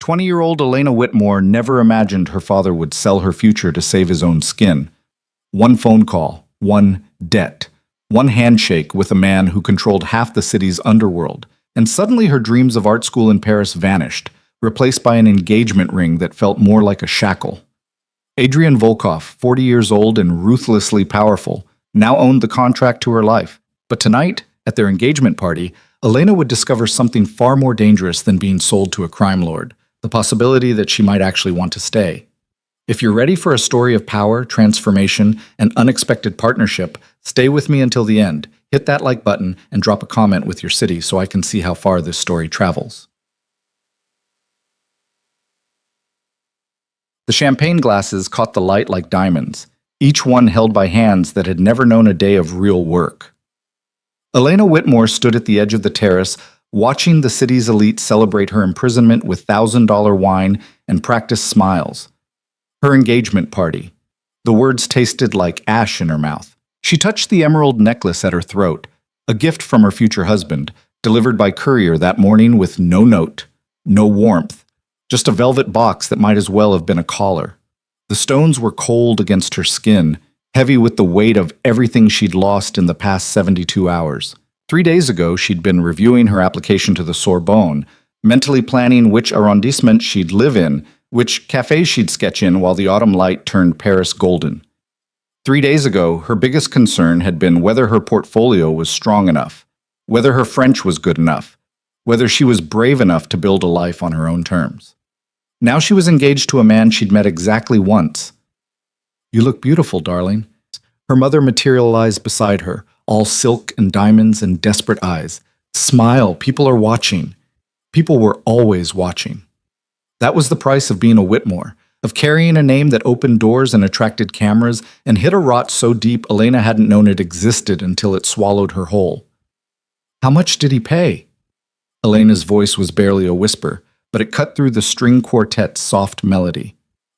20-year-old Elena Whitmore never imagined her father would sell her future to save his own skin. One phone call, one debt, one handshake with a man who controlled half the city's underworld, and suddenly her dreams of art school in Paris vanished, replaced by an engagement ring that felt more like a shackle. Adrian Volkov, 40 years old and ruthlessly powerful, now owned the contract to her life. But tonight, at their engagement party, Elena would discover something far more dangerous than being sold to a crime lord, the possibility that she might actually want to stay. If you're ready for a story of power, transformation, and unexpected partnership, stay with me until the end. Hit that like button and drop a comment with your city so I can see how far this story travels. The champagne glasses caught the light like diamonds, each one held by hands that had never known a day of real work. Elena Whitmore stood at the edge of the terrace, watching the city's elite celebrate her imprisonment with $1,000 wine and practice smiles. Her engagement party. The words tasted like ash in her mouth. She touched the emerald necklace at her throat, a gift from her future husband, delivered by courier that morning with no note, no warmth, just a velvet box that might as well have been a collar. The stones were cold against her skin, heavy with the weight of everything she'd lost in the past 72 hours. 3 days ago, she'd been reviewing her application to the Sorbonne, mentally planning which arrondissement she'd live in, which cafes she'd sketch in while the autumn light turned Paris golden. 3 days ago, her biggest concern had been whether her portfolio was strong enough, whether her French was good enough, whether she was brave enough to build a life on her own terms. Now she was engaged to a man she'd met exactly once. "You look beautiful, darling." Her mother materialized beside her, all silk and diamonds and desperate eyes. "Smile, people are watching." People were always watching. That was the price of being a Whitmore, of carrying a name that opened doors and attracted cameras and hid a rot so deep Elena hadn't known it existed until it swallowed her whole. "How much did he pay?" Elena's voice was barely a whisper, but it cut through the string quartet's soft melody.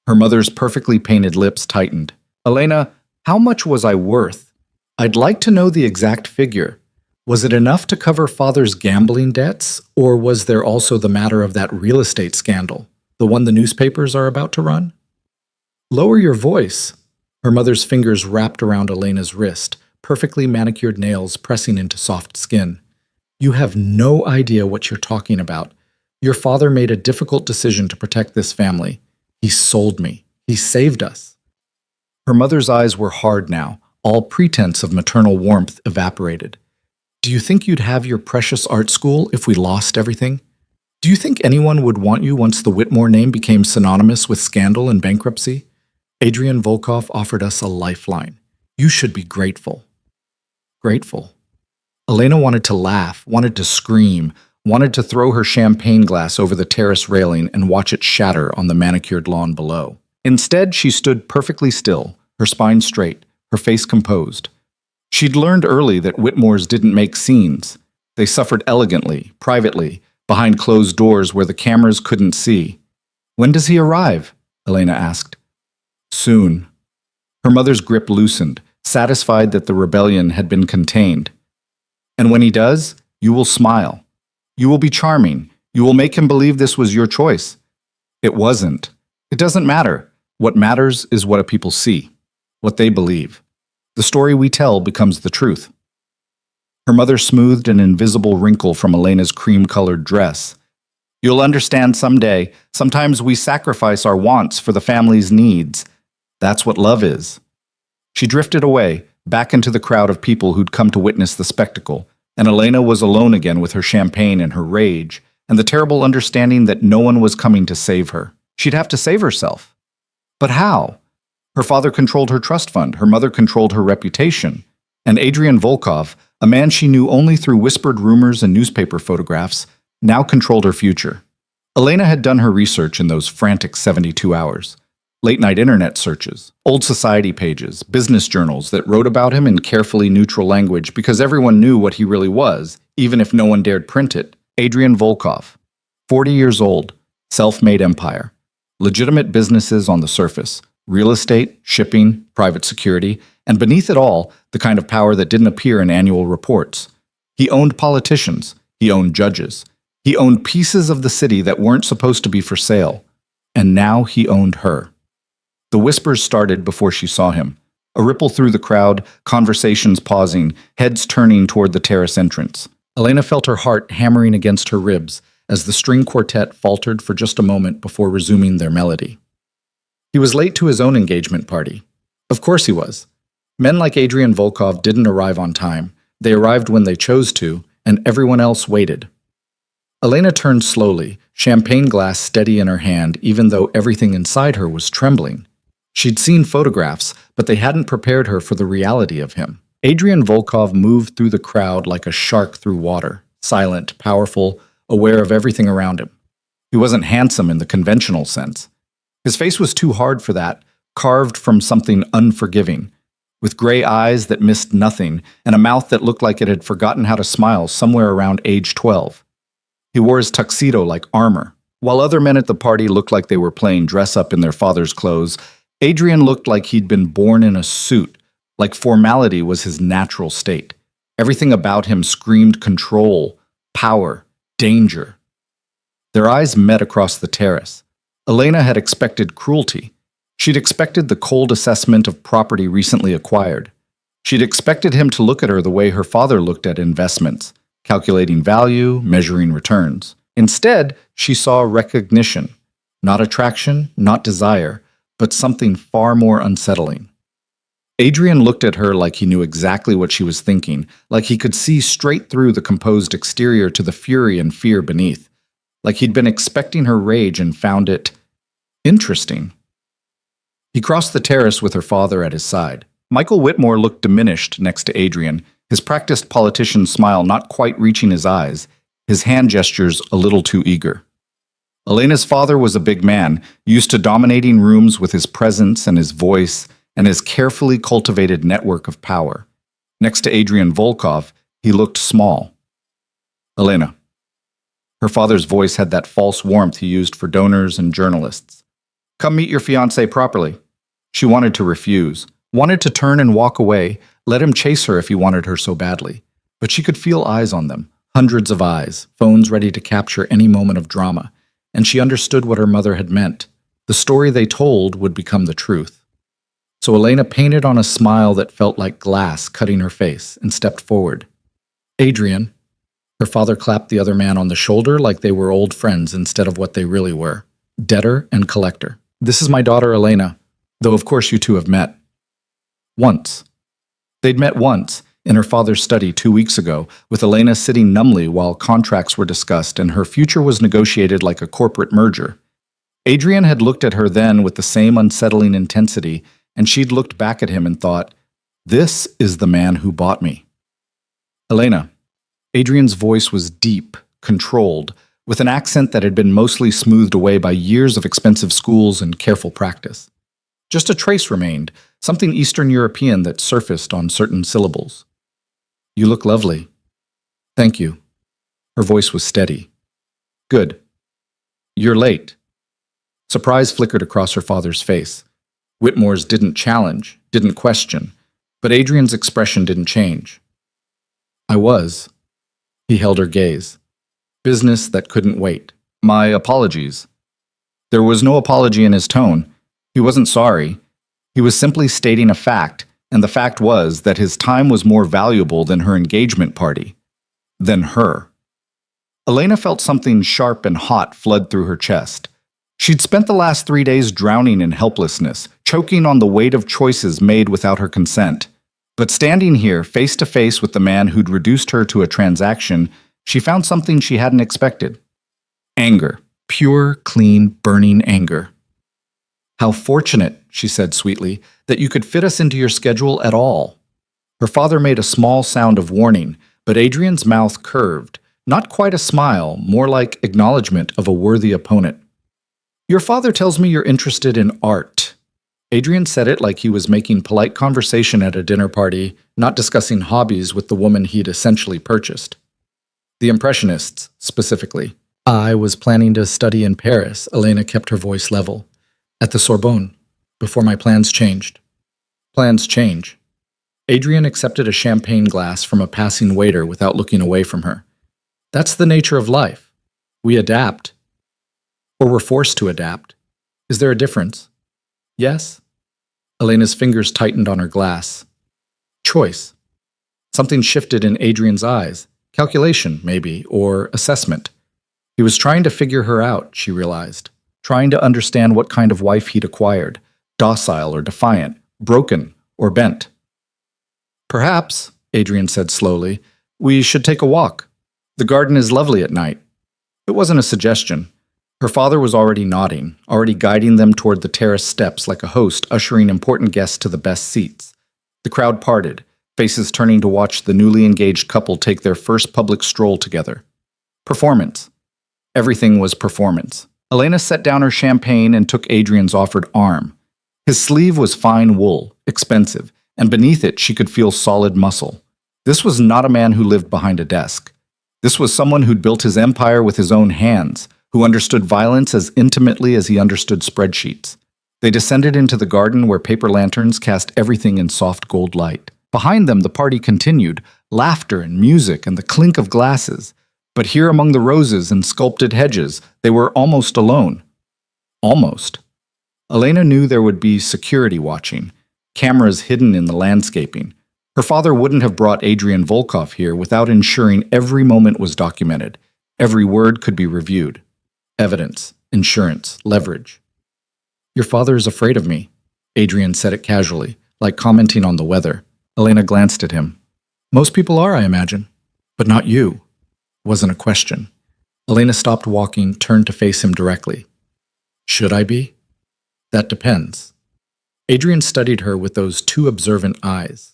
Her mother's perfectly painted lips tightened. "Elena, how much was I worth? I'd like to know the exact figure. Was it enough to cover father's gambling debts, or was there also the matter of that real estate scandal, the one the newspapers are about to run?" "Lower your voice." Her mother's fingers wrapped around Elena's wrist, perfectly manicured nails pressing into soft skin. "You have no idea what you're talking about. Your father made a difficult decision to protect this family. He sold me. He saved us." Her mother's eyes were hard now, all pretense of maternal warmth evaporated. "Do you think you'd have your precious art school if we lost everything? Do you think anyone would want you once the Whitmore name became synonymous with scandal and bankruptcy? Adrian Volkov offered us a lifeline. You should be grateful." Grateful. Elena wanted to laugh, wanted to scream, wanted to throw her champagne glass over the terrace railing and watch it shatter on the manicured lawn below. Instead, she stood perfectly still, her spine straight, her face composed. She'd learned early that Whitmores didn't make scenes. They suffered elegantly, privately, behind closed doors where the cameras couldn't see. "When does he arrive?" Elena asked. "Soon." Her mother's grip loosened, satisfied that the rebellion had been contained. "And when he does, you will smile. You will be charming. You will make him believe this was your choice." "It wasn't. It doesn't matter. What matters is what people see, what they believe. The story we tell becomes the truth." Her mother smoothed an invisible wrinkle from Elena's cream-colored dress. "You'll understand someday. Sometimes we sacrifice our wants for the family's needs. That's what love is." She drifted away, back into the crowd of people who'd come to witness the spectacle, and Elena was alone again with her champagne and her rage, and the terrible understanding that no one was coming to save her. She'd have to save herself. But how? Her father controlled her trust fund, her mother controlled her reputation, and Adrian Volkov, a man she knew only through whispered rumors and newspaper photographs, now controlled her future. Elena had done her research in those frantic 72 hours. Late-night internet searches, old society pages, business journals that wrote about him in carefully neutral language because everyone knew what he really was, even if no one dared print it. Adrian Volkov, 40 years old, self-made empire, legitimate businesses on the surface, real estate, shipping, private security, and beneath it all, the kind of power that didn't appear in annual reports. He owned politicians. He owned judges. He owned pieces of the city that weren't supposed to be for sale, and now he owned her. The whispers started before she saw him. A ripple through the crowd, conversations pausing, heads turning toward the terrace entrance. Elena felt her heart hammering against her ribs as the string quartet faltered for just a moment before resuming their melody. He was late to his own engagement party. Of course he was. Men like Adrian Volkov didn't arrive on time. They arrived when they chose to, and everyone else waited. Elena turned slowly, champagne glass steady in her hand, even though everything inside her was trembling. She'd seen photographs, but they hadn't prepared her for the reality of him. Adrian Volkov moved through the crowd like a shark through water, silent, powerful, aware of everything around him. He wasn't handsome in the conventional sense. His face was too hard for that, carved from something unforgiving, with gray eyes that missed nothing and a mouth that looked like it had forgotten how to smile somewhere around age 12. He wore his tuxedo like armor. While other men at the party looked like they were playing dress-up in their father's clothes, Adrian looked like he'd been born in a suit, like formality was his natural state. Everything about him screamed control, power, danger. Their eyes met across the terrace. Elena had expected cruelty. She'd expected the cold assessment of property recently acquired. She'd expected him to look at her the way her father looked at investments, calculating value, measuring returns. Instead, she saw recognition, not attraction, not desire, but something far more unsettling. Adrian looked at her like he knew exactly what she was thinking, like he could see straight through the composed exterior to the fury and fear beneath, like he'd been expecting her rage and found it interesting. He crossed the terrace with her father at his side. Michael Whitmore looked diminished next to Adrian, his practiced politician smile not quite reaching his eyes, his hand gestures a little too eager. Elena's father was a big man, used to dominating rooms with his presence and his voice and his carefully cultivated network of power. Next to Adrian Volkov, he looked small. Elena. Her father's voice had that false warmth he used for donors and journalists. Come meet your fiancé properly. She wanted to refuse, wanted to turn and walk away, let him chase her if he wanted her so badly. But she could feel eyes on them, hundreds of eyes, phones ready to capture any moment of drama. And she understood what her mother had meant. The story they told would become the truth. So Elena painted on a smile that felt like glass cutting her face and stepped forward. Adrian. Her father clapped the other man on the shoulder like they were old friends instead of what they really were, debtor and collector. This is my daughter Elena, though of course you two have met. Once. They'd met once, in her father's study 2 weeks ago, with Elena sitting numbly while contracts were discussed and her future was negotiated like a corporate merger. Adrian had looked at her then with the same unsettling intensity, and she'd looked back at him and thought, "This is the man who bought me." Elena. Adrian's voice was deep, controlled, with an accent that had been mostly smoothed away by years of expensive schools and careful practice. Just a trace remained, something Eastern European that surfaced on certain syllables. You look lovely. Thank you. Her voice was steady. Good. You're late. Surprise flickered across her father's face. Whitmore's didn't challenge, didn't question, but Adrian's expression didn't change. I was. He held her gaze. Business that couldn't wait. My apologies. There was no apology in his tone. He wasn't sorry. He was simply stating a fact, and the fact was that his time was more valuable than her engagement party. Than her. Elena felt something sharp and hot flood through her chest. She'd spent the last 3 days drowning in helplessness, choking on the weight of choices made without her consent. But standing here, face to face with the man who'd reduced her to a transaction, she found something she hadn't expected. Anger. Pure, clean, burning anger. How fortunate, she said sweetly, that you could fit us into your schedule at all. Her father made a small sound of warning, but Adrian's mouth curved, not quite a smile, more like acknowledgement of a worthy opponent. Your father tells me you're interested in art. Adrian said it like he was making polite conversation at a dinner party, not discussing hobbies with the woman he'd essentially purchased. The Impressionists, specifically. I was planning to study in Paris, Elena kept her voice level. At the Sorbonne, before my plans changed. Plans change. Adrian accepted a champagne glass from a passing waiter without looking away from her. That's the nature of life. We adapt. Or we're forced to adapt. Is there a difference? Yes? Elena's fingers tightened on her glass. Choice. Something shifted in Adrian's eyes. Calculation, maybe, or assessment. He was trying to figure her out, she realized. Trying to understand what kind of wife he'd acquired. Docile or defiant, broken or bent. Perhaps, Adrian said slowly, we should take a walk. The garden is lovely at night. It wasn't a suggestion. Her father was already nodding, already guiding them toward the terrace steps like a host ushering important guests to the best seats. The crowd parted, faces turning to watch the newly engaged couple take their first public stroll together. Performance. Everything was performance. Elena set down her champagne and took Adrian's offered arm. His sleeve was fine wool, expensive, and beneath it she could feel solid muscle. This was not a man who lived behind a desk. This was someone who'd built his empire with his own hands, who understood violence as intimately as he understood spreadsheets. They descended into the garden where paper lanterns cast everything in soft gold light. Behind them the party continued, laughter and music and the clink of glasses. But here among the roses and sculpted hedges, they were almost alone. Almost. Elena knew there would be security watching, cameras hidden in the landscaping. Her father wouldn't have brought Adrian Volkov here without ensuring every moment was documented, every word could be reviewed. Evidence, insurance, leverage. Your father is afraid of me, Adrian said it casually, like commenting on the weather. Elena glanced at him. Most people are, I imagine. But not you. Wasn't a question. Elena stopped walking, turned to face him directly. Should I be? That depends. Adrian studied her with those two observant eyes.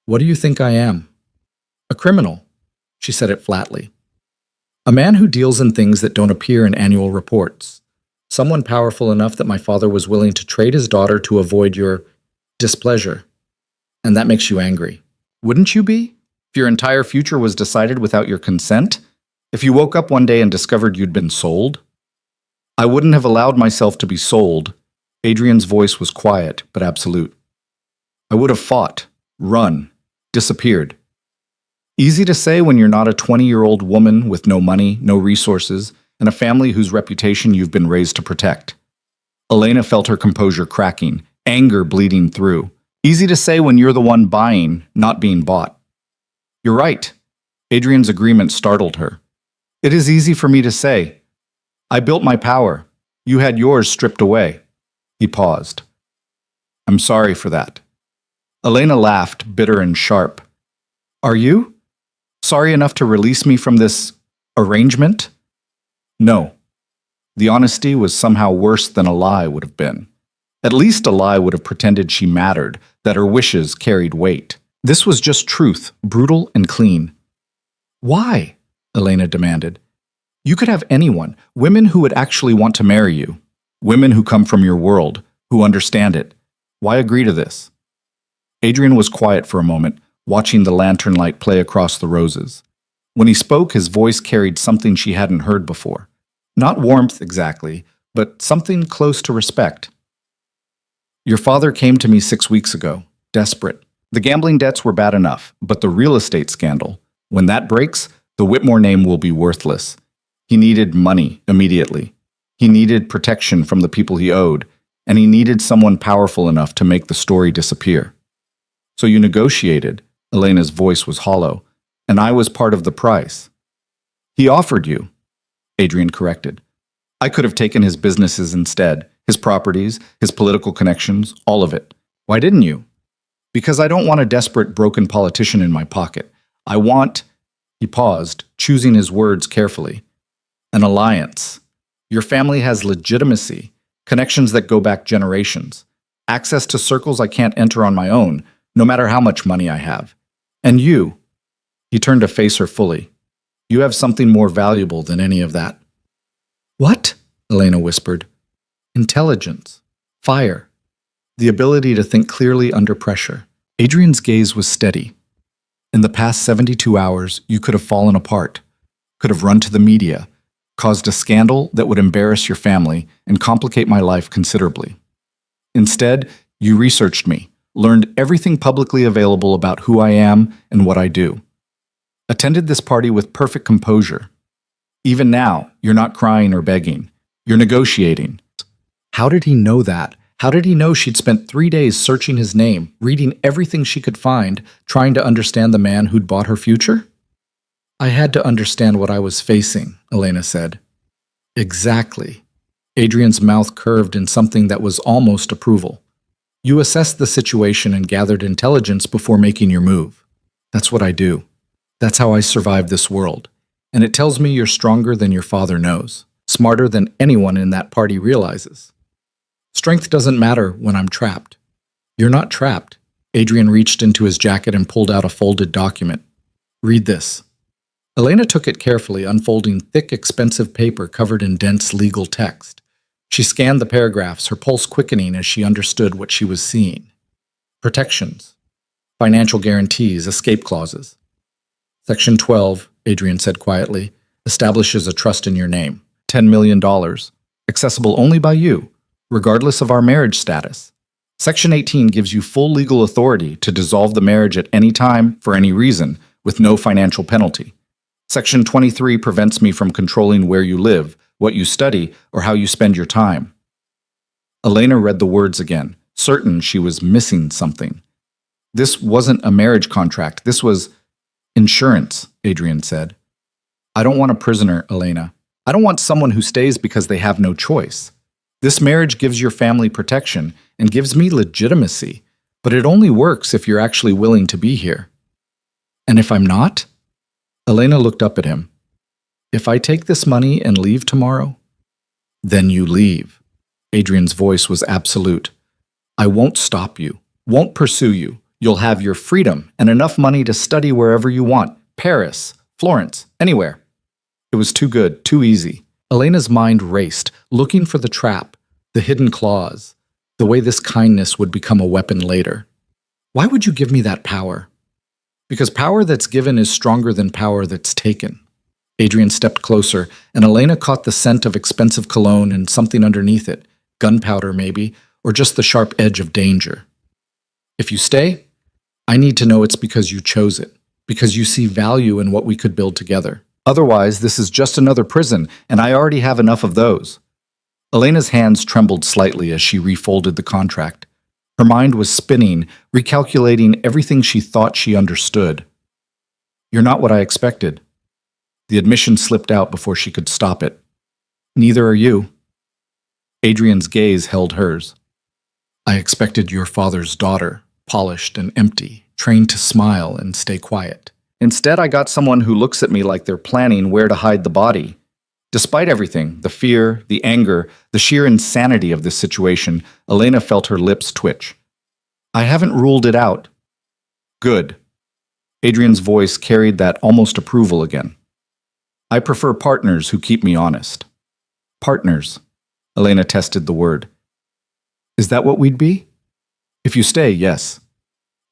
What do you think I am? A criminal, she said it flatly. A man who deals in things that don't appear in annual reports. Someone powerful enough that my father was willing to trade his daughter to avoid your displeasure. And that makes you angry. Wouldn't you be? If your entire future was decided without your consent? If you woke up one day and discovered you'd been sold? I wouldn't have allowed myself to be sold. Adrian's voice was quiet, but absolute. I would have fought, run, disappeared. Easy to say when you're not a 20-year-old woman with no money, no resources, and a family whose reputation you've been raised to protect. Elena felt her composure cracking, anger bleeding through. Easy to say when you're the one buying, not being bought. You're right. Adrian's agreement startled her. It is easy for me to say. I built my power. You had yours stripped away. He paused. I'm sorry for that. Elena laughed, bitter and sharp. Are you? Sorry enough to release me from this arrangement? No. The honesty was somehow worse than a lie would have been. At least a lie would have pretended she mattered, that her wishes carried weight. This was just truth, brutal and clean. Why? Elena demanded. You could have anyone, women who would actually want to marry you. Women who come from your world, who understand it. Why agree to this? Adrian was quiet for a moment, watching the lantern light play across the roses. When he spoke, his voice carried something she hadn't heard before. Not warmth exactly, but something close to respect. Your father came to me 6 weeks ago, desperate. The gambling debts were bad enough, but the real estate scandal, when that breaks, the Whitmore name will be worthless. He needed money immediately. He needed protection from the people he owed, and he needed someone powerful enough to make the story disappear. So you negotiated, Elena's voice was hollow, and I was part of the price. He offered you, Adrian corrected. I could have taken his businesses instead, his properties, his political connections, all of it. Why didn't you? Because I don't want a desperate, broken politician in my pocket. I want, he paused, choosing his words carefully, an alliance. Your family has legitimacy, connections that go back generations, access to circles I can't enter on my own, no matter how much money I have. And you, he turned to face her fully, you have something more valuable than any of that. What? Elena whispered. Intelligence, fire, the ability to think clearly under pressure. Adrian's gaze was steady. In the past 72 hours, you could have fallen apart, could have run to the media, caused a scandal that would embarrass your family and complicate my life considerably. Instead, you researched me, learned everything publicly available about who I am and what I do. Attended this party with perfect composure. Even now, you're not crying or begging. You're negotiating. How did he know that? How did he know she'd spent 3 days searching his name, reading everything she could find, trying to understand the man who'd bought her future? I had to understand what I was facing, Elena said. Exactly. Adrian's mouth curved in something that was almost approval. You assessed the situation and gathered intelligence before making your move. That's what I do. That's how I survive this world. And it tells me you're stronger than your father knows, smarter than anyone in that party realizes. Strength doesn't matter when I'm trapped. You're not trapped. Adrian reached into his jacket and pulled out a folded document. Read this. Elena took it carefully, unfolding thick, expensive paper covered in dense legal text. She scanned the paragraphs, her pulse quickening as she understood what she was seeing. Protections. Financial guarantees, escape clauses. Section 12, Adrian said quietly, establishes a trust in your name. $10 million. Accessible only by you, regardless of our marriage status. Section 18 gives you full legal authority to dissolve the marriage at any time, for any reason, with no financial penalty. Section 23 prevents me from controlling where you live, what you study, or how you spend your time. Elena read the words again, certain she was missing something. This wasn't a marriage contract. This was insurance, Adrian said. I don't want a prisoner, Elena. I don't want someone who stays because they have no choice. This marriage gives your family protection and gives me legitimacy, but it only works if you're actually willing to be here. And if I'm not? Elena looked up at him. If I take this money and leave tomorrow, then you leave. Adrian's voice was absolute. I won't stop you, won't pursue you. You'll have your freedom and enough money to study wherever you want. Paris, Florence, anywhere. It was too good, too easy. Elena's mind raced, looking for the trap, the hidden clause, the way this kindness would become a weapon later. Why would you give me that power? Because power that's given is stronger than power that's taken. Adrian stepped closer, and Elena caught the scent of expensive cologne and something underneath it, gunpowder maybe, or just the sharp edge of danger. If you stay, I need to know it's because you chose it, because you see value in what we could build together. Otherwise, this is just another prison, and I already have enough of those. Elena's hands trembled slightly as she refolded the contract. Her mind was spinning, recalculating everything she thought she understood. You're not what I expected. The admission slipped out before she could stop it. Neither are you. Adrian's gaze held hers. I expected your father's daughter, polished and empty, trained to smile and stay quiet. Instead, I got someone who looks at me like they're planning where to hide the body. Despite everything, the fear, the anger, the sheer insanity of this situation, Elena felt her lips twitch. I haven't ruled it out. Good. Adrian's voice carried that almost approval again. I prefer partners who keep me honest. Partners. Elena tested the word. Is that what we'd be? If you stay, yes.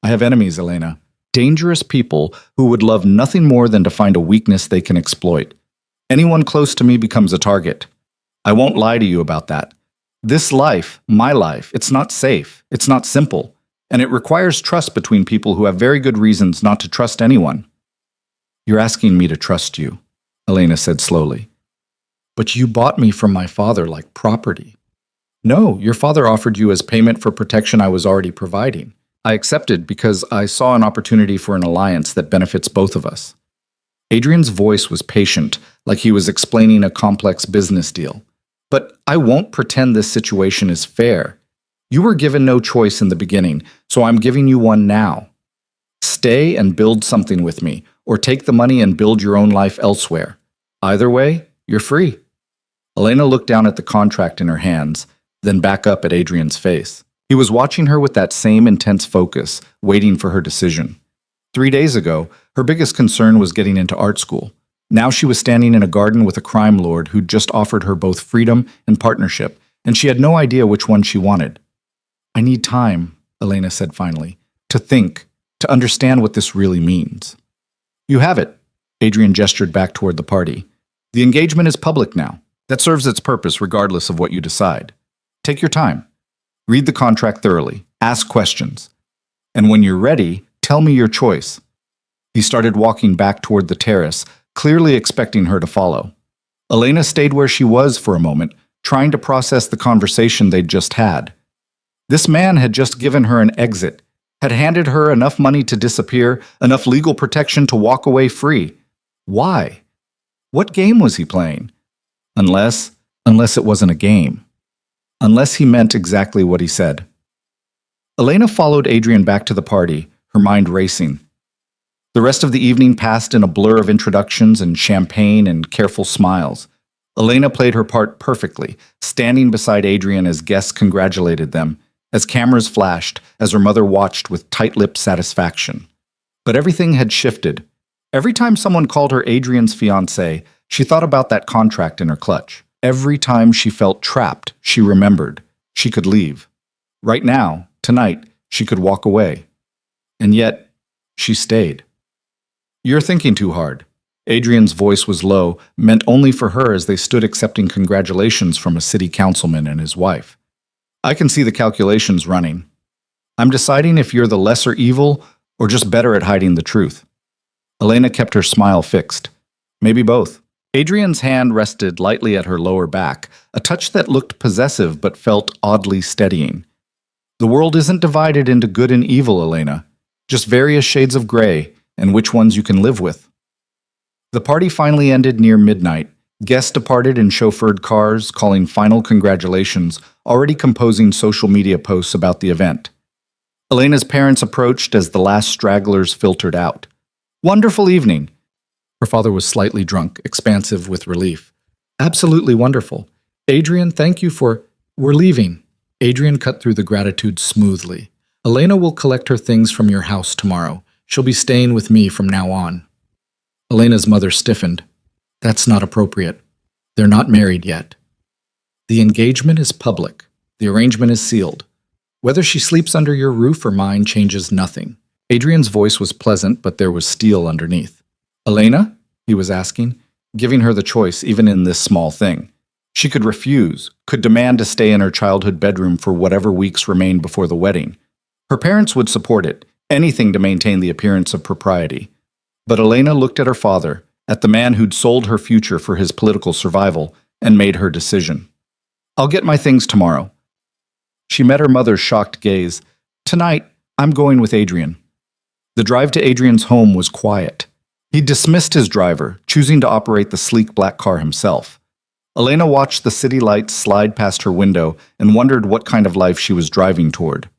I have enemies, Elena. Dangerous people who would love nothing more than to find a weakness they can exploit. Anyone close to me becomes a target. I won't lie to you about that. This life, my life, it's not safe. It's not simple. And it requires trust between people who have very good reasons not to trust anyone. You're asking me to trust you, Elena said slowly. But you bought me from my father like property. No, your father offered you as payment for protection I was already providing. I accepted because I saw an opportunity for an alliance that benefits both of us. Adrian's voice was patient, like he was explaining a complex business deal. But I won't pretend this situation is fair. You were given no choice in the beginning, so I'm giving you one now. Stay and build something with me, or take the money and build your own life elsewhere. Either way, you're free. Elena looked down at the contract in her hands, then back up at Adrian's face. He was watching her with that same intense focus, waiting for her decision. 3 days ago, her biggest concern was getting into art school. Now she was standing in a garden with a crime lord who'd just offered her both freedom and partnership, and she had no idea which one she wanted. I need time, Elena said finally, to think, to understand what this really means. You have it. Adrian gestured back toward the party. The engagement is public now. That serves its purpose regardless of what you decide. Take your time. Read the contract thoroughly. Ask questions. And when you're ready, tell me your choice. He started walking back toward the terrace, clearly expecting her to follow. Elena stayed where she was for a moment, trying to process the conversation they'd just had. This man had just given her an exit, had handed her enough money to disappear, enough legal protection to walk away free. Why? What game was he playing? Unless it wasn't a game. Unless he meant exactly what he said. Elena followed Adrian back to the party, her mind racing. The rest of the evening passed in a blur of introductions and champagne and careful smiles. Elena played her part perfectly, standing beside Adrian as guests congratulated them, as cameras flashed, as her mother watched with tight-lipped satisfaction. But everything had shifted. Every time someone called her Adrian's fiancé, she thought about that contract in her clutch. Every time she felt trapped, she remembered. She could leave. Right now, tonight, she could walk away. And yet, she stayed. "You're thinking too hard." Adrian's voice was low, meant only for her as they stood accepting congratulations from a city councilman and his wife. "I can see the calculations running. I'm deciding if you're the lesser evil or just better at hiding the truth." Elena kept her smile fixed. "Maybe both." Adrian's hand rested lightly at her lower back, a touch that looked possessive but felt oddly steadying. "The world isn't divided into good and evil, Elena. Just various shades of gray, and which ones you can live with." The party finally ended near midnight. Guests departed in chauffeured cars, calling final congratulations, already composing social media posts about the event. Elena's parents approached as the last stragglers filtered out. "Wonderful evening." Her father was slightly drunk, expansive with relief. "Absolutely wonderful. Adrian, thank you for... We're leaving." Adrian cut through the gratitude smoothly. "Elena will collect her things from your house tomorrow. She'll be staying with me from now on." Elena's mother stiffened. "That's not appropriate. They're not married yet. The engagement is public. The arrangement is sealed. Whether she sleeps under your roof or mine changes nothing." Adrian's voice was pleasant, but there was steel underneath. "Elena?" he was asking, giving her the choice even in this small thing. She could refuse, could demand to stay in her childhood bedroom for whatever weeks remained before the wedding. Her parents would support it, anything to maintain the appearance of propriety. But Elena looked at her father, at the man who'd sold her future for his political survival, and made her decision. "I'll get my things tomorrow." She met her mother's shocked gaze. "Tonight, I'm going with Adrian." The drive to Adrian's home was quiet. He dismissed his driver, choosing to operate the sleek black car himself. Elena watched the city lights slide past her window and wondered what kind of life she was driving toward.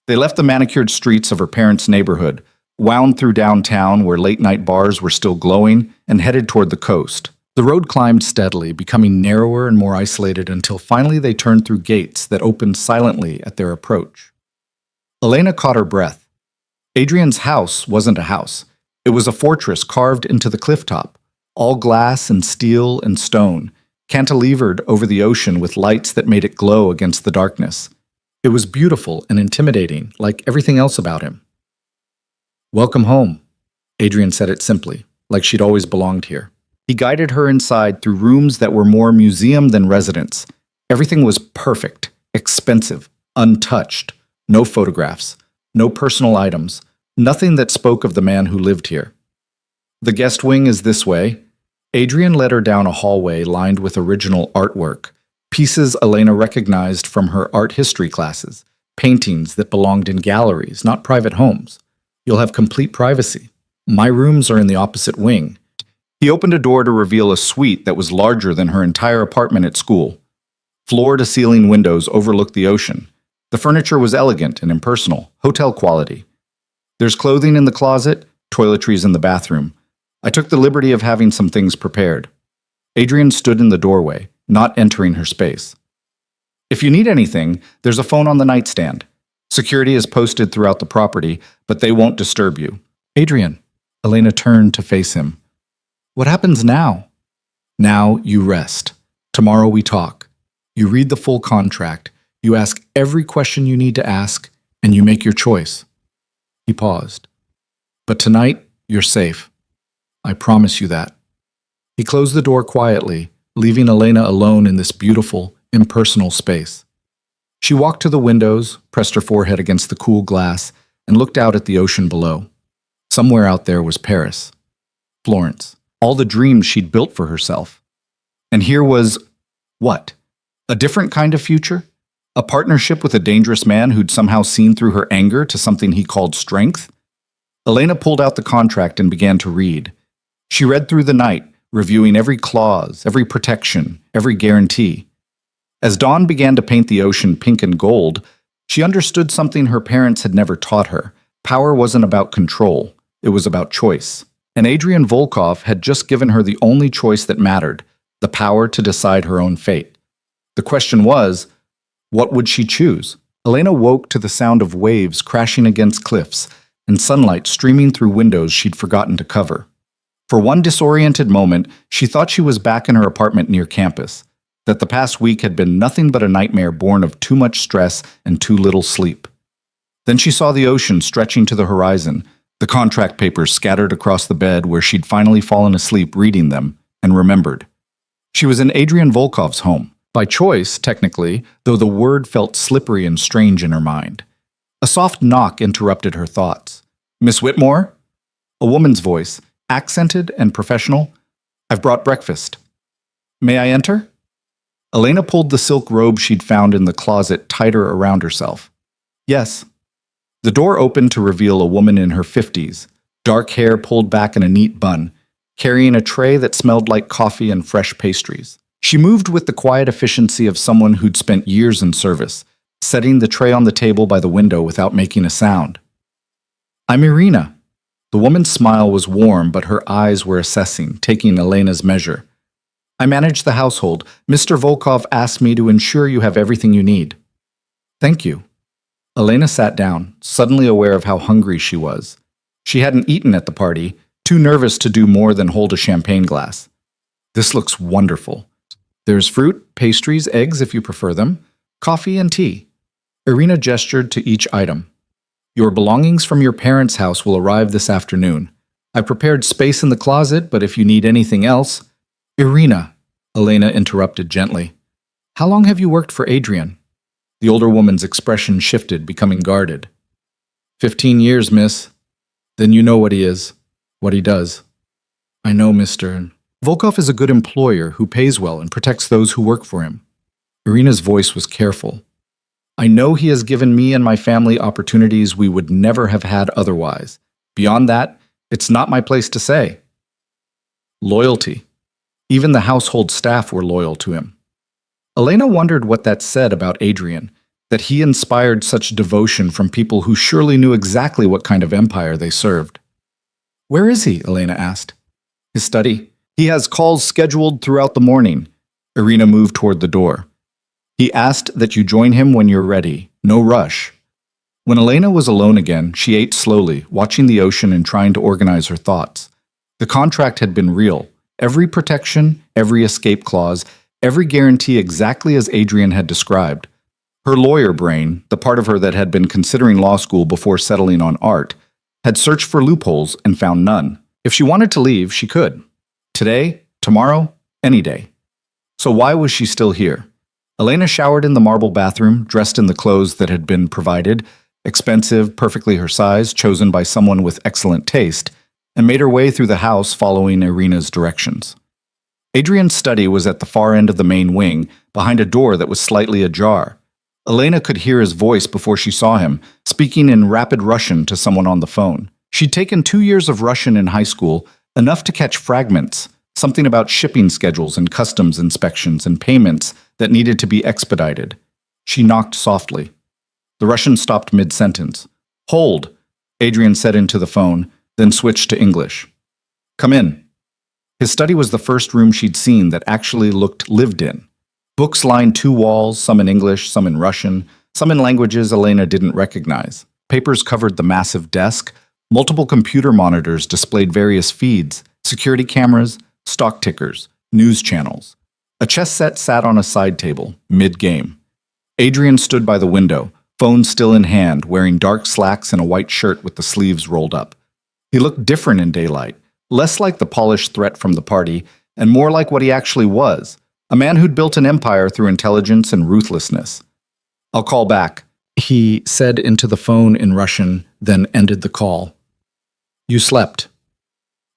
They left the manicured streets of her parents' neighborhood, wound through downtown where late-night bars were still glowing, and headed toward the coast. The road climbed steadily, becoming narrower and more isolated until finally they turned through gates that opened silently at their approach. Elena caught her breath. Adrian's house wasn't a house. It was a fortress carved into the clifftop, all glass and steel and stone, cantilevered over the ocean with lights that made it glow against the darkness. It was beautiful and intimidating, like everything else about him. "Welcome home," Adrian said it simply, like she'd always belonged here. He guided her inside through rooms that were more museum than residence. Everything was perfect, expensive, untouched. No photographs, no personal items, nothing that spoke of the man who lived here. "The guest wing is this way." Adrian led her down a hallway lined with original artwork, pieces Elena recognized from her art history classes, paintings that belonged in galleries, not private homes. "You'll have complete privacy. My rooms are in the opposite wing." He opened a door to reveal a suite that was larger than her entire apartment at school. Floor-to-ceiling windows overlooked the ocean. The furniture was elegant and impersonal, hotel quality. "There's clothing in the closet, toiletries in the bathroom. I took the liberty of having some things prepared." Adrian stood in the doorway, not entering her space. "If you need anything, there's a phone on the nightstand. Security is posted throughout the property, but they won't disturb you." "Adrian." Elena turned to face him. "What happens now?" "Now you rest. Tomorrow we talk. You read the full contract. You ask every question you need to ask, and you make your choice." He paused. "But tonight, you're safe. I promise you that." He closed the door quietly, leaving Elena alone in this beautiful, impersonal space. She walked to the windows, pressed her forehead against the cool glass, and looked out at the ocean below. Somewhere out there was Paris, Florence, all the dreams she'd built for herself. And here was what? A different kind of future? A partnership with a dangerous man who'd somehow seen through her anger to something he called strength? Elena pulled out the contract and began to read. She read through the night, reviewing every clause, every protection, every guarantee. As dawn began to paint the ocean pink and gold, she understood something her parents had never taught her. Power wasn't about control, it was about choice. And Adrian Volkov had just given her the only choice that mattered, the power to decide her own fate. The question was, what would she choose? Elena woke to the sound of waves crashing against cliffs and sunlight streaming through windows she'd forgotten to cover. For one disoriented moment, she thought she was back in her apartment near campus, that the past week had been nothing but a nightmare born of too much stress and too little sleep. Then she saw the ocean stretching to the horizon, the contract papers scattered across the bed where she'd finally fallen asleep reading them, and remembered. She was in Adrian Volkov's home. By choice, technically, though the word felt slippery and strange in her mind. A soft knock interrupted her thoughts. "Miss Whitmore?" A woman's voice, accented and professional. "I've brought breakfast. May I enter?" Elena pulled the silk robe she'd found in the closet tighter around herself. "Yes." The door opened to reveal a woman in her 50s, dark hair pulled back in a neat bun, carrying a tray that smelled like coffee and fresh pastries. She moved with the quiet efficiency of someone who'd spent years in service, setting the tray on the table by the window without making a sound. "I'm Irina." The woman's smile was warm, but her eyes were assessing, taking Elena's measure. "I manage the household. Mr. Volkov asked me to ensure you have everything you need." "Thank you." Elena sat down, suddenly aware of how hungry she was. She hadn't eaten at the party, too nervous to do more than hold a champagne glass. "This looks wonderful. There's fruit, pastries, eggs if you prefer them, coffee and tea." Irina gestured to each item. "Your belongings from your parents' house will arrive this afternoon. I prepared space in the closet, but if you need anything else—" "Irina," Elena interrupted gently. "How long have you worked for Adrian?" The older woman's expression shifted, becoming guarded. 15 years, miss. Then you know what he is, what he does." "I know, Mr. Volkov is a good employer who pays well and protects those who work for him." Irina's voice was careful. "I know he has given me and my family opportunities we would never have had otherwise. Beyond that, it's not my place to say." Loyalty. Even the household staff were loyal to him. Elena wondered what that said about Adrian, that he inspired such devotion from people who surely knew exactly what kind of empire they served. "Where is he?" Elena asked. "His study. He has calls scheduled throughout the morning." Irina moved toward the door. "He asked that you join him when you're ready. No rush." When Elena was alone again, she ate slowly, watching the ocean and trying to organize her thoughts. The contract had been real. Every protection, every escape clause, every guarantee exactly as Adrian had described. Her lawyer brain, the part of her that had been considering law school before settling on art, had searched for loopholes and found none. If she wanted to leave, she could. Today, tomorrow, any day. So why was she still here? Elena showered in the marble bathroom, dressed in the clothes that had been provided, expensive, perfectly her size, chosen by someone with excellent taste, and made her way through the house following Irina's directions. Adrian's study was at the far end of the main wing, behind a door that was slightly ajar. Elena could hear his voice before she saw him, speaking in rapid Russian to someone on the phone. She'd taken 2 years of Russian in high school, enough to catch fragments, something about shipping schedules and customs inspections and payments that needed to be expedited. She knocked softly. The Russian stopped mid-sentence. "Hold," Adrian said into the phone, then switched to English. "Come in." His study was the first room she'd seen that actually looked lived in. Books lined 2 walls, some in English, some in Russian, some in languages Elena didn't recognize. Papers covered the massive desk. Multiple computer monitors displayed various feeds, security cameras, stock tickers, news channels. A chess set sat on a side table, mid-game. Adrian stood by the window, phone still in hand, wearing dark slacks and a white shirt with the sleeves rolled up. He looked different in daylight, less like the polished threat from the party, and more like what he actually was, a man who'd built an empire through intelligence and ruthlessness. "I'll call back," he said into the phone in Russian, then ended the call. "You slept."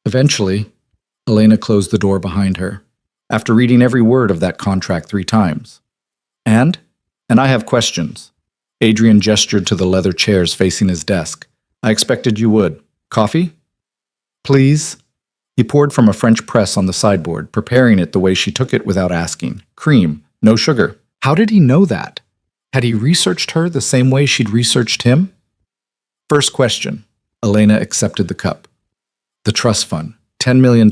Eventually, Elena closed the door behind her. after reading every word of that contract 3 times. And? And I have questions. Adrian gestured to the leather chairs facing his desk. I expected you would. Coffee? Please? He poured from a French press on the sideboard, preparing it the way she took it without asking. Cream, no sugar. How did he know that? Had he researched her the same way she'd researched him? First question. Elena accepted the cup. The trust fund, $10 million.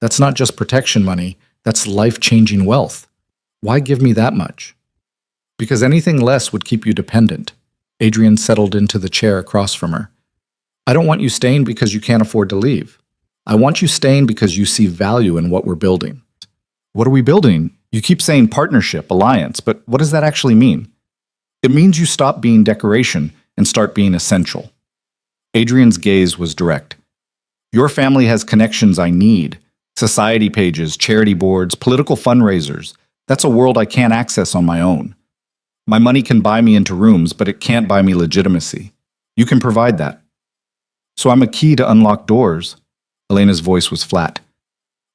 That's not just protection money, that's life-changing wealth. Why give me that much? Because anything less would keep you dependent. Adrian settled into the chair across from her. I don't want you staying because you can't afford to leave. I want you staying because you see value in what we're building. What are we building? You keep saying partnership, alliance, but what does that actually mean? It means you stop being decoration and start being essential. Adrian's gaze was direct. Your family has connections I need. Society pages, charity boards, political fundraisers. That's a world I can't access on my own. My money can buy me into rooms, but it can't buy me legitimacy. You can provide that. So I'm a key to unlock doors. Elena's voice was flat.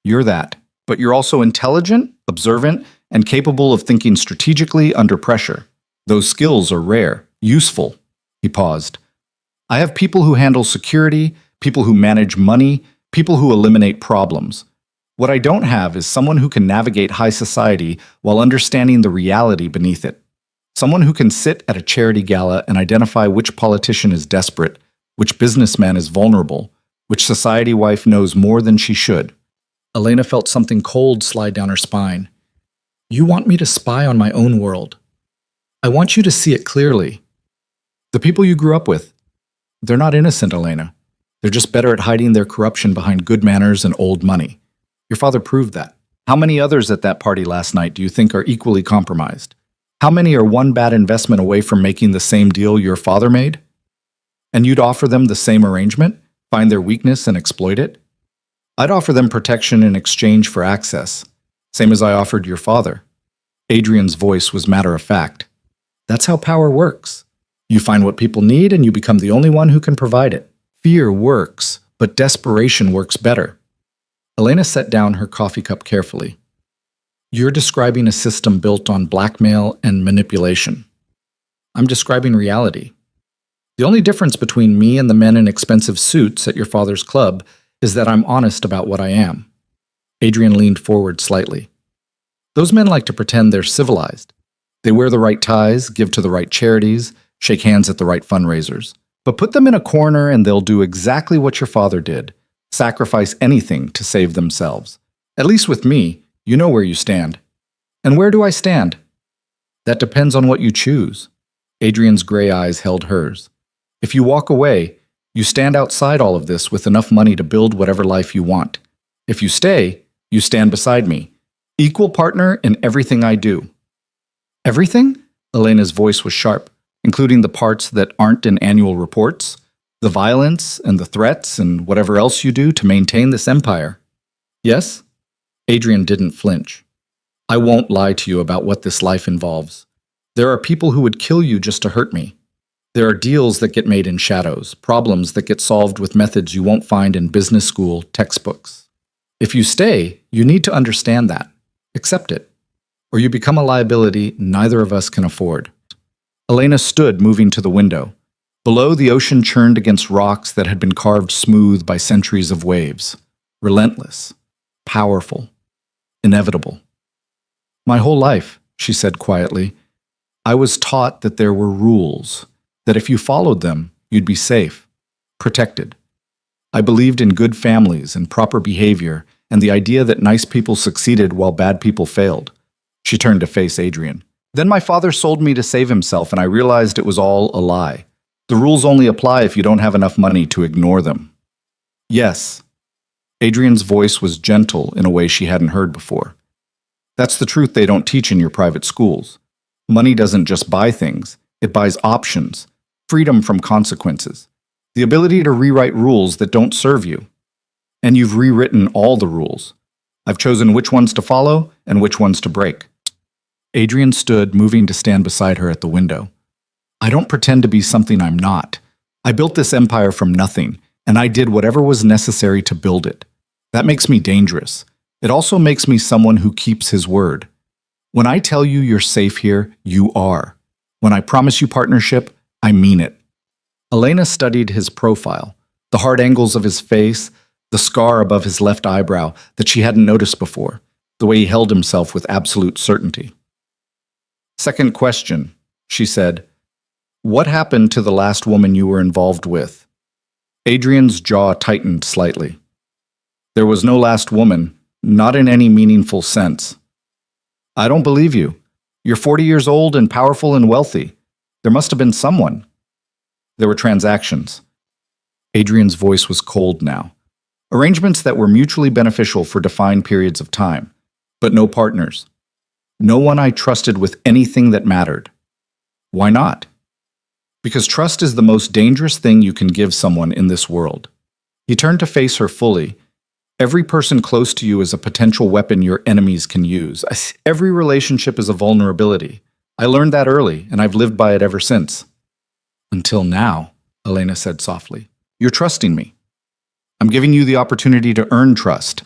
You're that, but you're also intelligent, observant, and capable of thinking strategically under pressure. Those skills are rare, useful. He paused. I have people who handle security, people who manage money, people who eliminate problems. What I don't have is someone who can navigate high society while understanding the reality beneath it. Someone who can sit at a charity gala and identify which politician is desperate, which businessman is vulnerable, which society wife knows more than she should. Elena felt something cold slide down her spine. You want me to spy on my own world. I want you to see it clearly. The people you grew up with, they're not innocent, Elena. They're just better at hiding their corruption behind good manners and old money. Your father proved that. How many others at that party last night do you think are equally compromised? How many are one bad investment away from making the same deal your father made? And you'd offer them the same arrangement, find their weakness and exploit it? I'd offer them protection in exchange for access, same as I offered your father. Adrian's voice was matter of fact. That's how power works. You find what people need and you become the only one who can provide it. Fear works, but desperation works better. Elena set down her coffee cup carefully. You're describing a system built on blackmail and manipulation. I'm describing reality. The only difference between me and the men in expensive suits at your father's club is that I'm honest about what I am. Adrian leaned forward slightly. Those men like to pretend they're civilized. They wear the right ties, give to the right charities, shake hands at the right fundraisers. But put them in a corner and they'll do exactly what your father did, sacrifice anything to save themselves. At least with me, you know where you stand. And where do I stand? That depends on what you choose. Adrian's gray eyes held hers. If you walk away, you stand outside all of this with enough money to build whatever life you want. If you stay, you stand beside me. Equal partner in everything I do. Everything? Elena's voice was sharp, including the parts that aren't in annual reports, the violence and the threats and whatever else you do to maintain this empire. Yes? Adrian didn't flinch. I won't lie to you about what this life involves. There are people who would kill you just to hurt me. There are deals that get made in shadows, problems that get solved with methods you won't find in business school textbooks. If you stay, you need to understand that. Accept it. Or you become a liability neither of us can afford. Elena stood, moving to the window. Below, the ocean churned against rocks that had been carved smooth by centuries of waves. Relentless. Powerful. Inevitable. My whole life, she said quietly, I was taught that there were rules, that if you followed them, you'd be safe, protected. I believed in good families and proper behavior and the idea that nice people succeeded while bad people failed. She turned to face Adrian. Then my father sold me to save himself and I realized it was all a lie. The rules only apply if you don't have enough money to ignore them. Yes. Adrian's voice was gentle in a way she hadn't heard before. That's the truth they don't teach in your private schools. Money doesn't just buy things, it buys options, freedom from consequences, the ability to rewrite rules that don't serve you. And you've rewritten all the rules. I've chosen which ones to follow and which ones to break. Adrian stood, moving to stand beside her at the window. I don't pretend to be something I'm not. I built this empire from nothing, and I did whatever was necessary to build it. That makes me dangerous. It also makes me someone who keeps his word. When I tell you you're safe here, you are. When I promise you partnership, I mean it. Elena studied his profile, the hard angles of his face, the scar above his left eyebrow that she hadn't noticed before, the way he held himself with absolute certainty. Second question, she said. What happened to the last woman you were involved with? Adrian's jaw tightened slightly. There was no last woman, not in any meaningful sense. I don't believe you. You're 40 years old and powerful and wealthy. There must have been someone. There were transactions. Adrian's voice was cold now. Arrangements that were mutually beneficial for defined periods of time, but no partners. No one I trusted with anything that mattered. Why not? Because trust is the most dangerous thing you can give someone in this world. He turned to face her fully. Every person close to you is a potential weapon your enemies can use. Every relationship is a vulnerability. I learned that early, and I've lived by it ever since. Until now, Elena said softly. You're trusting me. I'm giving you the opportunity to earn trust,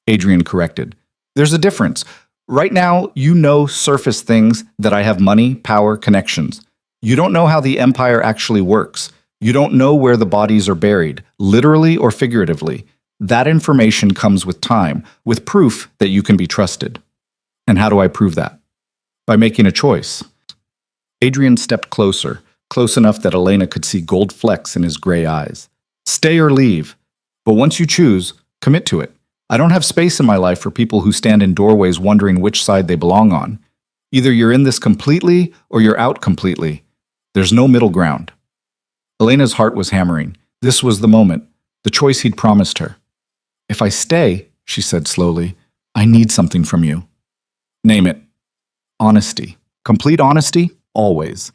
Adrian corrected. There's a difference. Right now, you know surface things that I have money, power, connections. You don't know how the empire actually works. You don't know where the bodies are buried, literally or figuratively. That information comes with time, with proof that you can be trusted. And how do I prove that? By making a choice. Adrian stepped closer, close enough that Elena could see gold flecks in his gray eyes. Stay or leave. But once you choose, commit to it. I don't have space in my life for people who stand in doorways wondering which side they belong on. Either you're in this completely or you're out completely. There's no middle ground. Elena's heart was hammering. This was the moment, the choice he'd promised her. If I stay, she said slowly, I need something from you. Name it. Honesty. Complete honesty, always.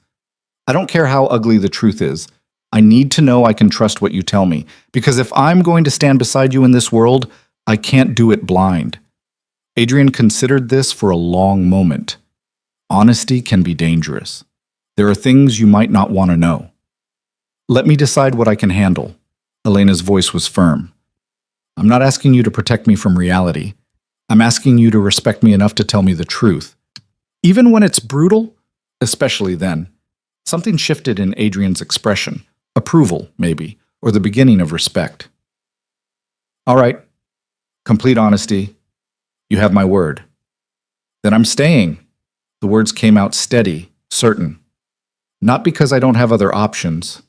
I don't care how ugly the truth is. I need to know I can trust what you tell me, because if I'm going to stand beside you in this world, I can't do it blind. Adrian considered this for a long moment. Honesty can be dangerous. There are things you might not want to know. Let me decide what I can handle. Elena's voice was firm. I'm not asking you to protect me from reality. I'm asking you to respect me enough to tell me the truth. Even when it's brutal, especially then. Something shifted in Adrian's expression. Approval, maybe, or the beginning of respect. All right. Complete honesty. You have my word. Then I'm staying. The words came out steady, certain. Not because I don't have other options,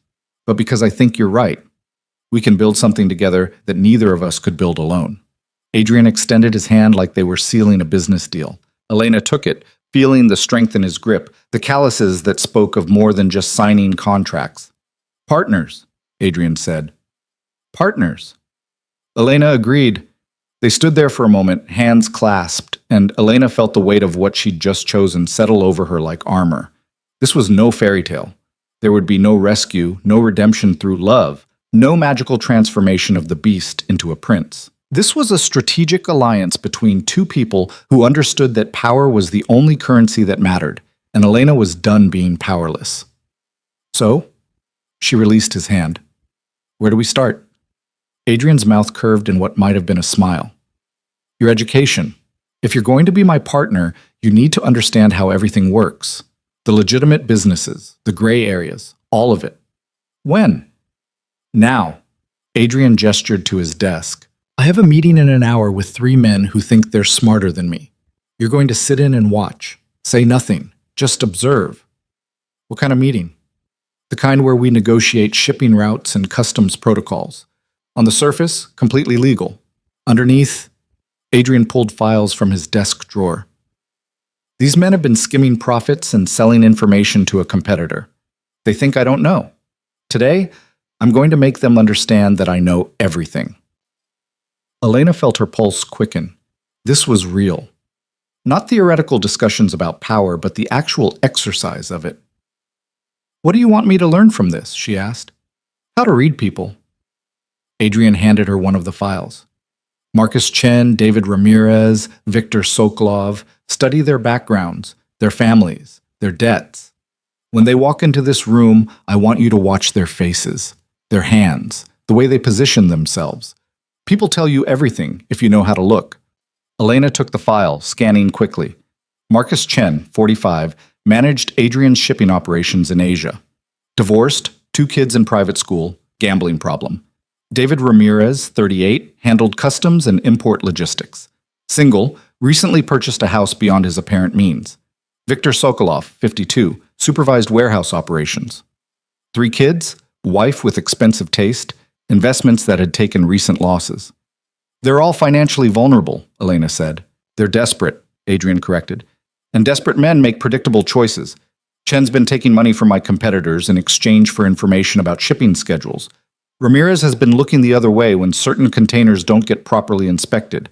but because I think you're right. We can build something together that neither of us could build alone. Adrian extended his hand like they were sealing a business deal. Elena took it, feeling the strength in his grip, the calluses that spoke of more than just signing contracts. Partners, Adrian said. Partners. Elena agreed. They stood there for a moment, hands clasped, and Elena felt the weight of what she'd just chosen settle over her like armor. This was no fairy tale. There would be no rescue, no redemption through love, no magical transformation of the beast into a prince. This was a strategic alliance between two people who understood that power was the only currency that mattered, and Elena was done being powerless. So, she released his hand. Where do we start? Adrian's mouth curved in what might have been a smile. Your education. If you're going to be my partner, you need to understand how everything works. The legitimate businesses, the gray areas, all of it. When? Now. Adrian gestured to his desk. I have a meeting in an hour with 3 men who think they're smarter than me. You're going to sit in and watch. Say nothing. Just observe. What kind of meeting? The kind where we negotiate shipping routes and customs protocols. On the surface, completely legal. Underneath, Adrian pulled files from his desk drawer. These men have been skimming profits and selling information to a competitor. They think I don't know. Today, I'm going to make them understand that I know everything. Elena felt her pulse quicken. This was real. Not theoretical discussions about power, but the actual exercise of it. What do you want me to learn from this? She asked. How to read people. Adrian handed her one of the files. Marcus Chen, David Ramirez, Victor Sokolov, study their backgrounds, their families, their debts. When they walk into this room, I want you to watch their faces, their hands, the way they position themselves. People tell you everything if you know how to look. Elena took the file, scanning quickly. Marcus Chen, 45, managed Adrian's shipping operations in Asia. Divorced, 2 kids in private school, gambling problem. David Ramirez, 38, handled customs and import logistics. Single, recently purchased a house beyond his apparent means. Viktor Sokolov, 52, supervised warehouse operations. 3 kids, wife with expensive taste, investments that had taken recent losses. They're all financially vulnerable, Elena said. They're desperate, Adrian corrected. And desperate men make predictable choices. Chen's been taking money from my competitors in exchange for information about shipping schedules. Ramirez has been looking the other way when certain containers don't get properly inspected.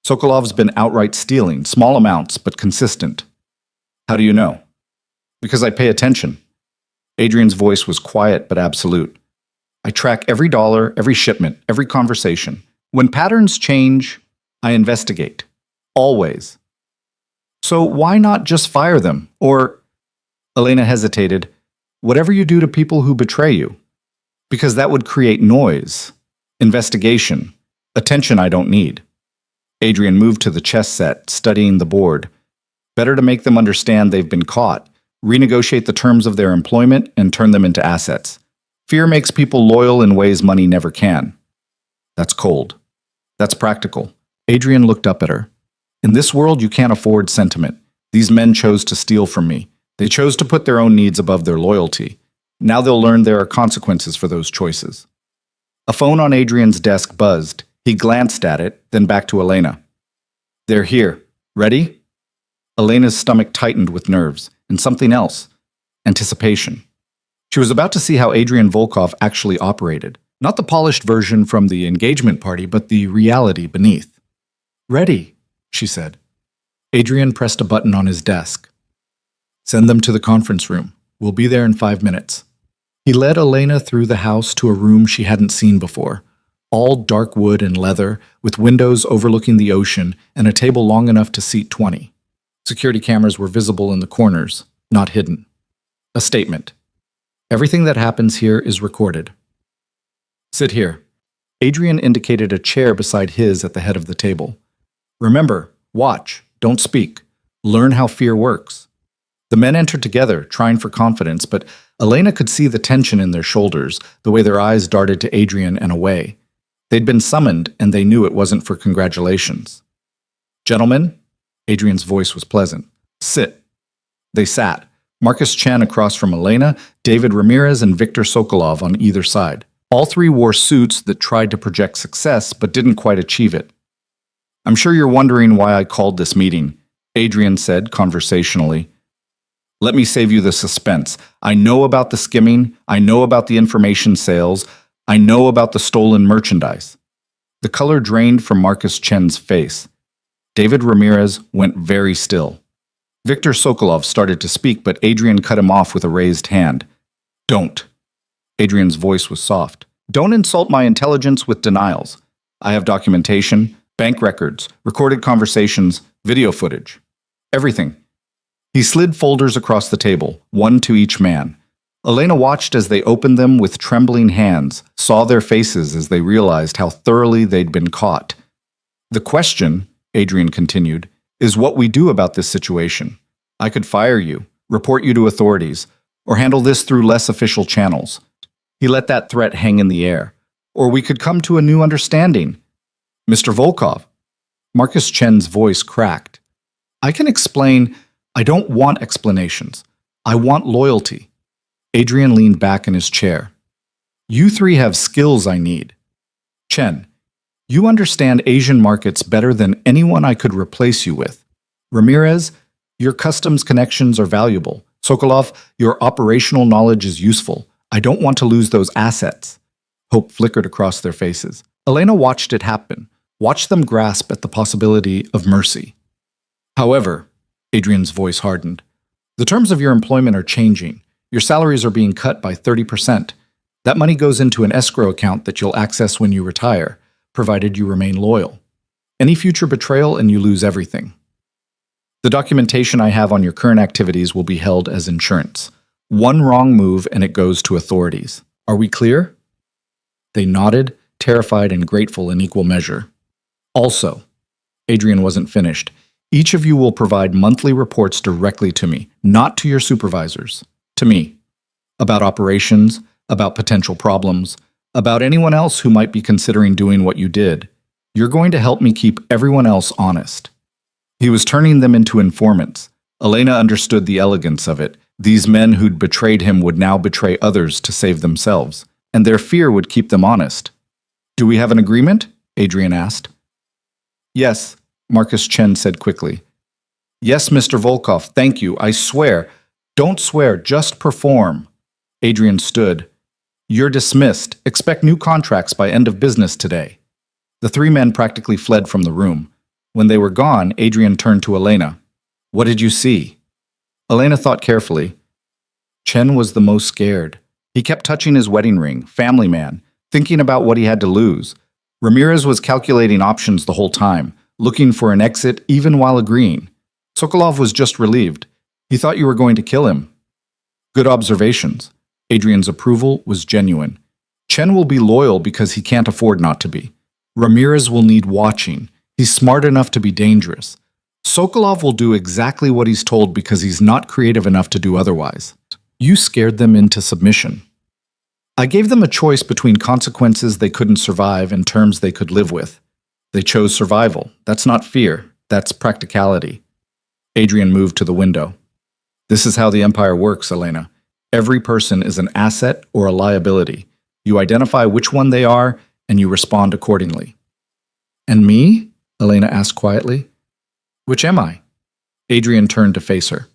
Sokolov's been outright stealing, small amounts, but consistent. How do you know? Because I pay attention. Adrian's voice was quiet but absolute. I track every dollar, every shipment, every conversation. When patterns change, I investigate. Always. So why not just fire them? Or, Elena hesitated, whatever you do to people who betray you. Because that would create noise, investigation, attention I don't need. Adrian moved to the chess set, studying the board. Better to make them understand they've been caught, renegotiate the terms of their employment, and turn them into assets. Fear makes people loyal in ways money never can. That's cold. That's practical. Adrian looked up at her. In this world, you can't afford sentiment. These men chose to steal from me. They chose to put their own needs above their loyalty. Now they'll learn there are consequences for those choices. A phone on Adrian's desk buzzed. He glanced at it, then back to Elena. They're here. Ready? Elena's stomach tightened with nerves, and something else. Anticipation. She was about to see how Adrian Volkov actually operated. Not the polished version from the engagement party, but the reality beneath. Ready, she said. Adrian pressed a button on his desk. Send them to the conference room. We'll be there in 5 minutes. He led Elena through the house to a room she hadn't seen before. All dark wood and leather, with windows overlooking the ocean and a table long enough to seat 20. Security cameras were visible in the corners, not hidden. A statement. Everything that happens here is recorded. Sit here. Adrian indicated a chair beside his at the head of the table. Remember, watch, don't speak. Learn how fear works. The men entered together, trying for confidence, but Elena could see the tension in their shoulders, the way their eyes darted to Adrian and away. They'd been summoned, and they knew it wasn't for congratulations. Gentlemen, Adrian's voice was pleasant. Sit. They sat. Marcus Chen across from Elena, David Ramirez, and Viktor Sokolov on either side. All 3 wore suits that tried to project success, but didn't quite achieve it. I'm sure you're wondering why I called this meeting, Adrian said conversationally. Let me save you the suspense. I know about the skimming. I know about the information sales. I know about the stolen merchandise. The color drained from Marcus Chen's face. David Ramirez went very still. Viktor Sokolov started to speak, but Adrian cut him off with a raised hand. Don't. Adrian's voice was soft. Don't insult my intelligence with denials. I have documentation, bank records, recorded conversations, video footage. Everything. He slid folders across the table, 1 to each man. Elena watched as they opened them with trembling hands, saw their faces as they realized how thoroughly they'd been caught. The question, Adrian continued, is what we do about this situation. I could fire you, report you to authorities, or handle this through less official channels. He let that threat hang in the air. Or we could come to a new understanding. Mr. Volkov. Marcus Chen's voice cracked. I can explain. I don't want explanations. I want loyalty. Adrian leaned back in his chair. You 3 have skills I need. Chen, you understand Asian markets better than anyone I could replace you with. Ramirez, your customs connections are valuable. Sokolov, your operational knowledge is useful. I don't want to lose those assets. Hope flickered across their faces. Elena watched it happen, watched them grasp at the possibility of mercy. However, Adrian's voice hardened, the terms of your employment are changing. Your salaries are being cut by 30%. That money goes into an escrow account that you'll access when you retire, provided you remain loyal. Any future betrayal and you lose everything. The documentation I have on your current activities will be held as insurance. One wrong move and it goes to authorities. Are we clear? They nodded, terrified and grateful in equal measure. Also, Adrian wasn't finished. Each of you will provide monthly reports directly to me, not to your supervisors. To me. About operations, about potential problems, about anyone else who might be considering doing what you did. You're going to help me keep everyone else honest. He was turning them into informants. Elena understood the elegance of it. These men who'd betrayed him would now betray others to save themselves, and their fear would keep them honest. Do we have an agreement? Adrian asked. Yes, Marcus Chen said quickly. Yes, Mr. Volkov, thank you, I swear. Don't swear, just perform. Adrian stood. You're dismissed. Expect new contracts by end of business today. The three men practically fled from the room. When they were gone, Adrian turned to Elena. What did you see? Elena thought carefully. Chen was the most scared. He kept touching his wedding ring, family man, thinking about what he had to lose. Ramirez was calculating options the whole time, looking for an exit even while agreeing. Sokolov was just relieved. He thought you were going to kill him. Good observations. Adrian's approval was genuine. Chen will be loyal because he can't afford not to be. Ramirez will need watching. He's smart enough to be dangerous. Sokolov will do exactly what he's told because he's not creative enough to do otherwise. You scared them into submission. I gave them a choice between consequences they couldn't survive and terms they could live with. They chose survival. That's not fear. That's practicality. Adrian moved to the window. This is how the Empire works, Elena. Every person is an asset or a liability. You identify which one they are, and you respond accordingly. And me? Elena asked quietly. Which am I? Adrian turned to face her.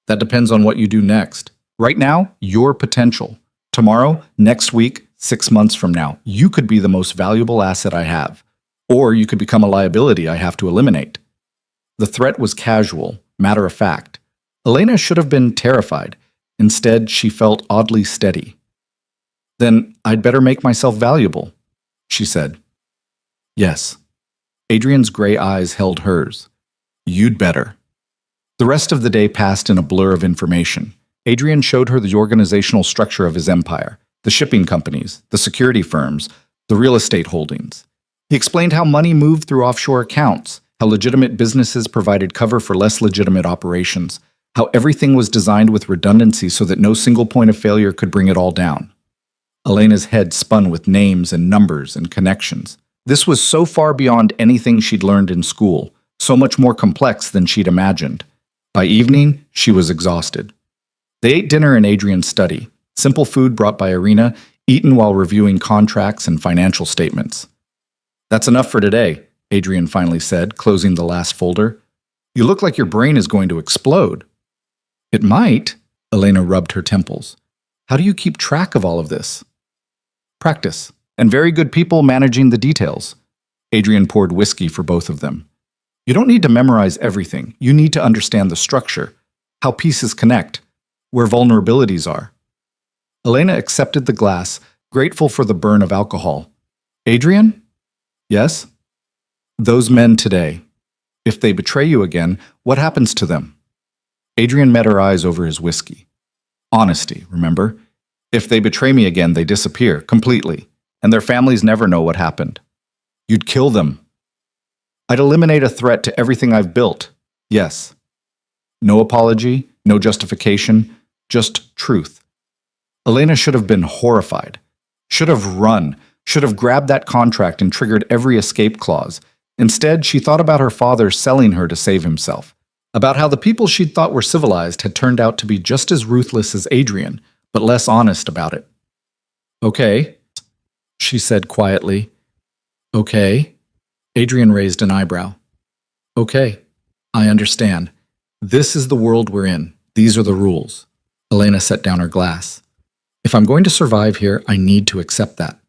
That depends on what you do next. Right now, your potential. Tomorrow, next week, 6 months from now, you could be the most valuable asset I have. Or you could become a liability I have to eliminate. The threat was casual, matter of fact. Elena should have been terrified. Instead, she felt oddly steady. Then I'd better make myself valuable, she said. Yes. Adrian's gray eyes held hers. You'd better. The rest of the day passed in a blur of information. Adrian showed her the organizational structure of his empire, the shipping companies, the security firms, the real estate holdings. He explained how money moved through offshore accounts, how legitimate businesses provided cover for less legitimate operations, how everything was designed with redundancy so that no single point of failure could bring it all down. Elena's head spun with names and numbers and connections. This was so far beyond anything she'd learned in school, so much more complex than she'd imagined. By evening, she was exhausted. They ate dinner in Adrian's study, simple food brought by Irina, eaten while reviewing contracts and financial statements. That's enough for today, Adrian finally said, closing the last folder. You look like your brain is going to explode. It might, Elena rubbed her temples. How do you keep track of all of this? Practice, and very good people managing the details. Adrian poured whiskey for both of them. You don't need to memorize everything. You need to understand the structure, how pieces connect, where vulnerabilities are. Elena accepted the glass, grateful for the burn of alcohol. Adrian? Yes? Those men today. If they betray you again, what happens to them? Adrian met her eyes over his whiskey. Honesty, remember? If they betray me again, they disappear completely, and their families never know what happened. You'd kill them. I'd eliminate a threat to everything I've built. Yes. No apology, no justification, just truth. Elena should have been horrified. Should have run. Should have grabbed that contract and triggered every escape clause. Instead, she thought about her father selling her to save himself. About how the people she'd thought were civilized had turned out to be just as ruthless as Adrian, but less honest about it. Okay, she said quietly. Okay. Adrian raised an eyebrow. Okay, I understand. This is the world we're in. These are the rules. Elena set down her glass. If I'm going to survive here, I need to accept that.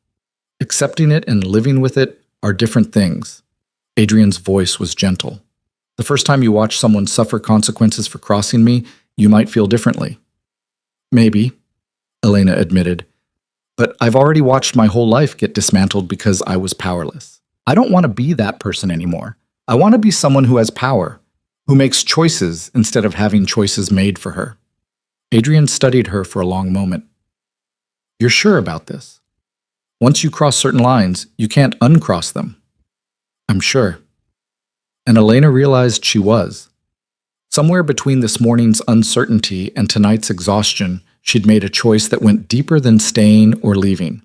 Accepting it and living with it are different things. Adrian's voice was gentle. The first time you watch someone suffer consequences for crossing me, you might feel differently. Maybe, Elena admitted. But I've already watched my whole life get dismantled because I was powerless. I don't want to be that person anymore. I want to be someone who has power, who makes choices instead of having choices made for her. Adrian studied her for a long moment. You're sure about this? Once you cross certain lines, you can't uncross them. I'm sure. and Elena realized she was. Somewhere between this morning's uncertainty and tonight's exhaustion, she'd made a choice that went deeper than staying or leaving.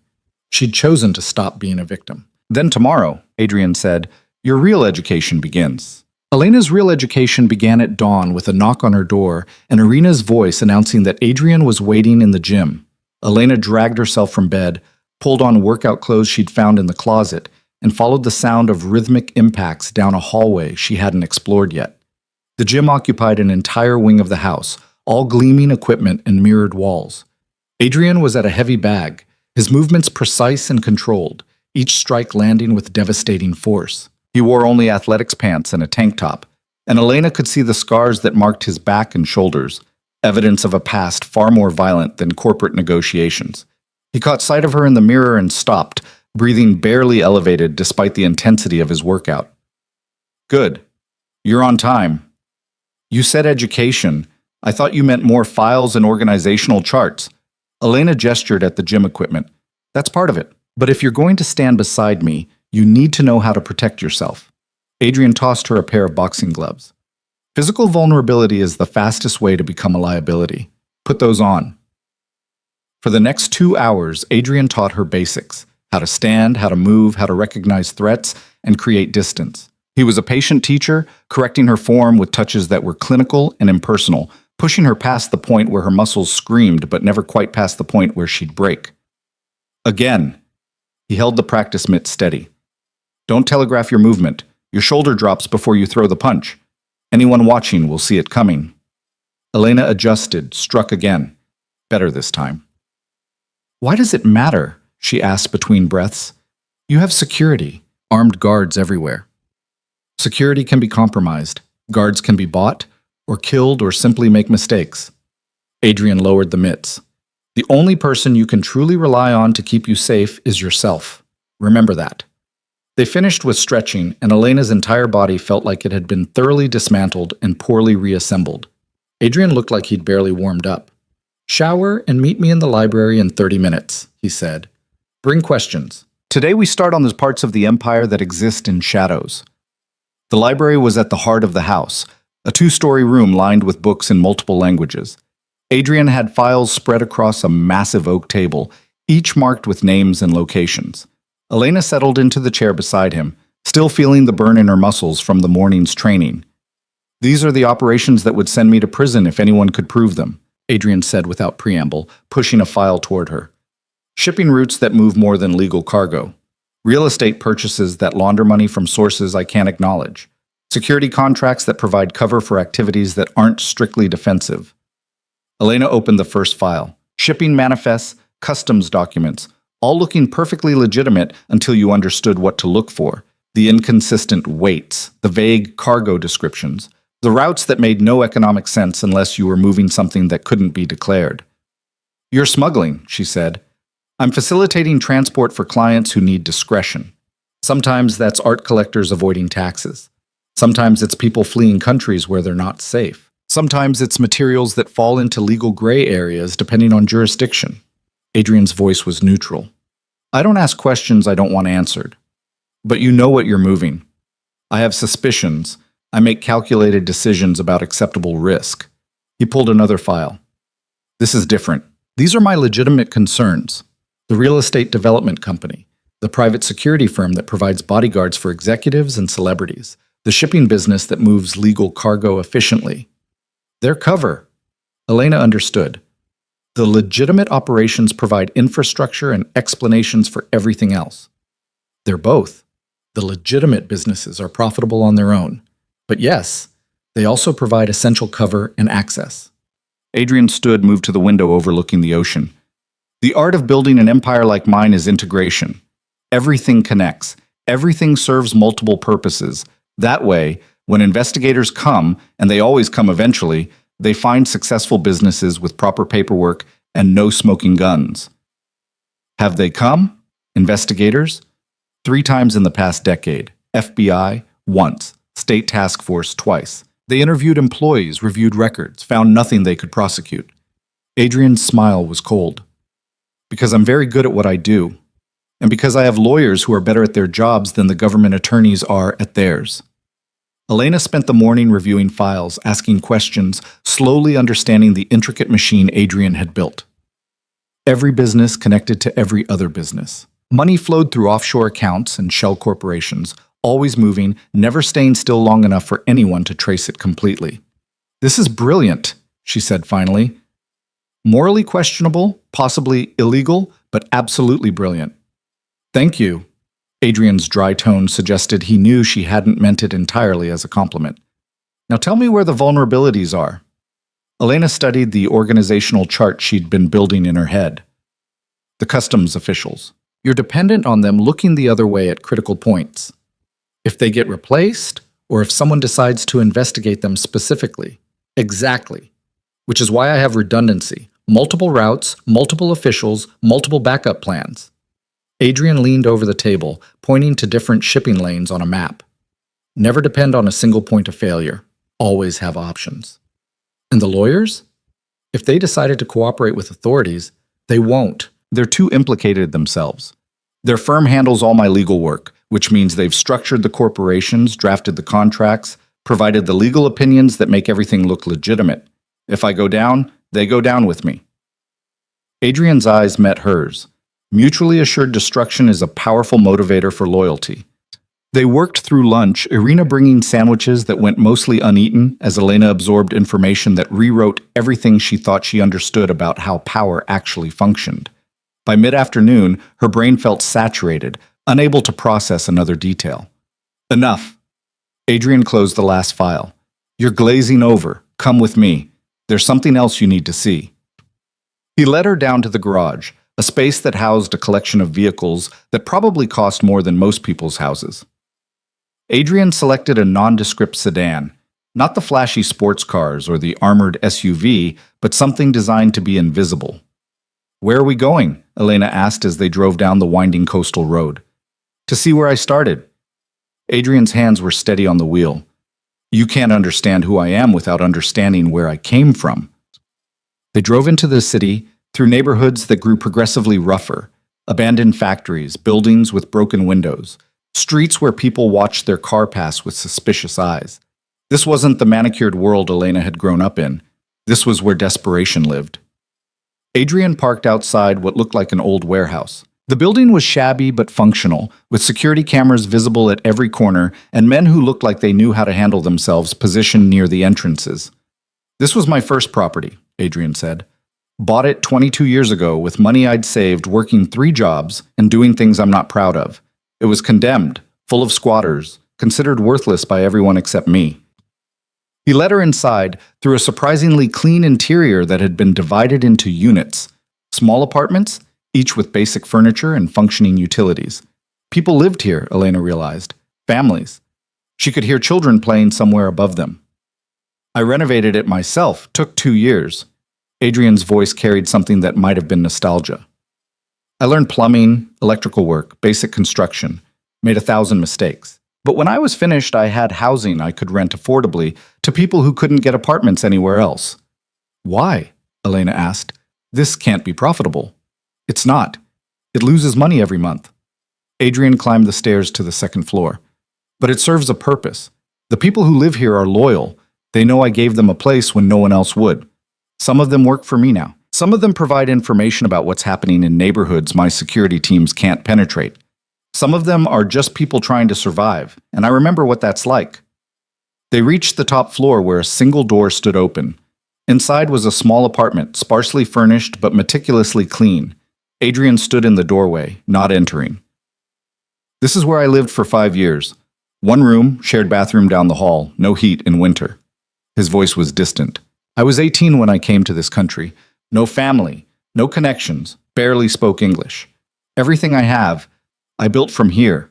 She'd chosen to stop being a victim. Then tomorrow, Adrian said, your real education begins. Elena's real education began at dawn with a knock on her door and Irina's voice announcing that Adrian was waiting in the gym. Elena dragged herself from bed, pulled on workout clothes she'd found in the closet, and followed the sound of rhythmic impacts down a hallway she hadn't explored yet. The gym occupied an entire wing of the house, all gleaming equipment and mirrored walls. Adrian was at a heavy bag, his movements precise and controlled, each strike landing with devastating force. He wore only athletics pants and a tank top, and Elena could see the scars that marked his back and shoulders, evidence of a past far more violent than corporate negotiations. He caught sight of her in the mirror and stopped, breathing barely elevated despite the intensity of his workout. Good. You're on time. You said education. I thought you meant more files and organizational charts. Elena gestured at the gym equipment. That's part of it. But if you're going to stand beside me, you need to know how to protect yourself. Adrian tossed her a pair of boxing gloves. Physical vulnerability is the fastest way to become a liability. Put those on. For the next 2 hours, Adrian taught her basics: how to stand, how to move, how to recognize threats, and create distance. He was a patient teacher, correcting her form with touches that were clinical and impersonal, pushing her past the point where her muscles screamed but never quite past the point where she'd break. Again, he held the practice mitt steady. Don't telegraph your movement. Your shoulder drops before you throw the punch. Anyone watching will see it coming. Elena adjusted, struck again. Better this time. Why does it matter? She asked between breaths. You have security, armed guards everywhere. Security can be compromised. Guards can be bought, or killed, or simply make mistakes. Adrian lowered the mitts. The only person you can truly rely on to keep you safe is yourself. Remember that. They finished with stretching, and Elena's entire body felt like it had been thoroughly dismantled and poorly reassembled. Adrian looked like he'd barely warmed up. Shower and meet me in the library in 30 minutes, he said. Bring questions. Today we start on those parts of the empire that exist in shadows. The library was at the heart of the house, a 2-story room lined with books in multiple languages. Adrian had files spread across a massive oak table, each marked with names and locations. Elena settled into the chair beside him, still feeling the burn in her muscles from the morning's training. These are the operations that would send me to prison if anyone could prove them, Adrian said without preamble, pushing a file toward her. Shipping routes that move more than legal cargo. Real estate purchases that launder money from sources I can't acknowledge. Security contracts that provide cover for activities that aren't strictly defensive. Elena opened the first file. Shipping manifests, customs documents, all looking perfectly legitimate until you understood what to look for. The inconsistent weights, the vague cargo descriptions, the routes that made no economic sense unless you were moving something that couldn't be declared. You're smuggling, she said. I'm facilitating transport for clients who need discretion. Sometimes that's art collectors avoiding taxes. Sometimes it's people fleeing countries where they're not safe. Sometimes it's materials that fall into legal gray areas depending on jurisdiction. Adrian's voice was neutral. I don't ask questions I don't want answered. But you know what you're moving. I have suspicions. I make calculated decisions about acceptable risk. He pulled another file. This is different. These are my legitimate concerns. The real estate development company, the private security firm that provides bodyguards for executives and celebrities, the shipping business that moves legal cargo efficiently. Their cover. Elena understood. The legitimate operations provide infrastructure and explanations for everything else. They're both. The legitimate businesses are profitable on their own. But yes, they also provide essential cover and access. Adrian stood, moved to the window overlooking the ocean. The art of building an empire like mine is integration. Everything connects. Everything serves multiple purposes. That way, when investigators come, and they always come eventually, they find successful businesses with proper paperwork and no smoking guns. Have they come? Investigators? 3 times in the past decade. FBI? Once. State Task Force? Twice. They interviewed employees, reviewed records, found nothing they could prosecute. Adrian's smile was cold. Because I'm very good at what I do. And because I have lawyers who are better at their jobs than the government attorneys are at theirs. Elena spent the morning reviewing files, asking questions, slowly understanding the intricate machine Adrian had built. Every business connected to every other business. Money flowed through offshore accounts and shell corporations, always moving, never staying still long enough for anyone to trace it completely. "This is brilliant," she said finally. "Morally questionable, possibly illegal, but absolutely brilliant." "Thank you." Adrian's dry tone suggested he knew she hadn't meant it entirely as a compliment. "Now tell me where the vulnerabilities are." Elena studied the organizational chart she'd been building in her head. "The customs officials. You're dependent on them looking the other way at critical points. If they get replaced, or if someone decides to investigate them specifically. Exactly. Which is why I have redundancy. Multiple routes, multiple officials, multiple backup plans." Adrian leaned over the table, pointing to different shipping lanes on a map. "Never depend on a single point of failure. Always have options." "And the lawyers? If they decided to cooperate with authorities, they won't. They're too implicated themselves. Their firm handles all my legal work, which means they've structured the corporations, drafted the contracts, provided the legal opinions that make everything look legitimate. If I go down, they go down with me." Adrian's eyes met hers. Mutually assured destruction is a powerful motivator for loyalty. They worked through lunch, Irina bringing sandwiches that went mostly uneaten as Elena absorbed information that rewrote everything she thought she understood about how power actually functioned. By mid-afternoon, her brain felt saturated, unable to process another detail. "Enough." Adrian closed the last file. "You're glazing over. Come with me. There's something else you need to see." He led her down to the garage, a space that housed a collection of vehicles that probably cost more than most people's houses. Adrian selected a nondescript sedan, not the flashy sports cars or the armored SUV, but something designed to be invisible. "Where are we going?" Elena asked as they drove down the winding coastal road. "To see where I started." Adrian's hands were steady on the wheel. "You can't understand who I am without understanding where I came from." They drove into the city, through neighborhoods that grew progressively rougher, abandoned factories, buildings with broken windows, streets where people watched their car pass with suspicious eyes. This wasn't the manicured world Elena had grown up in. This was where desperation lived. Adrian parked outside what looked like an old warehouse. The building was shabby but functional, with security cameras visible at every corner and men who looked like they knew how to handle themselves positioned near the entrances. "This was my first property," Adrian said. "Bought it 22 years ago with money I'd saved working 3 jobs and doing things I'm not proud of. It was condemned, full of squatters, considered worthless by everyone except me." He led her inside through a surprisingly clean interior that had been divided into units. Small apartments, each with basic furniture and functioning utilities. People lived here, Elena realized. Families. She could hear children playing somewhere above them. "I renovated it myself. Took 2 years." Adrian's voice carried something that might have been nostalgia. "I learned plumbing, electrical work, basic construction, made 1,000 mistakes. But when I was finished, I had housing I could rent affordably to people who couldn't get apartments anywhere else." "Why?" Elena asked. "This can't be profitable." "It's not. It loses money every month." Adrian climbed the stairs to the second floor. "But it serves a purpose. The people who live here are loyal. They know I gave them a place when no one else would. Some of them work for me now. Some of them provide information about what's happening in neighborhoods my security teams can't penetrate. Some of them are just people trying to survive, and I remember what that's like." They reached the top floor where a single door stood open. Inside was a small apartment, sparsely furnished but meticulously clean. Adrian stood in the doorway, not entering. "This is where I lived for 5 years. 1 room, shared bathroom down the hall, no heat in winter." His voice was distant. "I was 18 when I came to this country. No family, no connections, barely spoke English. Everything I have, I built from here."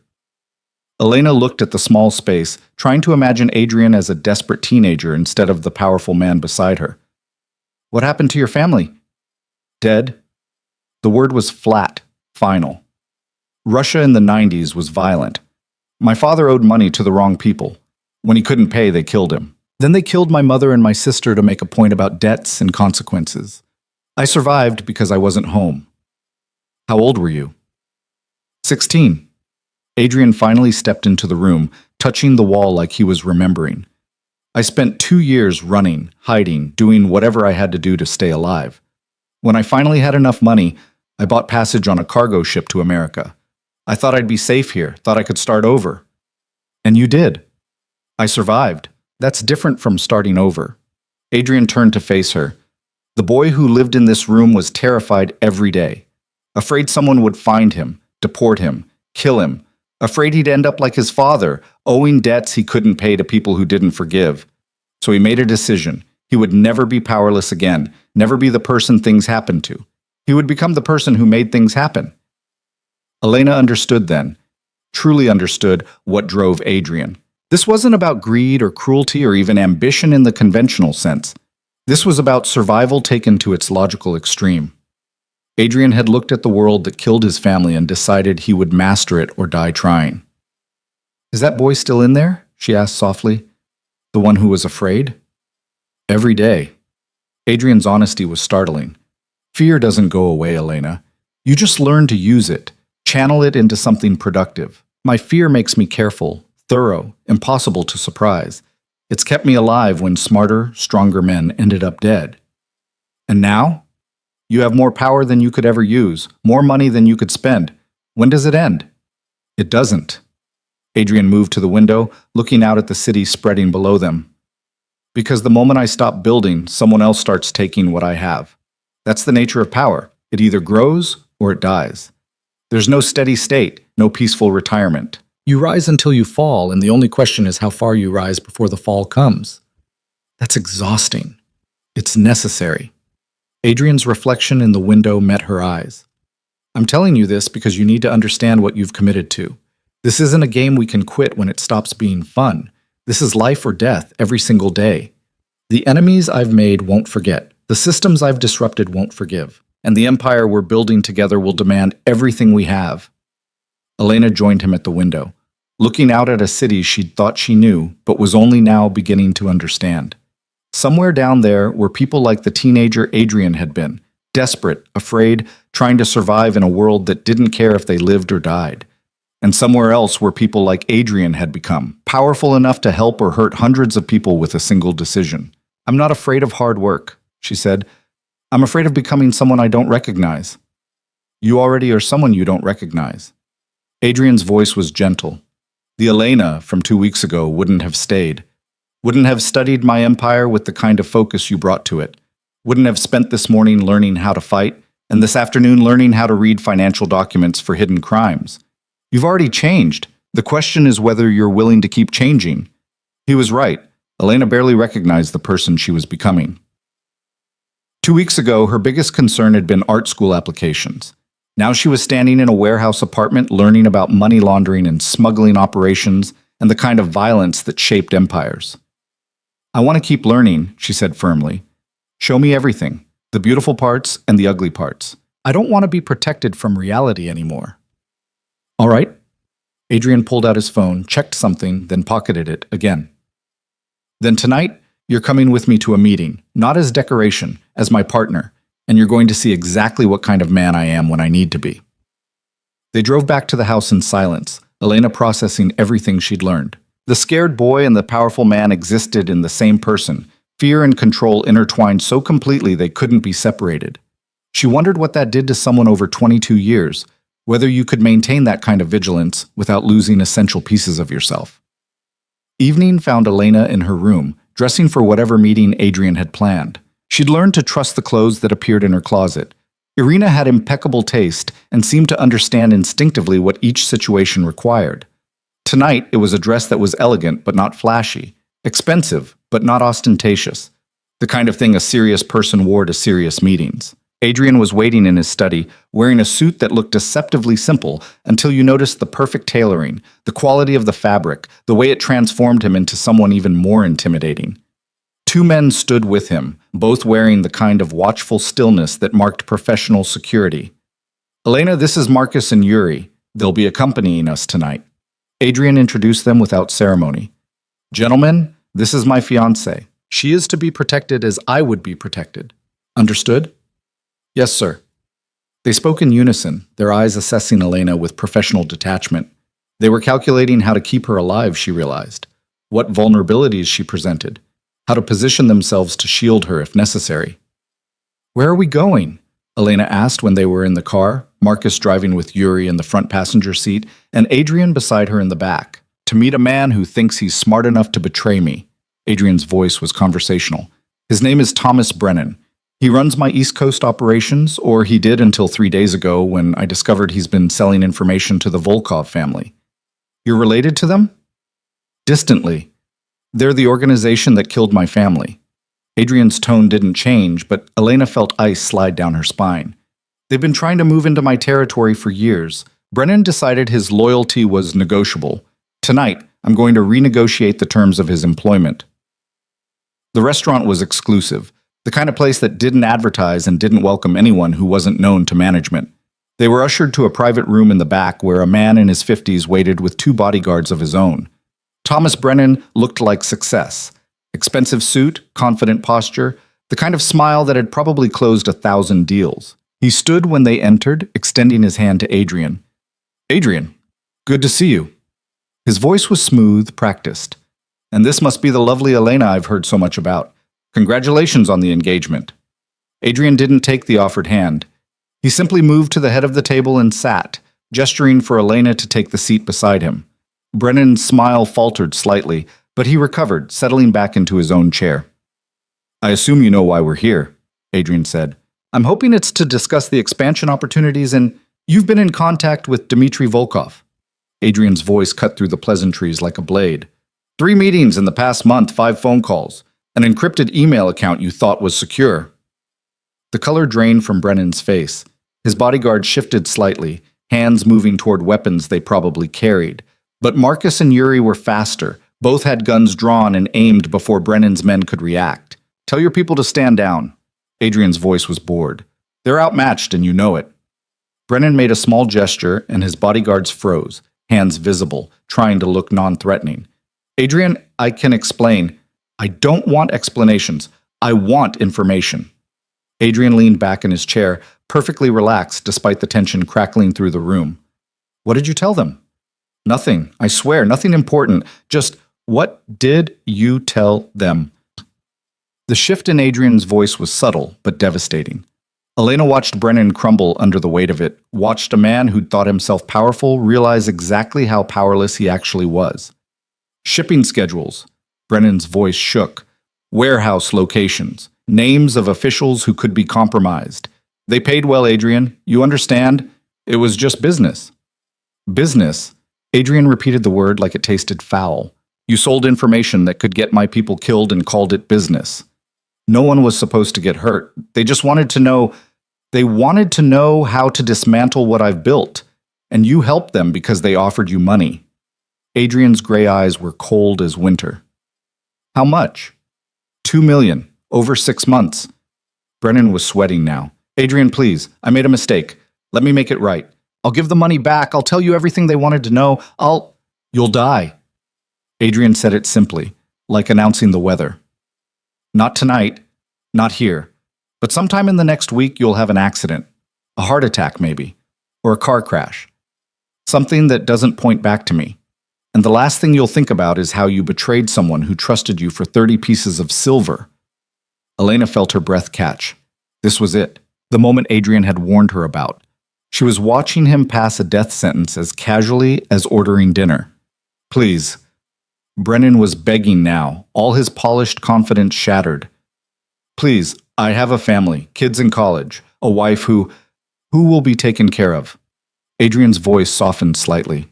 Elena looked at the small space, trying to imagine Adrian as a desperate teenager instead of the powerful man beside her. "What happened to your family?" "Dead." The word was flat, final. Russia in the 90s was violent. My father owed money to the wrong people. When he couldn't pay, they killed him. Then they killed my mother and my sister to make a point about debts and consequences. I survived because I wasn't home." "How old were you?" 16. Adrian finally stepped into the room, touching the wall like he was remembering. I spent 2 years running, hiding, doing whatever I had to do to stay alive. When I finally had enough money, I bought passage on a cargo ship to America. I thought I'd be safe here, thought I could start over. And you did. I survived. That's different from starting over. Adrian turned to face her. The boy who lived in this room was terrified every day. Afraid someone would find him, deport him, kill him. Afraid he'd end up like his father, owing debts he couldn't pay to people who didn't forgive. So he made a decision. He would never be powerless again, never be the person things happened to. He would become the person who made things happen. Elena understood then, truly understood what drove Adrian. This wasn't about greed or cruelty or even ambition in the conventional sense. This was about survival taken to its logical extreme. Adrian had looked at the world that killed his family and decided he would master it or die trying. "Is that boy still in there?" she asked softly. "The one who was afraid?" "Every day." Adrian's honesty was startling. "Fear doesn't go away, Elena. You just learn to use it, channel it into something productive. My fear makes me careful, thorough, impossible to surprise. It's kept me alive when smarter, stronger men ended up dead. And now? You have more power than you could ever use, more money than you could spend. When does it end?" "It doesn't." Adrian moved to the window, looking out at the city spreading below them. "Because the moment I stop building, someone else starts taking what I have. That's the nature of power. It either grows or it dies. There's no steady state, no peaceful retirement. You rise until you fall, and the only question is how far you rise before the fall comes. That's exhausting. It's necessary." Adrian's reflection in the window met her eyes. "I'm telling you this because you need to understand what you've committed to. This isn't a game we can quit when it stops being fun. This is life or death every single day. The enemies I've made won't forget. The systems I've disrupted won't forgive. And the empire we're building together will demand everything we have." Elena joined him at the window, looking out at a city she'd thought she knew, but was only now beginning to understand. Somewhere down there were people like the teenager Adrian had been, desperate, afraid, trying to survive in a world that didn't care if they lived or died. And somewhere else were people like Adrian had become, powerful enough to help or hurt hundreds of people with a single decision. "I'm not afraid of hard work," she said. "I'm afraid of becoming someone I don't recognize." "You already are someone you don't recognize." Adrian's voice was gentle. The Elena from 2 weeks ago wouldn't have stayed. Wouldn't have studied my empire with the kind of focus you brought to it. Wouldn't have spent this morning learning how to fight, and this afternoon learning how to read financial documents for hidden crimes. You've already changed. The question is whether you're willing to keep changing. He was right. Elena barely recognized the person she was becoming. 2 weeks ago, her biggest concern had been art school applications. Now she was standing in a warehouse apartment learning about money laundering and smuggling operations and the kind of violence that shaped empires. "I want to keep learning," she said firmly. "Show me everything, the beautiful parts and the ugly parts. I don't want to be protected from reality anymore." "All right." Adrian pulled out his phone, checked something, then pocketed it again. "Then tonight, you're coming with me to a meeting, not as decoration, as my partner, and you're going to see exactly what kind of man I am when I need to be." They drove back to the house in silence, Elena processing everything she'd learned. The scared boy and the powerful man existed in the same person, fear and control intertwined so completely they couldn't be separated. She wondered what that did to someone over 22 years, whether you could maintain that kind of vigilance without losing essential pieces of yourself. Evening found Elena in her room, dressing for whatever meeting Adrian had planned. She'd learned to trust the clothes that appeared in her closet. Irina had impeccable taste and seemed to understand instinctively what each situation required. Tonight, it was a dress that was elegant but not flashy, expensive but not ostentatious, the kind of thing a serious person wore to serious meetings. Adrian was waiting in his study, wearing a suit that looked deceptively simple until you noticed the perfect tailoring, the quality of the fabric, the way it transformed him into someone even more intimidating. 2 men stood with him, both wearing the kind of watchful stillness that marked professional security. "Elena, this is Marcus and Yuri. They'll be accompanying us tonight." Adrian introduced them without ceremony. "Gentlemen, this is my fiancée. She is to be protected as I would be protected. Understood?" "Yes, sir." They spoke in unison, their eyes assessing Elena with professional detachment. They were calculating how to keep her alive, she realized, what vulnerabilities she presented, how to position themselves to shield her if necessary. "Where are we going?" Elena asked when they were in the car, Marcus driving with Yuri in the front passenger seat and Adrian beside her in the back. "To meet a man who thinks he's smart enough to betray me." Adrian's voice was conversational. "His name is Thomas Brennan. He runs my East Coast operations, or he did until 3 days ago when I discovered he's been selling information to the Volkov family." "You're related to them?" "Distantly. They're the organization that killed my family." Adrian's tone didn't change, but Elena felt ice slide down her spine. "They've been trying to move into my territory for years. Brennan decided his loyalty was negotiable. Tonight, I'm going to renegotiate the terms of his employment." The restaurant was exclusive, the kind of place that didn't advertise and didn't welcome anyone who wasn't known to management. They were ushered to a private room in the back where a man in his 50s waited with 2 bodyguards of his own. Thomas Brennan looked like success. Expensive suit, confident posture, the kind of smile that had probably closed 1,000 deals. He stood when they entered, extending his hand to Adrian. "Adrian, good to see you." His voice was smooth, practiced. "And this must be the lovely Elena I've heard so much about. Congratulations on the engagement." Adrian didn't take the offered hand. He simply moved to the head of the table and sat, gesturing for Elena to take the seat beside him. Brennan's smile faltered slightly, but he recovered, settling back into his own chair. "I assume you know why we're here," Adrian said. "I'm hoping it's to discuss the expansion opportunities and you've been in contact with Dmitry Volkov." Adrian's voice cut through the pleasantries like a blade. 3 meetings in the past month, 5 phone calls. An encrypted email account you thought was secure." The color drained from Brennan's face. His bodyguard shifted slightly, hands moving toward weapons they probably carried. But Marcus and Yuri were faster. Both had guns drawn and aimed before Brennan's men could react. "Tell your people to stand down." Adrian's voice was bored. "They're outmatched and you know it." Brennan made a small gesture and his bodyguards froze, hands visible, trying to look non-threatening. "Adrian, I can explain." "I don't want explanations. I want information." Adrian leaned back in his chair, perfectly relaxed despite the tension crackling through the room. "What did you tell them?" "Nothing, I swear, nothing important. Just, what did you tell them?" The shift in Adrian's voice was subtle, but devastating. Elena watched Brennan crumble under the weight of it, watched a man who'd thought himself powerful realize exactly how powerless he actually was. "Shipping schedules." Brennan's voice shook. "Warehouse locations. Names of officials who could be compromised. They paid well, Adrian. You understand? It was just business." "Business?" Adrian repeated the word like it tasted foul. "You sold information that could get my people killed and called it business." "No one was supposed to get hurt. They just wanted to know... They wanted to know how to dismantle what I've built. And you helped them because they offered you money." Adrian's gray eyes were cold as winter. "How much?" $2 million. Over 6 months." Brennan was sweating now. "Adrian, please. I made a mistake. Let me make it right. I'll give the money back. I'll tell you everything they wanted to know. You'll die." Adrian said it simply, like announcing the weather. "Not tonight. Not here. But sometime in the next week you'll have an accident. A heart attack, maybe. Or a car crash. Something that doesn't point back to me. And the last thing you'll think about is how you betrayed someone who trusted you for 30 pieces of silver." Elena felt her breath catch. This was it, the moment Adrian had warned her about. She was watching him pass a death sentence as casually as ordering dinner. "Please." Brennan was begging now, all his polished confidence shattered. "Please, I have a family, kids in college, a wife who will be taken care of." Adrian's voice softened slightly.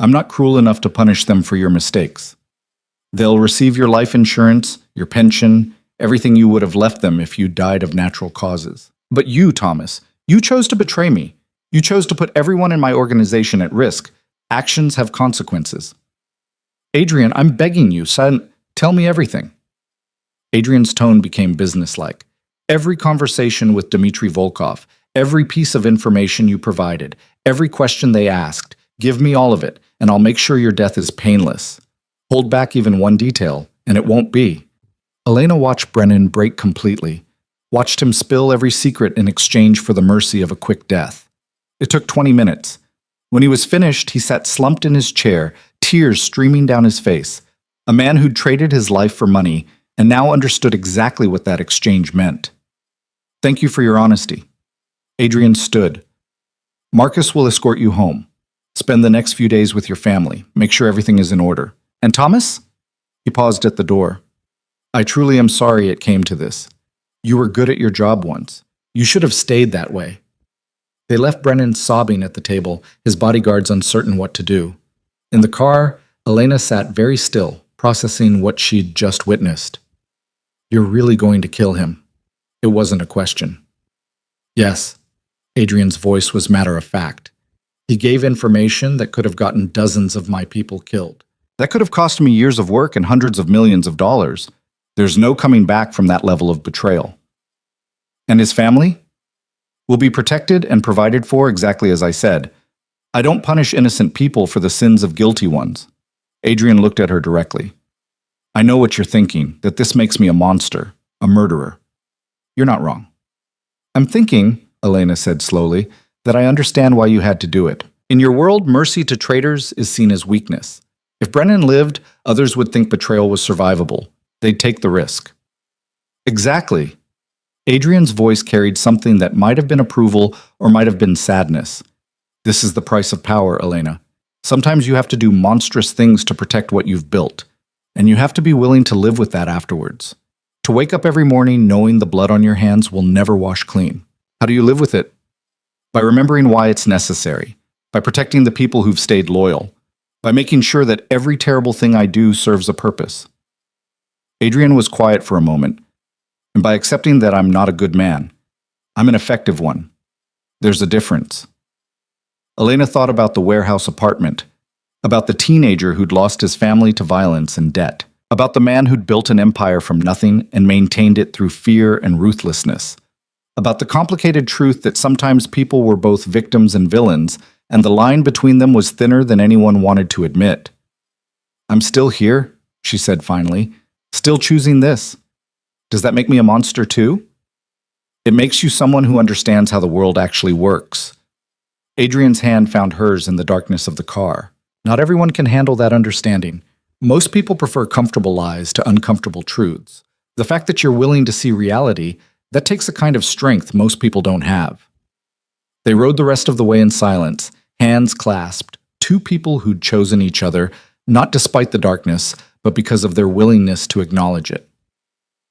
"I'm not cruel enough to punish them for your mistakes. They'll receive your life insurance, your pension, everything you would have left them if you died of natural causes. But you, Thomas, you chose to betray me. You chose to put everyone in my organization at risk. Actions have consequences." "Adrian, I'm begging you, son, tell me everything." Adrian's tone became businesslike. "Every conversation with Dmitry Volkov, every piece of information you provided, every question they asked, give me all of it, and I'll make sure your death is painless. Hold back even one detail, and it won't be." Elena watched Brennan break completely, watched him spill every secret in exchange for the mercy of a quick death. It took 20 minutes. When he was finished, he sat slumped in his chair, tears streaming down his face. A man who'd traded his life for money and now understood exactly what that exchange meant. Thank you for your honesty. Adrian stood. Marcus will escort you home. Spend the next few days with your family. Make sure everything is in order. And Thomas? He paused at the door. I truly am sorry it came to this. You were good at your job once. You should have stayed that way. They left Brennan sobbing at the table, his bodyguards uncertain what to do. In the car, Elena sat very still, processing what she'd just witnessed. You're really going to kill him? It wasn't a question. Yes. Adrian's voice was matter of fact. He gave information that could have gotten dozens of my people killed. That could have cost me years of work and hundreds of millions of dollars. There's no coming back from that level of betrayal. And his family? Will be protected and provided for exactly as I said. I don't punish innocent people for the sins of guilty ones. Adrian looked at her directly. I know what you're thinking, that this makes me a monster, a murderer. You're not wrong. I'm thinking, Elena said slowly, that I understand why you had to do it. In your world, mercy to traitors is seen as weakness. If Brennan lived, others would think betrayal was survivable. They'd take the risk. Exactly. Adrian's voice carried something that might have been approval or might have been sadness. This is the price of power, Elena. Sometimes you have to do monstrous things to protect what you've built, and you have to be willing to live with that afterwards. To wake up every morning knowing the blood on your hands will never wash clean. How do you live with it? By remembering why it's necessary, by protecting the people who've stayed loyal, by making sure that every terrible thing I do serves a purpose. Adrian was quiet for a moment, and by accepting that I'm not a good man, I'm an effective one. There's a difference. Elena thought about the warehouse apartment, about the teenager who'd lost his family to violence and debt, about the man who'd built an empire from nothing and maintained it through fear and ruthlessness, about the complicated truth that sometimes people were both victims and villains, and the line between them was thinner than anyone wanted to admit. I'm still here, she said finally, still choosing this. Does that make me a monster too? It makes you someone who understands how the world actually works. Adrian's hand found hers in the darkness of the car. Not everyone can handle that understanding. Most people prefer comfortable lies to uncomfortable truths. The fact that you're willing to see reality, that takes a kind of strength most people don't have. They rode the rest of the way in silence, hands clasped, two people who'd chosen each other, not despite the darkness, but because of their willingness to acknowledge it.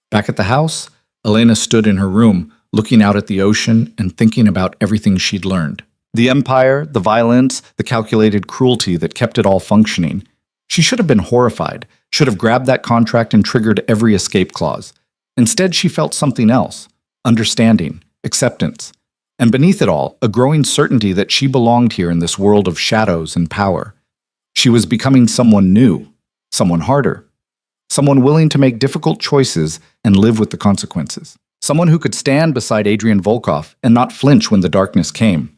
Back at the house, Elena stood in her room, looking out at the ocean and thinking about everything she'd learned. The empire, the violence, the calculated cruelty that kept it all functioning. She should have been horrified, should have grabbed that contract and triggered every escape clause. Instead, she felt something else, understanding, acceptance, and beneath it all, a growing certainty that she belonged here in this world of shadows and power. She was becoming someone new, someone harder, someone willing to make difficult choices and live with the consequences. Someone who could stand beside Adrian Volkov and not flinch when the darkness came.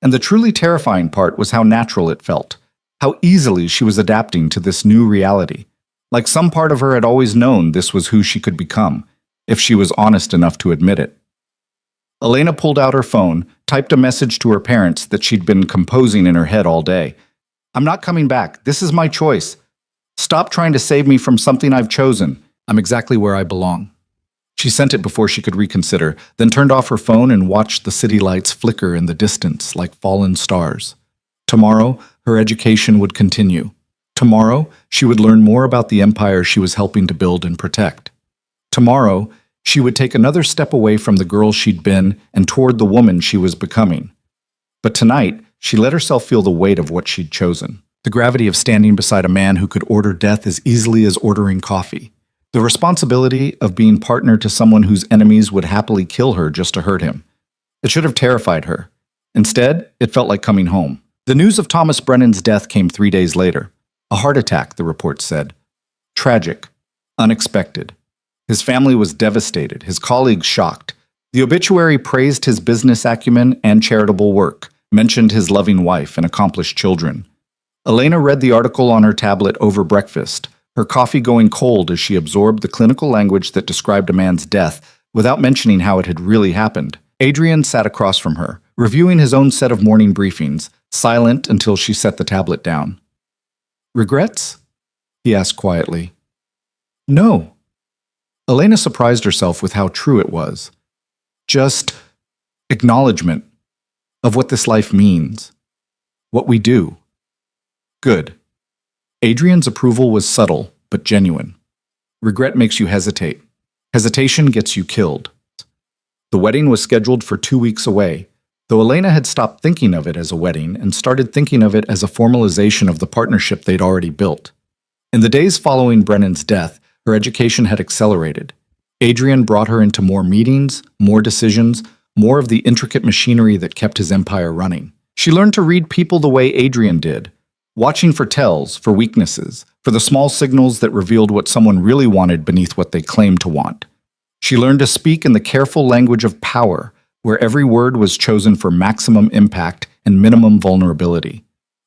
And the truly terrifying part was how natural it felt, how easily she was adapting to this new reality. Like some part of her had always known this was who she could become, if she was honest enough to admit it. Elena pulled out her phone, typed a message to her parents that she'd been composing in her head all day. I'm not coming back. This is my choice. Stop trying to save me from something I've chosen. I'm exactly where I belong. She sent it before she could reconsider, then turned off her phone and watched the city lights flicker in the distance like fallen stars. Tomorrow, her education would continue. Tomorrow, she would learn more about the empire she was helping to build and protect. Tomorrow, she would take another step away from the girl she'd been and toward the woman she was becoming. But tonight, she let herself feel the weight of what she'd chosen. The gravity of standing beside a man who could order death as easily as ordering coffee. The responsibility of being partner to someone whose enemies would happily kill her just to hurt him. It should have terrified her. Instead, it felt like coming home. The news of Thomas Brennan's death came 3 days later. A heart attack, the report said. Tragic. Unexpected. His family was devastated, his colleagues shocked. The obituary praised his business acumen and charitable work, mentioned his loving wife and accomplished children. Elena read the article on her tablet over breakfast, her coffee going cold as she absorbed the clinical language that described a man's death without mentioning how it had really happened. Adrian sat across from her, reviewing his own set of morning briefings, silent until she set the tablet down. "Regrets?" he asked quietly. "No." Elena surprised herself with how true it was. Just acknowledgement of what this life means, what we do. Good. Adrian's approval was subtle, but genuine. Regret makes you hesitate. Hesitation gets you killed. The wedding was scheduled for 2 weeks away, though Elena had stopped thinking of it as a wedding and started thinking of it as a formalization of the partnership they'd already built. In the days following Brennan's death, her education had accelerated. Adrian brought her into more meetings, more decisions, more of the intricate machinery that kept his empire running. She learned to read people the way Adrian did, watching for tells, for weaknesses, for the small signals that revealed what someone really wanted beneath what they claimed to want. She learned to speak in the careful language of power, where every word was chosen for maximum impact and minimum vulnerability.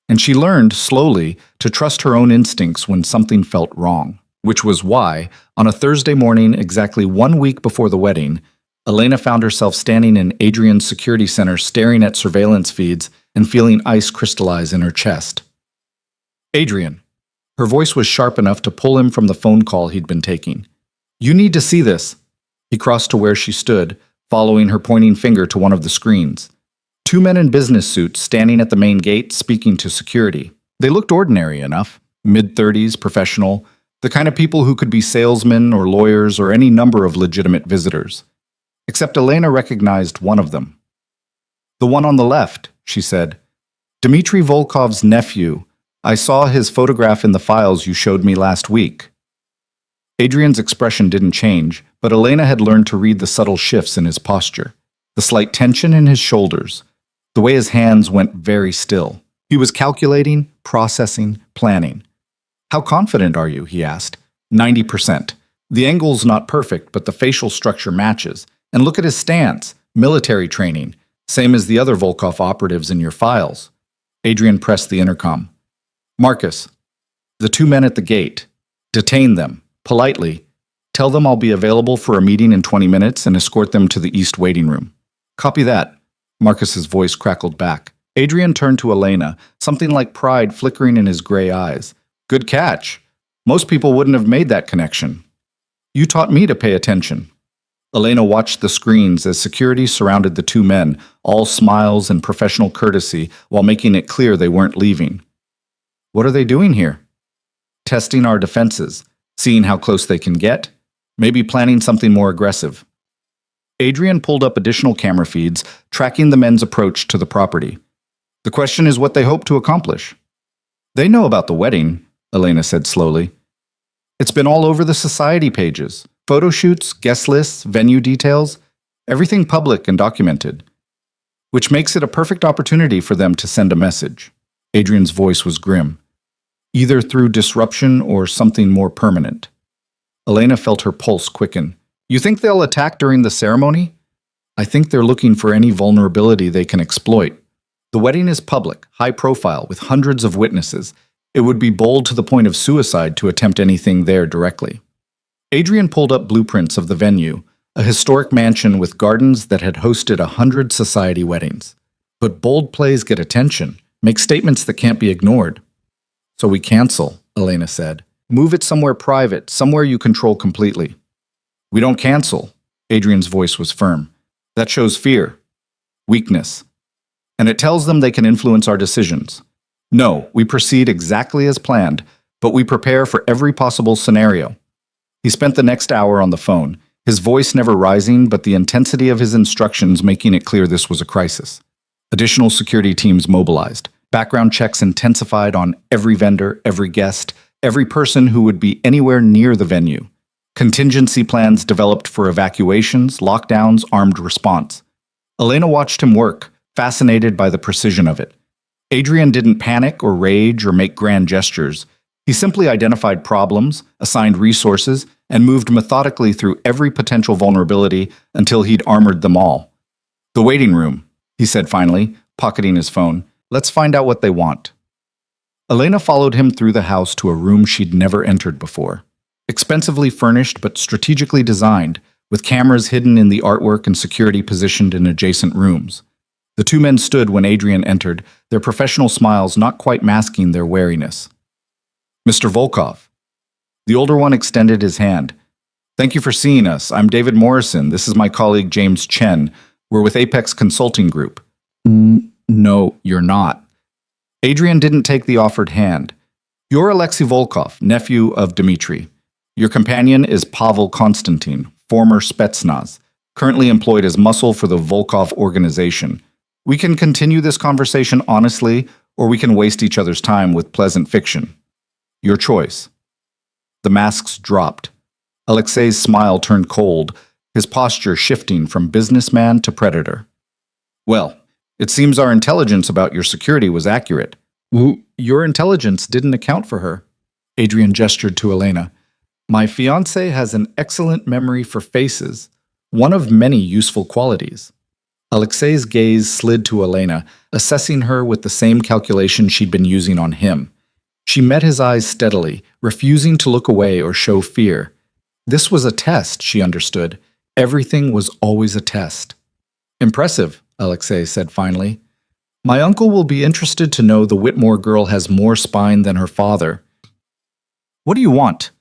And she learned, slowly, to trust her own instincts when something felt wrong. Which was why, on a Thursday morning exactly 1 week before the wedding, Elena found herself standing in Adrian's security center staring at surveillance feeds and feeling ice crystallize in her chest. "Adrian." Her voice was sharp enough to pull him from the phone call he'd been taking. "You need to see this." He crossed to where she stood, following her pointing finger to one of the screens. 2 men in business suits standing at the main gate speaking to security. They looked ordinary enough, mid-30s, professional, the kind of people who could be salesmen or lawyers or any number of legitimate visitors. Except Elena recognized one of them. "The one on the left," she said. "Dmitry Volkov's nephew. I saw his photograph in the files you showed me last week." Adrian's expression didn't change, but Elena had learned to read the subtle shifts in his posture, the slight tension in his shoulders, the way his hands went very still. He was calculating, processing, planning. "How confident are you?" he asked. 90%. The angle's not perfect, but the facial structure matches. And look at his stance, military training, same as the other Volkov operatives in your files. Adrian pressed the intercom. "Marcus, the 2 men at the gate. Detain them, politely. Tell them I'll be available for a meeting in 20 minutes and escort them to the east waiting room." "Copy that." Marcus's voice crackled back. Adrian turned to Elena, something like pride flickering in his gray eyes. "Good catch. Most people wouldn't have made that connection. You taught me to pay attention." Elena watched the screens as security surrounded the 2 men, all smiles and professional courtesy, while making it clear they weren't leaving. "What are they doing here?" "Testing our defenses, seeing how close they can get, maybe planning something more aggressive." Adrian pulled up additional camera feeds, tracking the men's approach to the property. "The question is what they hope to accomplish." "They know about the wedding," Elena said slowly. "It's been all over the society pages. Photo shoots, guest lists, venue details, everything public and documented. Which makes it a perfect opportunity for them to send a message." Adrian's voice was grim. "Either through disruption or something more permanent." Elena felt her pulse quicken. "You think they'll attack during the ceremony?" "I think they're looking for any vulnerability they can exploit. The wedding is public, high profile, with hundreds of witnesses. It would be bold to the point of suicide to attempt anything there directly." Adrian pulled up blueprints of the venue, a historic mansion with gardens that had hosted 100 society weddings. "But bold plays get attention, make statements that can't be ignored." "So we cancel," Elena said. "Move it somewhere private, somewhere you control completely." "We don't cancel." Adrian's voice was firm. "That shows fear, weakness. And it tells them they can influence our decisions. No, we proceed exactly as planned, but we prepare for every possible scenario." He spent the next hour on the phone, his voice never rising, but the intensity of his instructions making it clear this was a crisis. Additional security teams mobilized. Background checks intensified on every vendor, every guest, every person who would be anywhere near the venue. Contingency plans developed for evacuations, lockdowns, armed response. Elena watched him work, fascinated by the precision of it. Adrian didn't panic or rage or make grand gestures. He simply identified problems, assigned resources, and moved methodically through every potential vulnerability until he'd armored them all. "The waiting room," he said finally, pocketing his phone. "Let's find out what they want." Elena followed him through the house to a room she'd never entered before. Expensively furnished but strategically designed, with cameras hidden in the artwork and security positioned in adjacent rooms. The two men stood when Adrian entered, their professional smiles not quite masking their wariness. Mr. Volkov. The older one extended his hand. Thank you for seeing us. I'm David Morrison. This is my colleague James Chen. We're with Apex Consulting Group. No, you're not. Adrian didn't take the offered hand. You're Alexei Volkov, nephew of Dmitry. Your companion is Pavel Konstantin, former Spetsnaz, currently employed as muscle for the Volkov organization. We can continue this conversation honestly, or we can waste each other's time with pleasant fiction. Your choice. The masks dropped. Alexei's smile turned cold, his posture shifting from businessman to predator. Well, it seems our intelligence about your security was accurate. Your intelligence didn't account for her. Adrian gestured to Elena. My fiancé has an excellent memory for faces, one of many useful qualities. Alexei's gaze slid to Elena, assessing her with the same calculation she'd been using on him. She met his eyes steadily, refusing to look away or show fear. This was a test, she understood. Everything was always a test. Impressive, Alexei said finally. My uncle will be interested to know the Whitmore girl has more spine than her father. What do you want?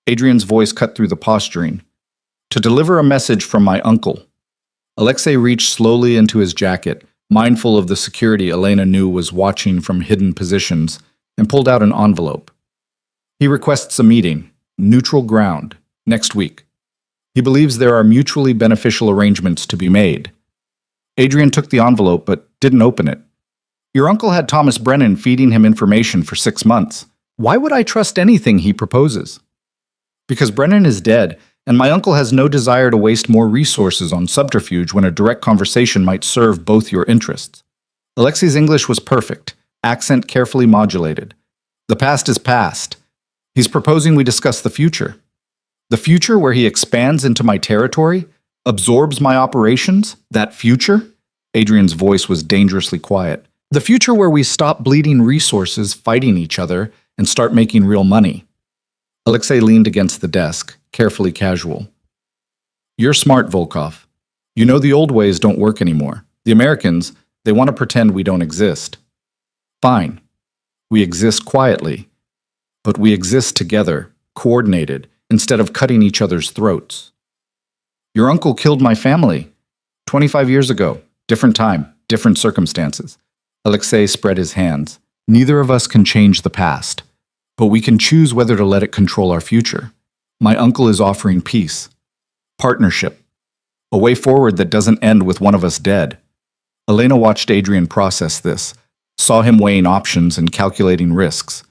Adrian's voice cut through the posturing. To deliver a message from my uncle. Alexei reached slowly into his jacket, mindful of the security Elena knew was watching from hidden positions, and pulled out an envelope. He requests a meeting, neutral ground, next week. He believes there are mutually beneficial arrangements to be made. Adrian took the envelope but didn't open it. Your uncle had Thomas Brennan feeding him information for 6 months. Why would I trust anything he proposes? Because Brennan is dead, and my uncle has no desire to waste more resources on subterfuge when a direct conversation might serve both your interests. Alexei's English was perfect, accent carefully modulated. The past is past. He's proposing we discuss the future. The future where he expands into my territory, absorbs my operations, that future? Adrian's voice was dangerously quiet. The future where we stop bleeding resources fighting each other and start making real money. Alexei leaned against the desk, carefully casual. You're smart, Volkov. You know the old ways don't work anymore. The Americans, they want to pretend we don't exist. Fine. We exist quietly. But we exist together, coordinated, instead of cutting each other's throats. Your uncle killed my family. 25 years ago. Different time, different circumstances. Alexei spread his hands. Neither of us can change the past, but we can choose whether to let it control our future. My uncle is offering peace, partnership, a way forward that doesn't end with one of us dead. Elena watched Adrian process this, saw him weighing options and calculating risks.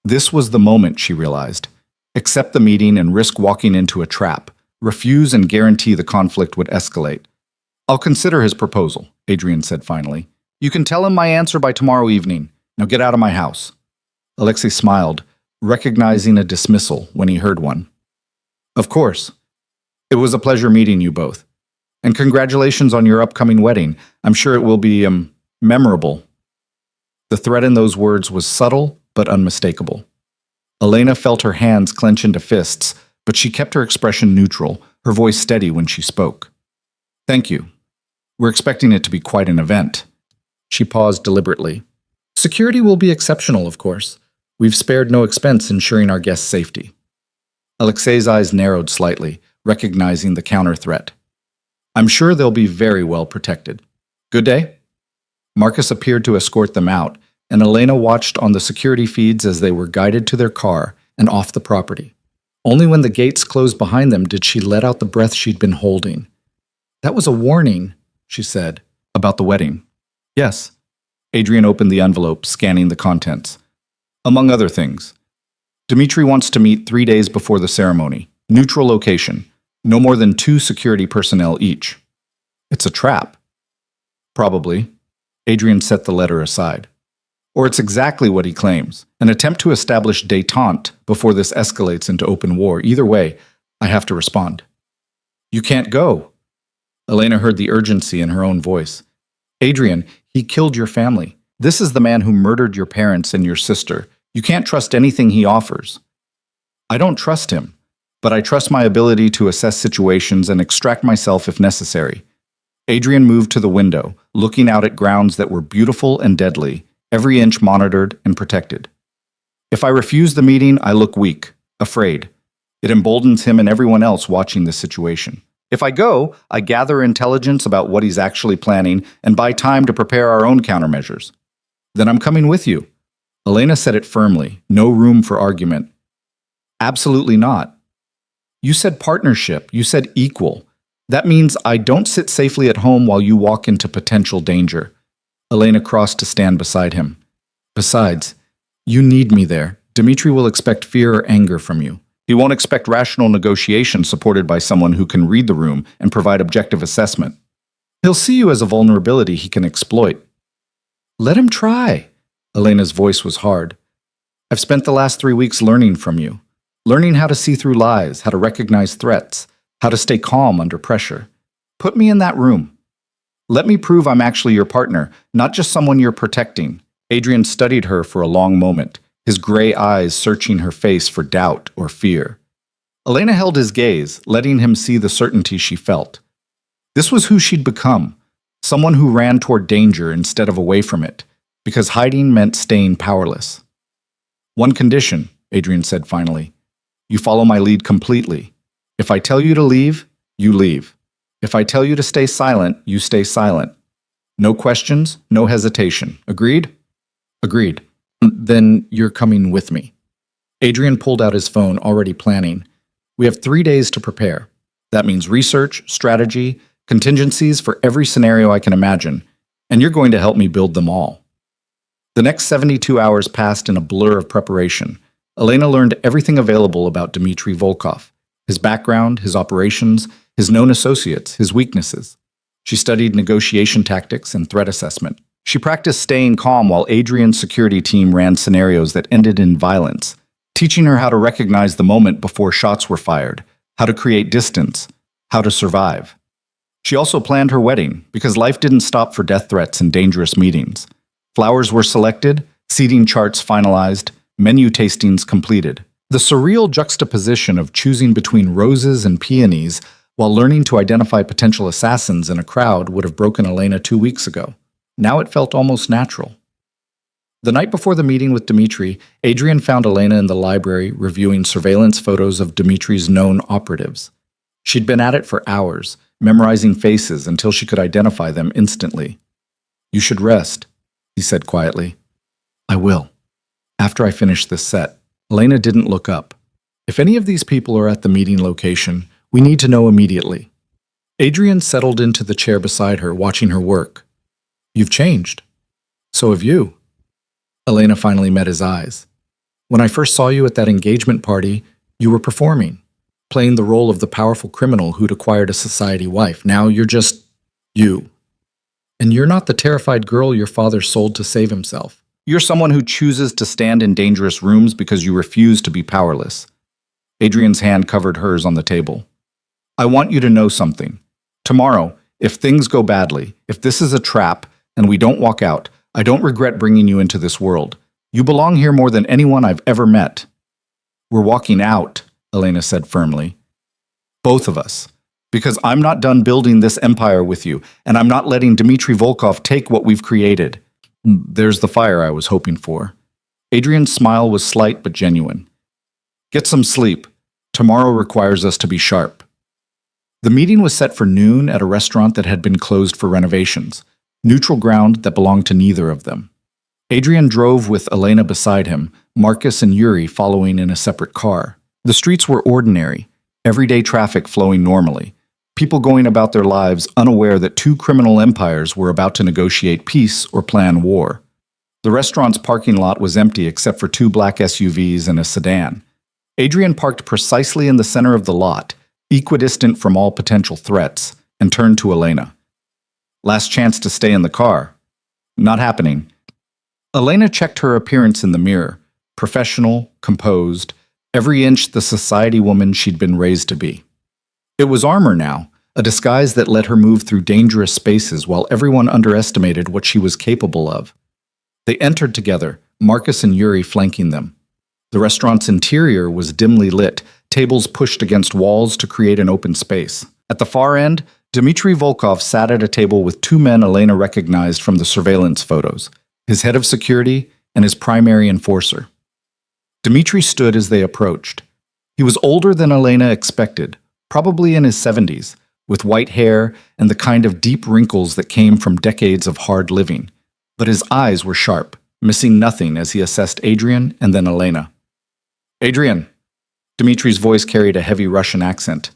This was the moment, she realized. Accept the meeting and risk walking into a trap. Refuse and guarantee the conflict would escalate. I'll consider his proposal, Adrian said finally. You can tell him my answer by tomorrow evening. Now get out of my house. Alexei smiled, recognizing a dismissal when he heard one. Of course. It was a pleasure meeting you both. And congratulations on your upcoming wedding. I'm sure it will be, memorable. The threat in those words was subtle but unmistakable. Elena felt her hands clench into fists, but she kept her expression neutral, her voice steady when she spoke. Thank you. We're expecting it to be quite an event. She paused deliberately. Security will be exceptional, of course. We've spared no expense ensuring our guests' safety. Alexei's eyes narrowed slightly, recognizing the counter-threat. I'm sure they'll be very well protected. Good day? Marcus appeared to escort them out, and Elena watched on the security feeds as they were guided to their car and off the property. Only when the gates closed behind them did she let out the breath she'd been holding. That was a warning, she said, about the wedding. Yes. Adrian opened the envelope, scanning the contents. Among other things, Dmitry wants to meet 3 days before the ceremony. Neutral location. No more than 2 security personnel each. It's a trap. Probably. Adrian set the letter aside. Or it's exactly what he claims. An attempt to establish détente before this escalates into open war. Either way, I have to respond. You can't go. Elena heard the urgency in her own voice. Adrian, he killed your family. This is the man who murdered your parents and your sister. You can't trust anything he offers. I don't trust him, but I trust my ability to assess situations and extract myself if necessary. Adrian moved to the window, looking out at grounds that were beautiful and deadly, every inch monitored and protected. If I refuse the meeting, I look weak, afraid. It emboldens him and everyone else watching this situation. If I go, I gather intelligence about what he's actually planning and buy time to prepare our own countermeasures. Then I'm coming with you. Elena said it firmly, no room for argument. Absolutely not. You said partnership, you said equal. That means I don't sit safely at home while you walk into potential danger. Elena crossed to stand beside him. Besides, you need me there. Dmitri will expect fear or anger from you. He won't expect rational negotiation supported by someone who can read the room and provide objective assessment. He'll see you as a vulnerability he can exploit. Let him try. Elena's voice was hard. I've spent the last 3 weeks learning from you. Learning how to see through lies, how to recognize threats, how to stay calm under pressure. Put me in that room. Let me prove I'm actually your partner, not just someone you're protecting. Adrian studied her for a long moment, his gray eyes searching her face for doubt or fear. Elena held his gaze, letting him see the certainty she felt. This was who she'd become, someone who ran toward danger instead of away from it, because hiding meant staying powerless. One condition, Adrian said finally. You follow my lead completely. If I tell you to leave, you leave. If I tell you to stay silent, you stay silent. No questions, no hesitation. Agreed? Agreed. Then you're coming with me. Adrian pulled out his phone, already planning. We have 3 days to prepare. That means research, strategy, contingencies for every scenario I can imagine, and you're going to help me build them all. The next 72 hours passed in a blur of preparation. Elena learned everything available about Dmitri Volkov, his background, his operations, his known associates, his weaknesses. She studied negotiation tactics and threat assessment. She practiced staying calm while Adrian's security team ran scenarios that ended in violence, teaching her how to recognize the moment before shots were fired, how to create distance, how to survive. She also planned her wedding, because life didn't stop for death threats and dangerous meetings. Flowers were selected, seating charts finalized, menu tastings completed. The surreal juxtaposition of choosing between roses and peonies while learning to identify potential assassins in a crowd would have broken Elena 2 weeks ago. Now it felt almost natural. The night before the meeting with Dmitri, Adrian found Elena in the library reviewing surveillance photos of Dmitri's known operatives. She'd been at it for hours, memorizing faces until she could identify them instantly. You should rest, he said quietly. I will. After I finish this set. Elena didn't look up. If any of these people are at the meeting location, we need to know immediately. Adrian settled into the chair beside her, watching her work. You've changed. So have you. Elena finally met his eyes. When I first saw you at that engagement party, you were performing, playing the role of the powerful criminal who'd acquired a society wife. Now you're just you. And you're not the terrified girl your father sold to save himself. You're someone who chooses to stand in dangerous rooms because you refuse to be powerless. Adrian's hand covered hers on the table. I want you to know something. Tomorrow, if things go badly, if this is a trap, and we don't walk out, I don't regret bringing you into this world. You belong here more than anyone I've ever met. We're walking out, Elena said firmly. Both of us. Because I'm not done building this empire with you, and I'm not letting Dmitri Volkov take what we've created. There's the fire I was hoping for. Adrian's smile was slight but genuine. Get some sleep. Tomorrow requires us to be sharp. The meeting was set for noon at a restaurant that had been closed for renovations, neutral ground that belonged to neither of them. Adrian drove with Elena beside him, Marcus and Yuri following in a separate car. The streets were ordinary, everyday traffic flowing normally, people going about their lives unaware that 2 criminal empires were about to negotiate peace or plan war. The restaurant's parking lot was empty except for 2 black SUVs and a sedan. Adrian parked precisely in the center of the lot, equidistant from all potential threats, and turned to Elena. Last chance to stay in the car. Not happening. Elena checked her appearance in the mirror, professional, composed, every inch the society woman she'd been raised to be. It was armor now, a disguise that let her move through dangerous spaces while everyone underestimated what she was capable of. They entered together, Marcus and Yuri flanking them. The restaurant's interior was dimly lit, tables pushed against walls to create an open space. At the far end, Dmitry Volkov sat at a table with two men Elena recognized from the surveillance photos, his head of security and his primary enforcer. Dmitry stood as they approached. He was older than Elena expected, probably in his 70s, with white hair and the kind of deep wrinkles that came from decades of hard living. But his eyes were sharp, missing nothing as he assessed Adrian and then Elena. Adrian, Dmitry's voice carried a heavy Russian accent.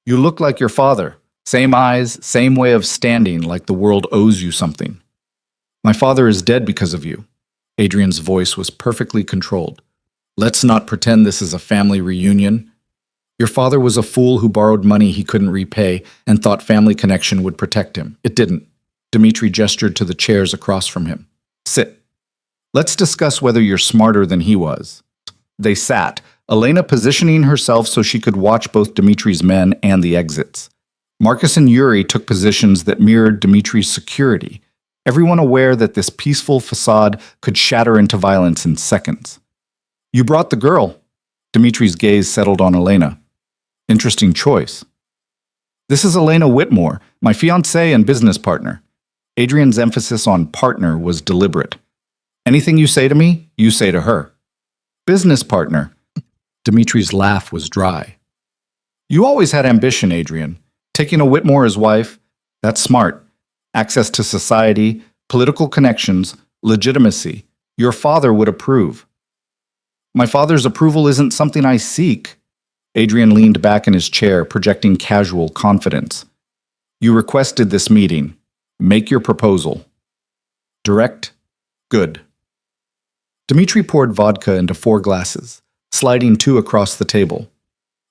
You look like your father. Same eyes, same way of standing, like the world owes you something. My father is dead because of you. Adrian's voice was perfectly controlled. Let's not pretend this is a family reunion. Your father was a fool who borrowed money he couldn't repay and thought family connection would protect him. It didn't. Dmitry gestured to the chairs across from him. Sit. Let's discuss whether you're smarter than he was. They sat, Elena positioning herself so she could watch both Dmitry's men and the exits. Marcus and Yuri took positions that mirrored Dmitry's security, everyone aware that this peaceful facade could shatter into violence in seconds. You brought the girl. Dmitry's gaze settled on Elena. Interesting choice. This is Elena Whitmore, my fiancée and business partner. Adrian's emphasis on partner was deliberate. Anything you say to me, you say to her. Business partner. Dmitry's laugh was dry. You always had ambition, Adrian. Taking a Whitmore as wife, that's smart. Access to society, political connections, legitimacy. Your father would approve. My father's approval isn't something I seek. Adrian leaned back in his chair, projecting casual confidence. You requested this meeting. Make your proposal. Direct? Good. Dmitry poured vodka into 4 glasses, sliding 2 across the table.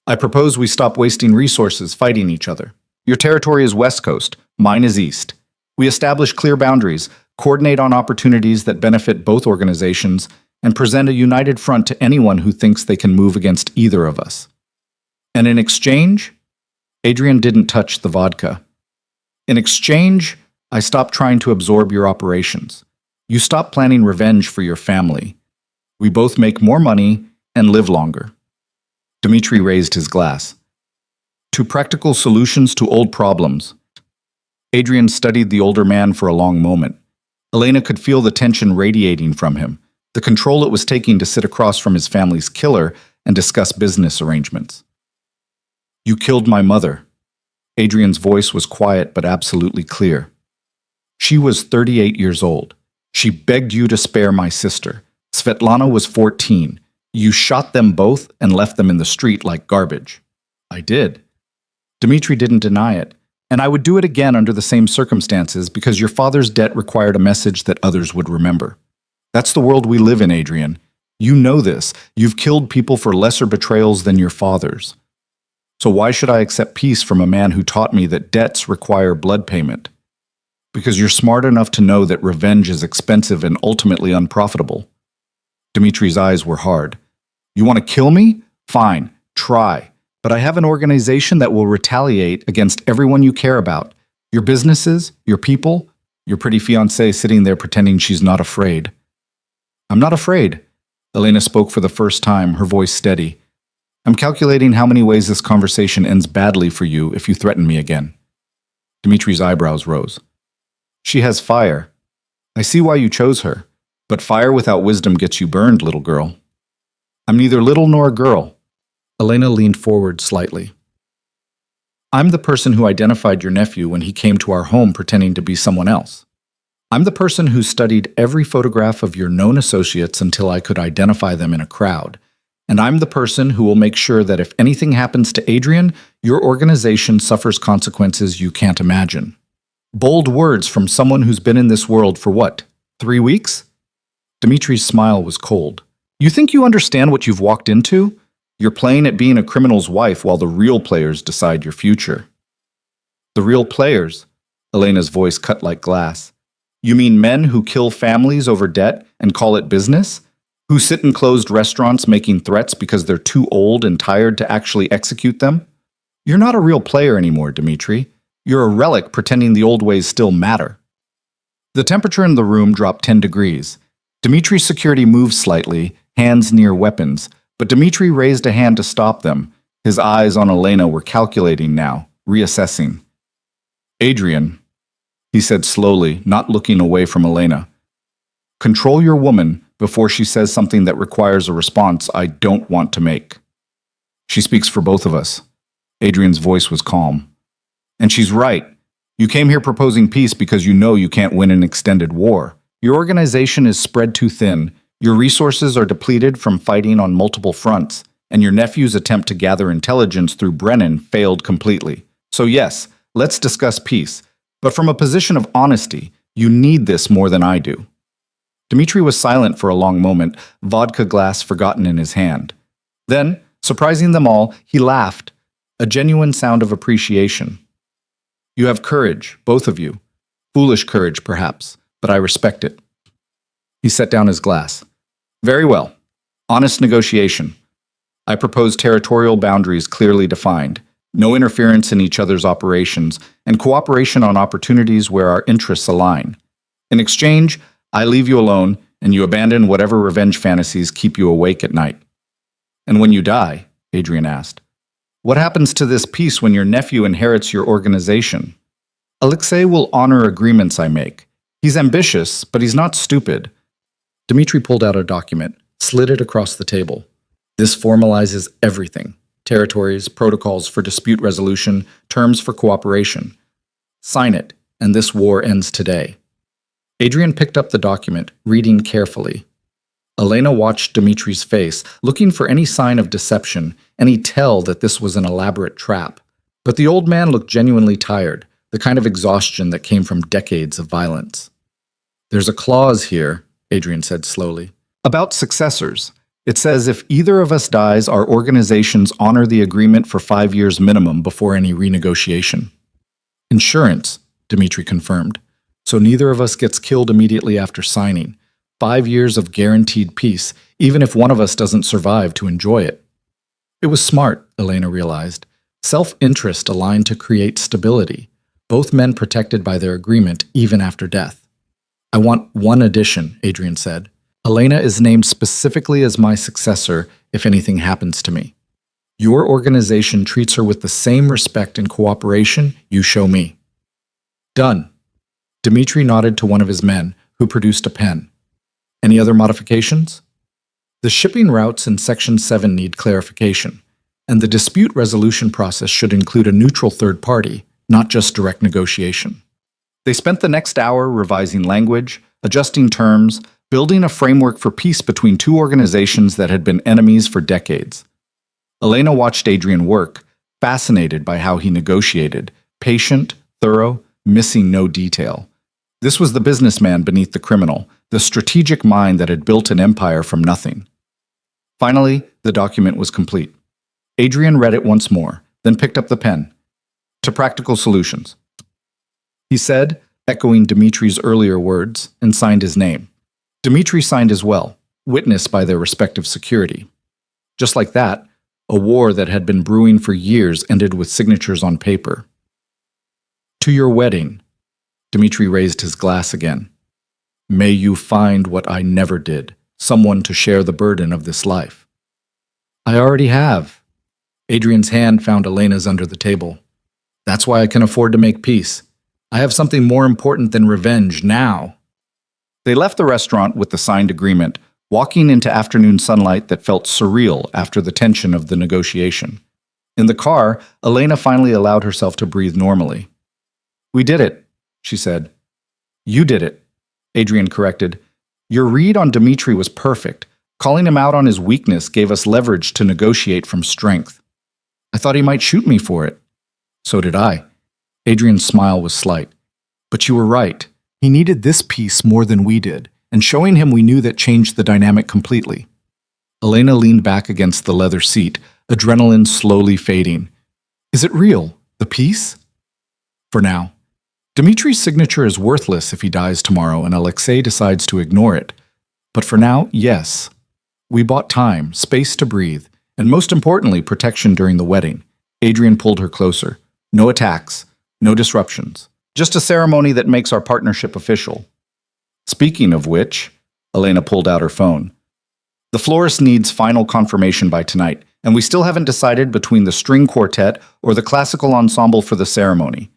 I propose we stop wasting resources fighting each other. Your territory is West Coast, mine is East. We establish clear boundaries, coordinate on opportunities that benefit both organizations, and present a united front to anyone who thinks they can move against either of us. And in exchange, Adrian didn't touch the vodka. In exchange, I stop trying to absorb your operations. You stop planning revenge for your family. We both make more money and live longer. Dmitry raised his glass. To practical solutions to old problems. Adrian studied the older man for a long moment. Elena could feel the tension radiating from him, the control it was taking to sit across from his family's killer and discuss business arrangements. You killed my mother. Adrian's voice was quiet but absolutely clear. She was 38 years old. She begged you to spare my sister. Svetlana was 14. You shot them both and left them in the street like garbage. I did. Dmitry didn't deny it, and I would do it again under the same circumstances because your father's debt required a message that others would remember. That's the world we live in, Adrian. You know this. You've killed people for lesser betrayals than your father's. So why should I accept peace from a man who taught me that debts require blood payment? Because you're smart enough to know that revenge is expensive and ultimately unprofitable. Dmitry's eyes were hard. You want to kill me? Fine, try. But I have an organization that will retaliate against everyone you care about. Your businesses, your people, your pretty fiancée sitting there pretending she's not afraid. I'm not afraid. Elena spoke for the first time, her voice steady. I'm calculating how many ways this conversation ends badly for you if you threaten me again. Dmitry's eyebrows rose. She has fire. I see why you chose her, but fire without wisdom gets you burned, little girl. I'm neither little nor a girl. Elena leaned forward slightly. I'm the person who identified your nephew when he came to our home pretending to be someone else. I'm the person who studied every photograph of your known associates until I could identify them in a crowd. And I'm the person who will make sure that if anything happens to Adrian, your organization suffers consequences you can't imagine. Bold words from someone who's been in this world for what, 3 weeks? Dmitry's smile was cold. You think you understand what you've walked into? You're playing at being a criminal's wife while the real players decide your future. The real players? Elena's voice cut like glass. You mean men who kill families over debt and call it business? Who sit in closed restaurants making threats because they're too old and tired to actually execute them? You're not a real player anymore, Dmitry. You're a relic pretending the old ways still matter. The temperature in the room dropped 10 degrees. Dmitry's security moved slightly, hands near weapons, but Dmitry raised a hand to stop them. His eyes on Elena were calculating now, reassessing. Adrian, he said slowly, not looking away from Elena. Control your woman before she says something that requires a response I don't want to make. She speaks for both of us. Adrian's voice was calm. And she's right. You came here proposing peace because you know you can't win an extended war. Your organization is spread too thin, your resources are depleted from fighting on multiple fronts, and your nephew's attempt to gather intelligence through Brennan failed completely. So yes, let's discuss peace. But from a position of honesty, you need this more than I do. Dmitri was silent for a long moment, vodka glass forgotten in his hand. Then, surprising them all, he laughed, a genuine sound of appreciation. You have courage, both of you. Foolish courage, perhaps, but I respect it. He set down his glass. Very well. Honest negotiation. I propose territorial boundaries clearly defined, no interference in each other's operations, and cooperation on opportunities where our interests align. In exchange, I leave you alone, and you abandon whatever revenge fantasies keep you awake at night. And when you die, Adrian asked, what happens to this peace when your nephew inherits your organization? Alexei will honor agreements I make. He's ambitious, but he's not stupid. Dmitri pulled out a document, slid it across the table. This formalizes everything. Territories, protocols for dispute resolution, terms for cooperation. Sign it, and this war ends today. Adrian picked up the document, reading carefully. Elena watched Dmitri's face, looking for any sign of deception, any tell that this was an elaborate trap. But the old man looked genuinely tired, the kind of exhaustion that came from decades of violence. There's a clause here, Adrian said slowly, about successors. It says if either of us dies, our organizations honor the agreement for 5 years minimum before any renegotiation. Insurance, Dmitri confirmed. So neither of us gets killed immediately after signing. 5 years of guaranteed peace, even if one of us doesn't survive to enjoy it. It was smart, Elena realized. Self-interest aligned to create stability. Both men protected by their agreement even after death. I want one addition, Adrian said. Elena is named specifically as my successor if anything happens to me. Your organization treats her with the same respect and cooperation you show me. Done. Dmitri nodded to one of his men, who produced a pen. Any other modifications? The shipping routes in Section 7 need clarification, and the dispute resolution process should include a neutral third party, not just direct negotiation. They spent the next hour revising language, adjusting terms, building a framework for peace between two organizations that had been enemies for decades. Elena watched Adrian work, fascinated by how he negotiated, patient, thorough, missing no detail. This was the businessman beneath the criminal, the strategic mind that had built an empire from nothing. Finally, the document was complete. Adrian read it once more, then picked up the pen. To practical solutions, he said, echoing Dmitri's earlier words, and signed his name. Dmitri signed as well, witnessed by their respective security. Just like that, a war that had been brewing for years ended with signatures on paper. To your wedding, Dmitri raised his glass again. May you find what I never did, someone to share the burden of this life. I already have. Adrian's hand found Elena's under the table. That's why I can afford to make peace. I have something more important than revenge now. They left the restaurant with the signed agreement, walking into afternoon sunlight that felt surreal after the tension of the negotiation. In the car, Elena finally allowed herself to breathe normally. We did it, she said. You did it, Adrian corrected. Your read on Dmitri was perfect. Calling him out on his weakness gave us leverage to negotiate from strength. I thought he might shoot me for it. So did I. Adrian's smile was slight. But you were right. He needed this piece more than we did, and showing him we knew that changed the dynamic completely. Elena leaned back against the leather seat, adrenaline slowly fading. Is it real, the piece? For now. Dmitri's signature is worthless if he dies tomorrow and Alexei decides to ignore it. But for now, yes. We bought time, space to breathe, and most importantly, protection during the wedding. Adrian pulled her closer. No attacks, no disruptions. Just a ceremony that makes our partnership official. Speaking of which, Elena pulled out her phone. The florist needs final confirmation by tonight, and we still haven't decided between the string quartet or the classical ensemble for the ceremony.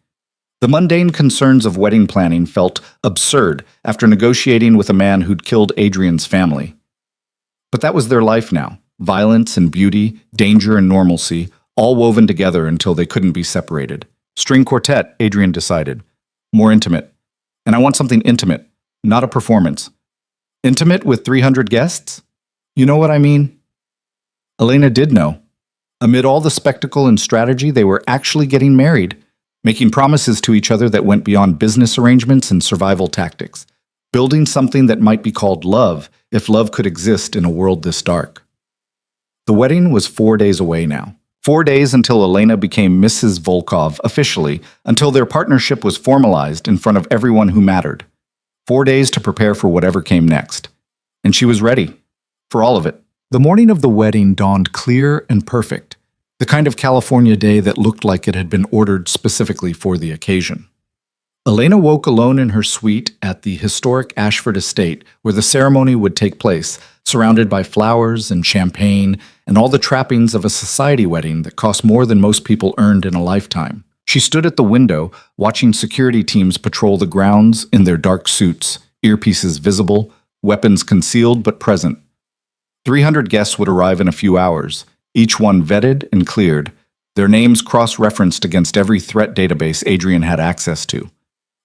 The mundane concerns of wedding planning felt absurd after negotiating with a man who'd killed Adrian's family. But that was their life now. Violence and beauty, danger and normalcy, all woven together until they couldn't be separated. String quartet, Adrian decided. More intimate. And I want something intimate, not a performance. Intimate with 300 guests? You know what I mean? Elena did know. Amid all the spectacle and strategy, they were actually getting married, making promises to each other that went beyond business arrangements and survival tactics, building something that might be called love, if love could exist in a world this dark. The wedding was 4 days away now. 4 days until Elena became Mrs. Volkov officially, until their partnership was formalized in front of everyone who mattered. 4 days to prepare for whatever came next. And she was ready. For all of it. The morning of the wedding dawned clear and perfect. The kind of California day that looked like it had been ordered specifically for the occasion. Elena woke alone in her suite at the historic Ashford estate where the ceremony would take place, surrounded by flowers and champagne and all the trappings of a society wedding that cost more than most people earned in a lifetime. She stood at the window, watching security teams patrol the grounds in their dark suits, earpieces visible, weapons concealed but present. 300 guests would arrive in a few hours, each one vetted and cleared, their names cross-referenced against every threat database Adrian had access to.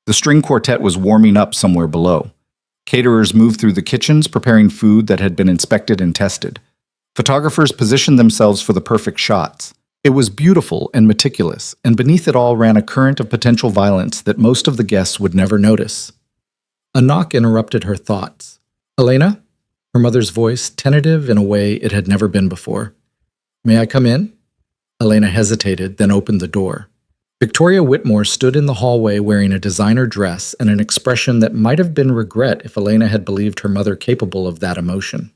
The string quartet was warming up somewhere below. Caterers moved through the kitchens, preparing food that had been inspected and tested. Photographers positioned themselves for the perfect shots. It was beautiful and meticulous, and beneath it all ran a current of potential violence that most of the guests would never notice. A knock interrupted her thoughts. "Elena?" Her mother's voice, tentative in a way it had never been before. "May I come in?" Elena hesitated, then opened the door. Victoria Whitmore stood in the hallway wearing a designer dress and an expression that might have been regret if Elena had believed her mother capable of that emotion.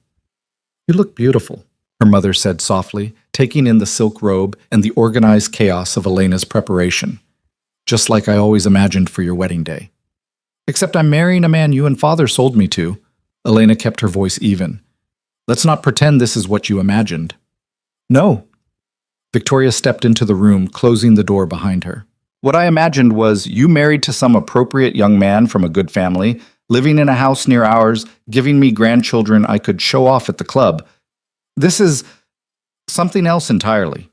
"You look beautiful," her mother said softly, taking in the silk robe and the organized chaos of Elena's preparation. "Just like I always imagined for your wedding day. Except I'm marrying a man you and father sold me to." Elena kept her voice even. "Let's not pretend this is what you imagined." "No." Victoria stepped into the room, closing the door behind her. "What I imagined was you married to some appropriate young man from a good family, living in a house near ours, giving me grandchildren I could show off at the club. This is something else entirely.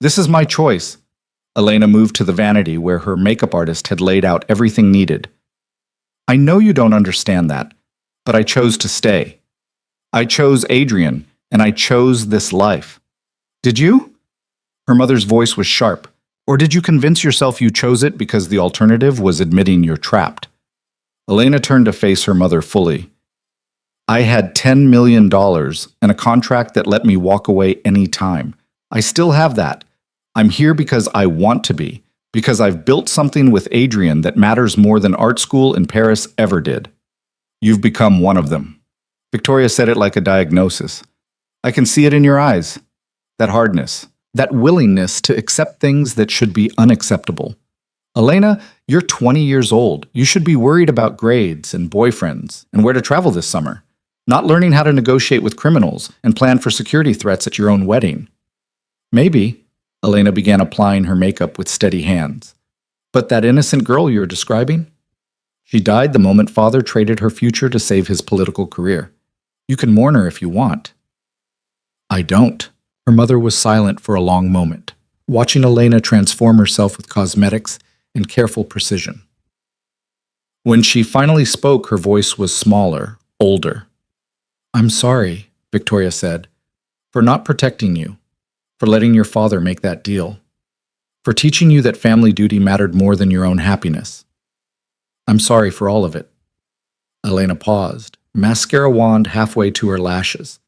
This is my choice." Elena moved to the vanity where her makeup artist had laid out everything needed. "I know you don't understand that, but I chose to stay. I chose Adrian, and I chose this life. Did you?" Her mother's voice was sharp. "Or did you convince yourself you chose it because the alternative was admitting you're trapped?" Elena turned to face her mother fully. "I had $10 million and a contract that let me walk away any time. I still have that. I'm here because I want to be, because I've built something with Adrian that matters more than art school in Paris ever did. You've become one of them." Victoria said it like a diagnosis. "I can see it in your eyes. That hardness. That willingness to accept things that should be unacceptable. Elena, you're 20 years old. You should be worried about grades and boyfriends and where to travel this summer, not learning how to negotiate with criminals and plan for security threats at your own wedding." "Maybe," Elena began applying her makeup with steady hands. "But that innocent girl you're describing? She died the moment father traded her future to save his political career. You can mourn her if you want." "I don't." Her mother was silent for a long moment, watching Elena transform herself with cosmetics and careful precision. When she finally spoke, her voice was smaller, older. "I'm sorry," Victoria said, "for not protecting you, for letting your father make that deal, for teaching you that family duty mattered more than your own happiness. I'm sorry for all of it." Elena paused, mascara wand halfway to her lashes.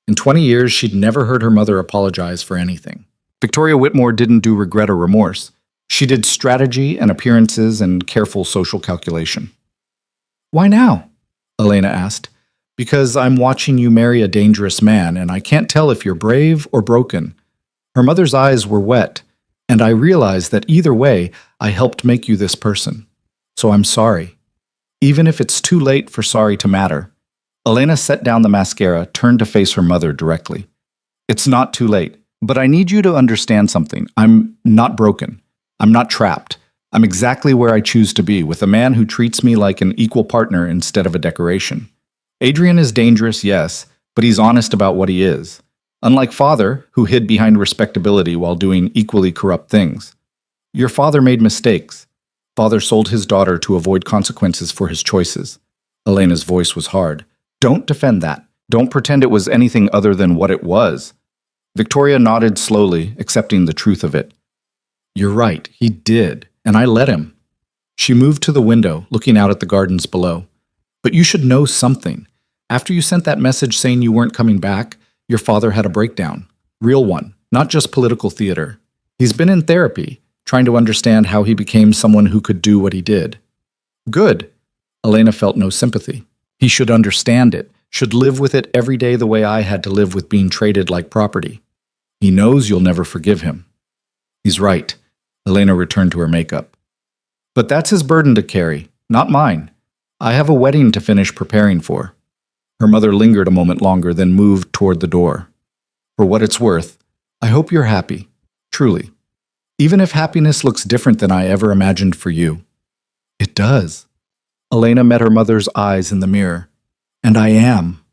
In 20 years, she'd never heard her mother apologize for anything. Victoria Whitmore didn't do regret or remorse. She did strategy and appearances and careful social calculation. "Why now?" Elena asked. "Because I'm watching you marry a dangerous man, and I can't tell if you're brave or broken." Her mother's eyes were wet, and I realized that either way, I helped make you this person. So I'm sorry. Even if it's too late for sorry to matter. Elena set down the mascara, turned to face her mother directly. "It's not too late, but I need you to understand something. I'm not broken. I'm not trapped. I'm exactly where I choose to be, with a man who treats me like an equal partner instead of a decoration. Adrian is dangerous, yes, but he's honest about what he is. Unlike father, who hid behind respectability while doing equally corrupt things. Your father made mistakes. Father sold his daughter to avoid consequences for his choices. Elena's voice was hard. Don't defend that. Don't pretend it was anything other than what it was. Victoria nodded slowly, accepting the truth of it. You're right, he did, and I let him. She moved to the window, looking out at the gardens below. But you should know something. After you sent that message saying you weren't coming back, your father had a breakdown. Real one, not just political theater. He's been in therapy, trying to understand how he became someone who could do what he did. Good. Elena felt no sympathy. He should understand it, should live with it every day the way I had to live with being traded like property. He knows you'll never forgive him. He's right. Elena returned to her makeup. But that's his burden to carry, not mine. I have a wedding to finish preparing for. Her mother lingered a moment longer, then moved toward the door. For what it's worth, I hope you're happy, truly. Even if happiness looks different than I ever imagined for you. It does. Elena met her mother's eyes in the mirror. And I am.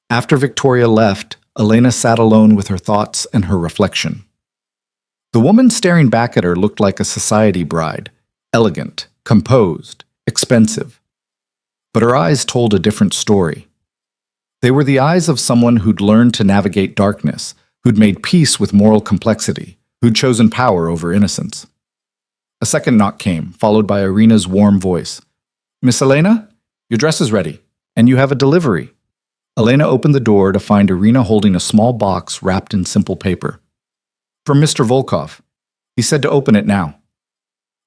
After Victoria left, Elena sat alone with her thoughts and her reflection. The woman staring back at her looked like a society bride, elegant, composed, expensive. But her eyes told a different story. They were the eyes of someone who'd learned to navigate darkness, who'd made peace with moral complexity, who'd chosen power over innocence. A second knock came, followed by Irina's warm voice. Miss Elena, your dress is ready, and you have a delivery. Elena opened the door to find Irina holding a small box wrapped in simple paper. From Mr. Volkov. He said to open it now.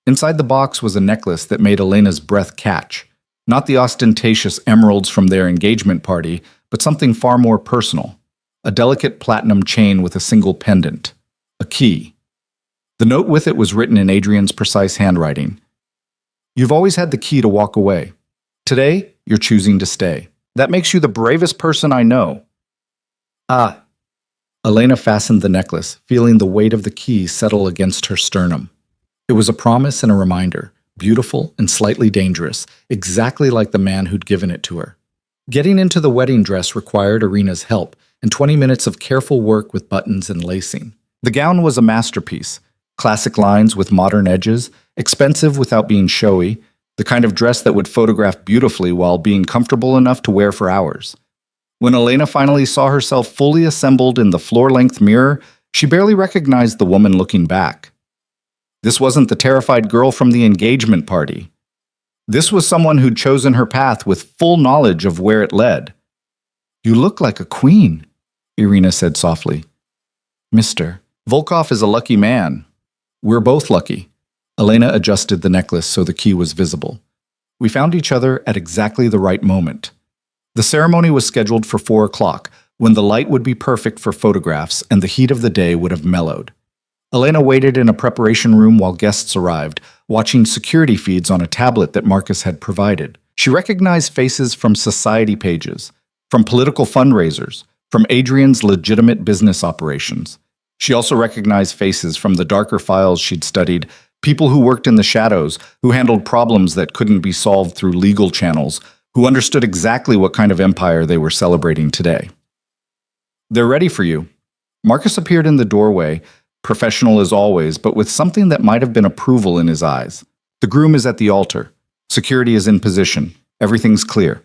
Inside the box was a necklace that made Elena's breath catch. Not the ostentatious emeralds from their engagement party, but something far more personal. A delicate platinum chain with a single pendant. A key. The note with it was written in Adrian's precise handwriting. You've always had the key to walk away. Today, you're choosing to stay. That makes you the bravest person I know. Ah. Elena fastened the necklace, feeling the weight of the key settle against her sternum. It was a promise and a reminder, beautiful and slightly dangerous, exactly like the man who'd given it to her. Getting into the wedding dress required Irina's help, and 20 minutes of careful work with buttons and lacing. The gown was a masterpiece. Classic lines with modern edges, expensive without being showy, the kind of dress that would photograph beautifully while being comfortable enough to wear for hours. When Elena finally saw herself fully assembled in the floor-length mirror, she barely recognized the woman looking back. This wasn't the terrified girl from the engagement party. This was someone who'd chosen her path with full knowledge of where it led. You look like a queen, Irina said softly. Mr. Volkov is a lucky man. We're both lucky. Elena adjusted the necklace so the key was visible. We found each other at exactly the right moment. The ceremony was scheduled for 4 o'clock, when the light would be perfect for photographs and the heat of the day would have mellowed. Elena waited in a preparation room while guests arrived, watching security feeds on a tablet that Marcus had provided. She recognized faces from society pages, from political fundraisers, from Adrian's legitimate business operations. She also recognized faces from the darker files she'd studied, people who worked in the shadows, who handled problems that couldn't be solved through legal channels, who understood exactly what kind of empire they were celebrating today. They're ready for you. Marcus appeared in the doorway, professional as always, but with something that might have been approval in his eyes. The groom is at the altar. Security is in position. Everything's clear.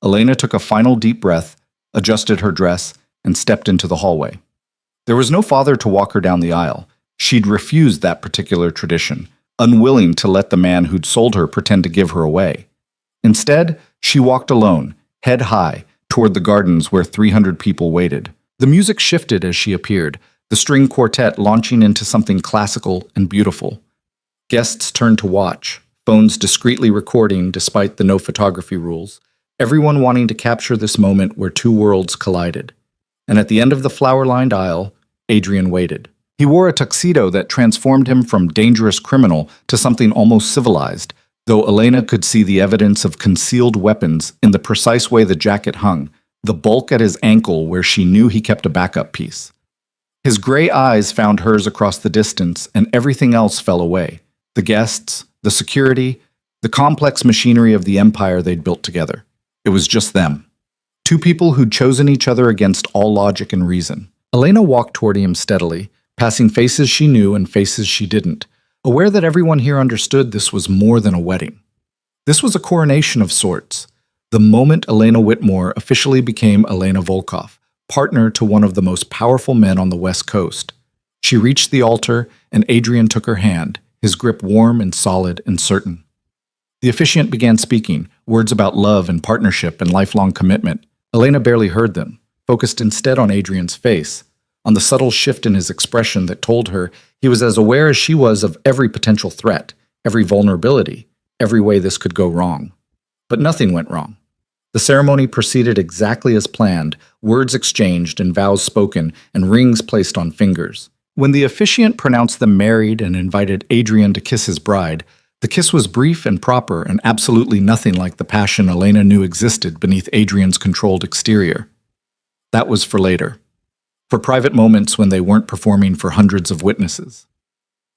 Elena took a final deep breath, adjusted her dress, and stepped into the hallway. There was no father to walk her down the aisle. She'd refused that particular tradition, unwilling to let the man who'd sold her pretend to give her away. Instead, she walked alone, head high, toward the gardens where 300 people waited. The music shifted as she appeared, the string quartet launching into something classical and beautiful. Guests turned to watch, phones discreetly recording despite the no photography rules, everyone wanting to capture this moment where two worlds collided. And at the end of the flower-lined aisle, Adrian waited. He wore a tuxedo that transformed him from dangerous criminal to something almost civilized, though Elena could see the evidence of concealed weapons in the precise way the jacket hung, the bulk at his ankle where she knew he kept a backup piece. His gray eyes found hers across the distance, and everything else fell away. The guests, the security, the complex machinery of the empire they'd built together. It was just them. Two people who'd chosen each other against all logic and reason. Elena walked toward him steadily, passing faces she knew and faces she didn't, aware that everyone here understood this was more than a wedding. This was a coronation of sorts. The moment Elena Whitmore officially became Elena Volkov, partner to one of the most powerful men on the West Coast. She reached the altar, and Adrian took her hand, his grip warm and solid and certain. The officiant began speaking, words about love and partnership and lifelong commitment. Elena barely heard them, focused instead on Adrian's face, on the subtle shift in his expression that told her he was as aware as she was of every potential threat, every vulnerability, every way this could go wrong. But nothing went wrong. The ceremony proceeded exactly as planned, words exchanged and vows spoken and rings placed on fingers. When the officiant pronounced them married and invited Adrian to kiss his bride, the kiss was brief and proper and absolutely nothing like the passion Elena knew existed beneath Adrian's controlled exterior. That was for later, for private moments when they weren't performing for hundreds of witnesses.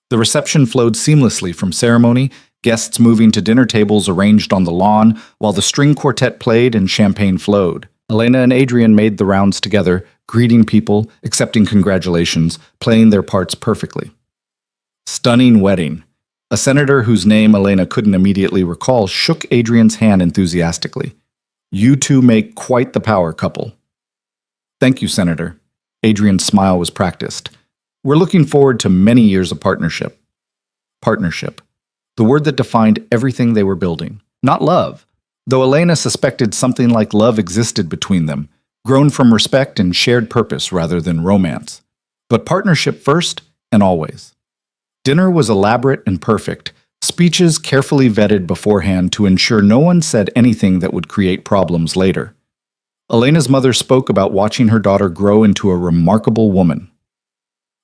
The reception flowed seamlessly from ceremony, guests moving to dinner tables arranged on the lawn, while the string quartet played and champagne flowed. Elena and Adrian made the rounds together, greeting people, accepting congratulations, playing their parts perfectly. Stunning wedding. A senator whose name Elena couldn't immediately recall shook Adrian's hand enthusiastically. You two make quite the power couple. Thank you, Senator. Adrian's smile was practiced. We're looking forward to many years of partnership. Partnership. The word that defined everything they were building. Not love, though Elena suspected something like love existed between them, grown from respect and shared purpose rather than romance. But partnership first and always. Dinner was elaborate and perfect, speeches carefully vetted beforehand to ensure no one said anything that would create problems later. Elena's mother spoke about watching her daughter grow into a remarkable woman.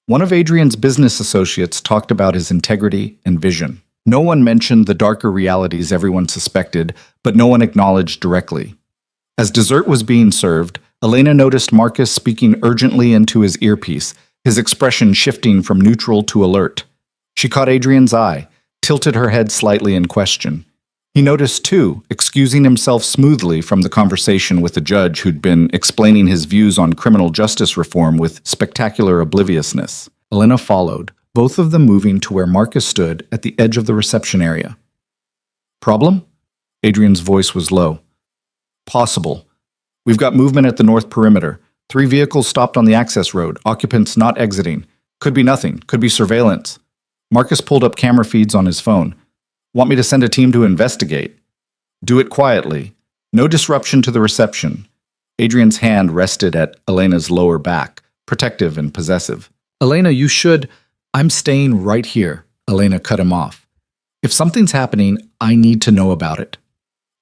One of Adrian's business associates talked about his integrity and vision. No one mentioned the darker realities everyone suspected, but no one acknowledged directly. As dessert was being served, Elena noticed Marcus speaking urgently into his earpiece, his expression shifting from neutral to alert. She caught Adrian's eye, tilted her head slightly in question. He noticed, too, excusing himself smoothly from the conversation with the judge who'd been explaining his views on criminal justice reform with spectacular obliviousness. Elena followed, both of them moving to where Marcus stood at the edge of the reception area. Problem? Adrian's voice was low. Possible. We've got movement at the north perimeter. 3 vehicles stopped on the access road, occupants not exiting. Could be nothing, could be surveillance. Marcus pulled up camera feeds on his phone. Want me to send a team to investigate? Do it quietly. No disruption to the reception. Adrian's hand rested at Elena's lower back, protective and possessive. Elena, you should... I'm staying right here, Elena cut him off. If something's happening, I need to know about it.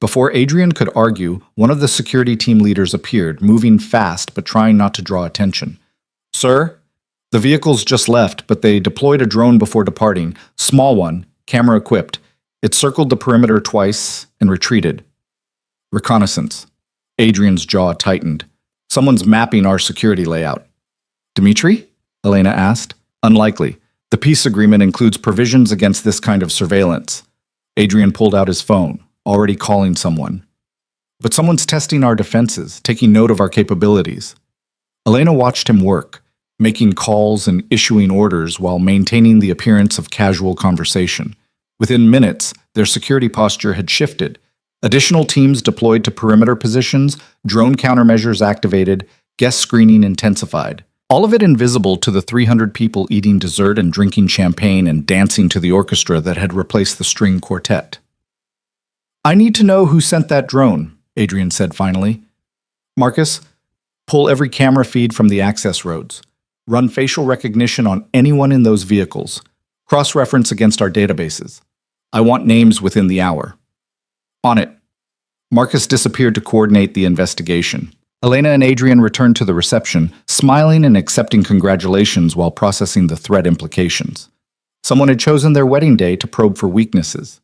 Before Adrian could argue, one of the security team leaders appeared, moving fast but trying not to draw attention. Sir? The vehicles just left, but they deployed a drone before departing. Small one, camera equipped. It circled the perimeter twice and retreated. Reconnaissance. Adrian's jaw tightened. Someone's mapping our security layout. Dmitri? Elena asked. Unlikely. The peace agreement includes provisions against this kind of surveillance. Adrian pulled out his phone, already calling someone. But someone's testing our defenses, taking note of our capabilities. Elena watched him work, making calls and issuing orders while maintaining the appearance of casual conversation. Within minutes, their security posture had shifted. Additional teams deployed to perimeter positions, drone countermeasures activated, guest screening intensified. All of it invisible to the 300 people eating dessert and drinking champagne and dancing to the orchestra that had replaced the string quartet. I need to know who sent that drone, Adrian said finally. Marcus, pull every camera feed from the access roads. Run facial recognition on anyone in those vehicles. Cross-reference against our databases. I want names within the hour. On it. Marcus disappeared to coordinate the investigation. Elena and Adrian returned to the reception, smiling and accepting congratulations while processing the threat implications. Someone had chosen their wedding day to probe for weaknesses.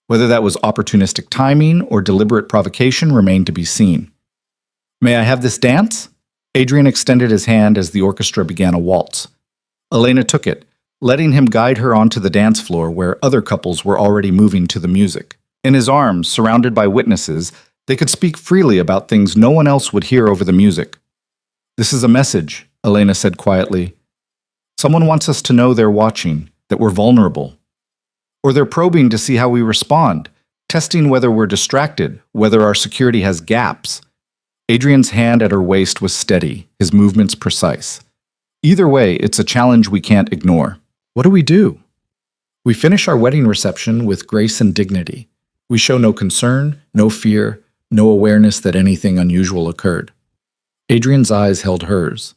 Whether that was opportunistic timing or deliberate provocation remained to be seen. May I have this dance? Adrian extended his hand as the orchestra began a waltz. Elena took it, letting him guide her onto the dance floor where other couples were already moving to the music. In his arms, surrounded by witnesses, they could speak freely about things no one else would hear over the music. "This is a message," Elena said quietly. "Someone wants us to know they're watching, that we're vulnerable. Or they're probing to see how we respond, testing whether we're distracted, whether our security has gaps." Adrian's hand at her waist was steady, his movements precise. "Either way, it's a challenge we can't ignore. What do we do?" "We finish our wedding reception with grace and dignity. We show no concern, no fear, no awareness that anything unusual occurred." Adrian's eyes held hers.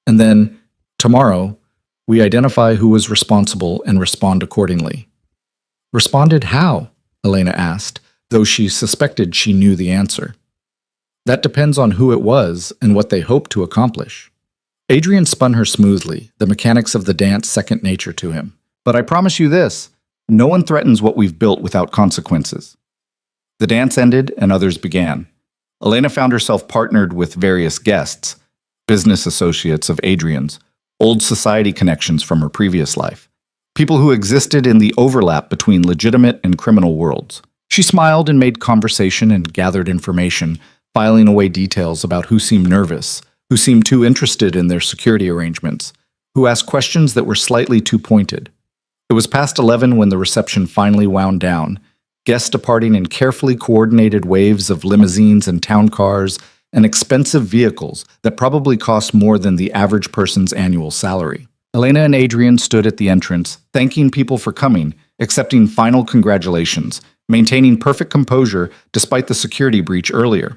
"And then, tomorrow, we identify who was responsible and respond accordingly." "Responded how?" Elena asked, though she suspected she knew the answer. "That depends on who it was and what they hoped to accomplish." Adrian spun her smoothly, the mechanics of the dance second nature to him. "But I promise you this, no one threatens what we've built without consequences." The dance ended and others began. Elena found herself partnered with various guests, business associates of Adrian's, old society connections from her previous life, people who existed in the overlap between legitimate and criminal worlds. She smiled and made conversation and gathered information, filing away details about who seemed nervous, who seemed too interested in their security arrangements, who asked questions that were slightly too pointed. It was past 11 when the reception finally wound down, guests departing in carefully coordinated waves of limousines and town cars and expensive vehicles that probably cost more than the average person's annual salary. Elena and Adrian stood at the entrance, thanking people for coming, accepting final congratulations, maintaining perfect composure despite the security breach earlier.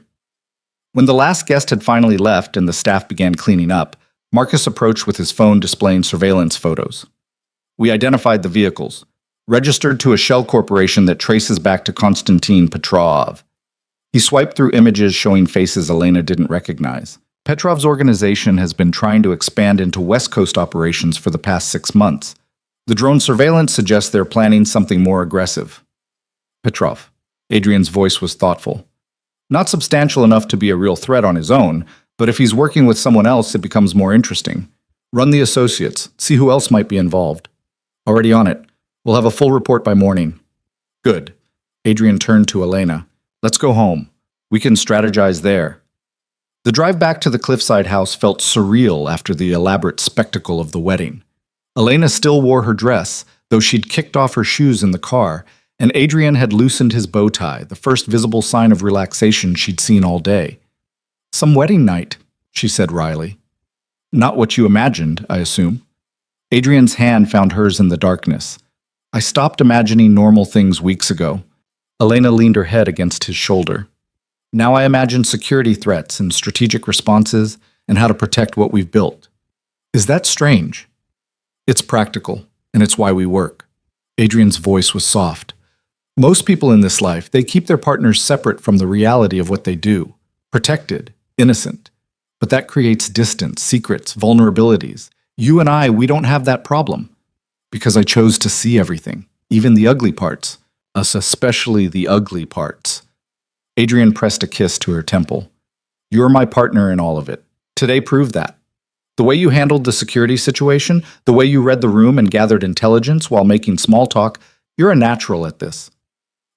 When the last guest had finally left and the staff began cleaning up, Marcus approached with his phone displaying surveillance photos. "We identified the vehicles, registered to a shell corporation that traces back to Konstantin Petrov." He swiped through images showing faces Elena didn't recognize. "Petrov's organization has been trying to expand into West Coast operations for the past 6 months. The drone surveillance suggests they're planning something more aggressive." "Petrov." Adrian's voice was thoughtful. "Not substantial enough to be a real threat on his own, but if he's working with someone else, it becomes more interesting. Run the associates, see who else might be involved." "Already on it. We'll have a full report by morning." "Good." Adrian turned to Elena. "Let's go home. We can strategize there." The drive back to the cliffside house felt surreal after the elaborate spectacle of the wedding. Elena still wore her dress, though she'd kicked off her shoes in the car, and Adrian had loosened his bow tie, the first visible sign of relaxation she'd seen all day. "Some wedding night," she said wryly. "Not what you imagined, I assume." Adrian's hand found hers in the darkness. "I stopped imagining normal things weeks ago." Elena leaned her head against his shoulder. "Now I imagine security threats and strategic responses and how to protect what we've built." "Is that strange?" "It's practical, and it's why we work." Adrian's voice was soft. "Most people in this life, they keep their partners separate from the reality of what they do. Protected, innocent. But that creates distance, secrets, vulnerabilities. You and I, we don't have that problem. Because I chose to see everything, even the ugly parts. Us especially the ugly parts." Adrian pressed a kiss to her temple. "You're my partner in all of it. Today proved that. The way you handled the security situation, the way you read the room and gathered intelligence while making small talk, you're a natural at this."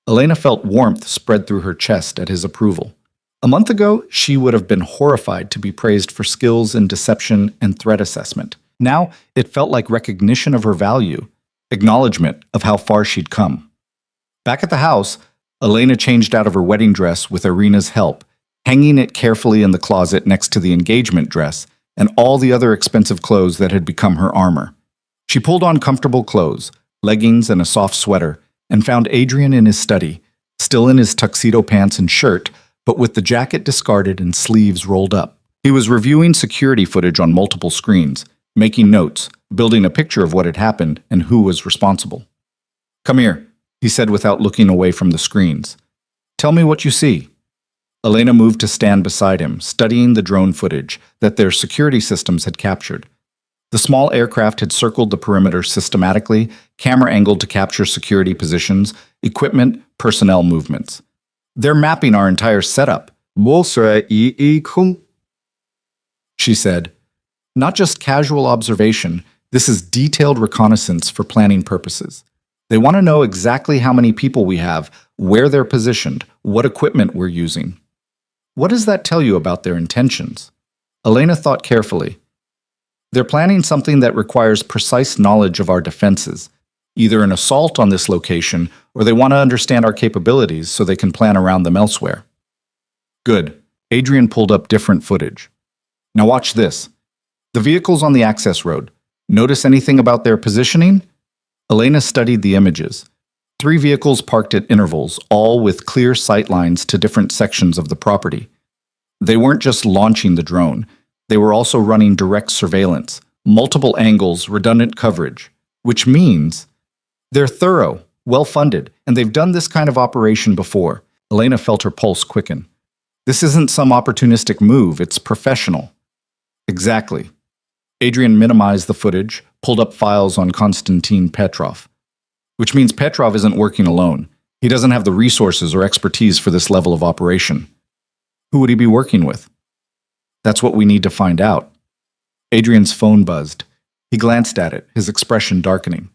Elena felt warmth spread through her chest at his approval. A month ago, she would have been horrified to be praised for skills in deception and threat assessment. Now, it felt like recognition of her value, acknowledgement of how far she'd come. Back at the house, Elena changed out of her wedding dress with Irina's help, hanging it carefully in the closet next to the engagement dress and all the other expensive clothes that had become her armor. She pulled on comfortable clothes, leggings and a soft sweater, and found Adrian in his study, still in his tuxedo pants and shirt, but with the jacket discarded and sleeves rolled up. He was reviewing security footage on multiple screens, making notes, building a picture of what had happened and who was responsible. "Come here," he said without looking away from the screens. "Tell me what you see." Elena moved to stand beside him, studying the drone footage that their security systems had captured. The small aircraft had circled the perimeter systematically, camera-angled to capture security positions, equipment, personnel movements. "They're mapping our entire setup," she said. "Not just casual observation, This is detailed reconnaissance for planning purposes. They want to know exactly how many people we have, where they're positioned, what equipment we're using. What does that tell you about their intentions? Elena thought carefully. They're planning something that requires precise knowledge of our defenses, either an assault on this location or they want to understand our capabilities so they can plan around them elsewhere. Good. Adrian pulled up different footage. Now watch this. The vehicles on the access road. Notice anything about their positioning? Elena studied the images. 3 vehicles parked at intervals, all with clear sight lines to different sections of the property. They weren't just launching the drone. They were also running direct surveillance, multiple angles, redundant coverage, which means they're thorough, well-funded, and they've done this kind of operation before. Elena felt her pulse quicken. This isn't some opportunistic move, it's professional. Exactly. Adrian minimized the footage, pulled up files on Konstantin Petrov. Which means Petrov isn't working alone. He doesn't have the resources or expertise for this level of operation. Who would he be working with? That's what we need to find out. Adrian's phone buzzed. He glanced at it, his expression darkening.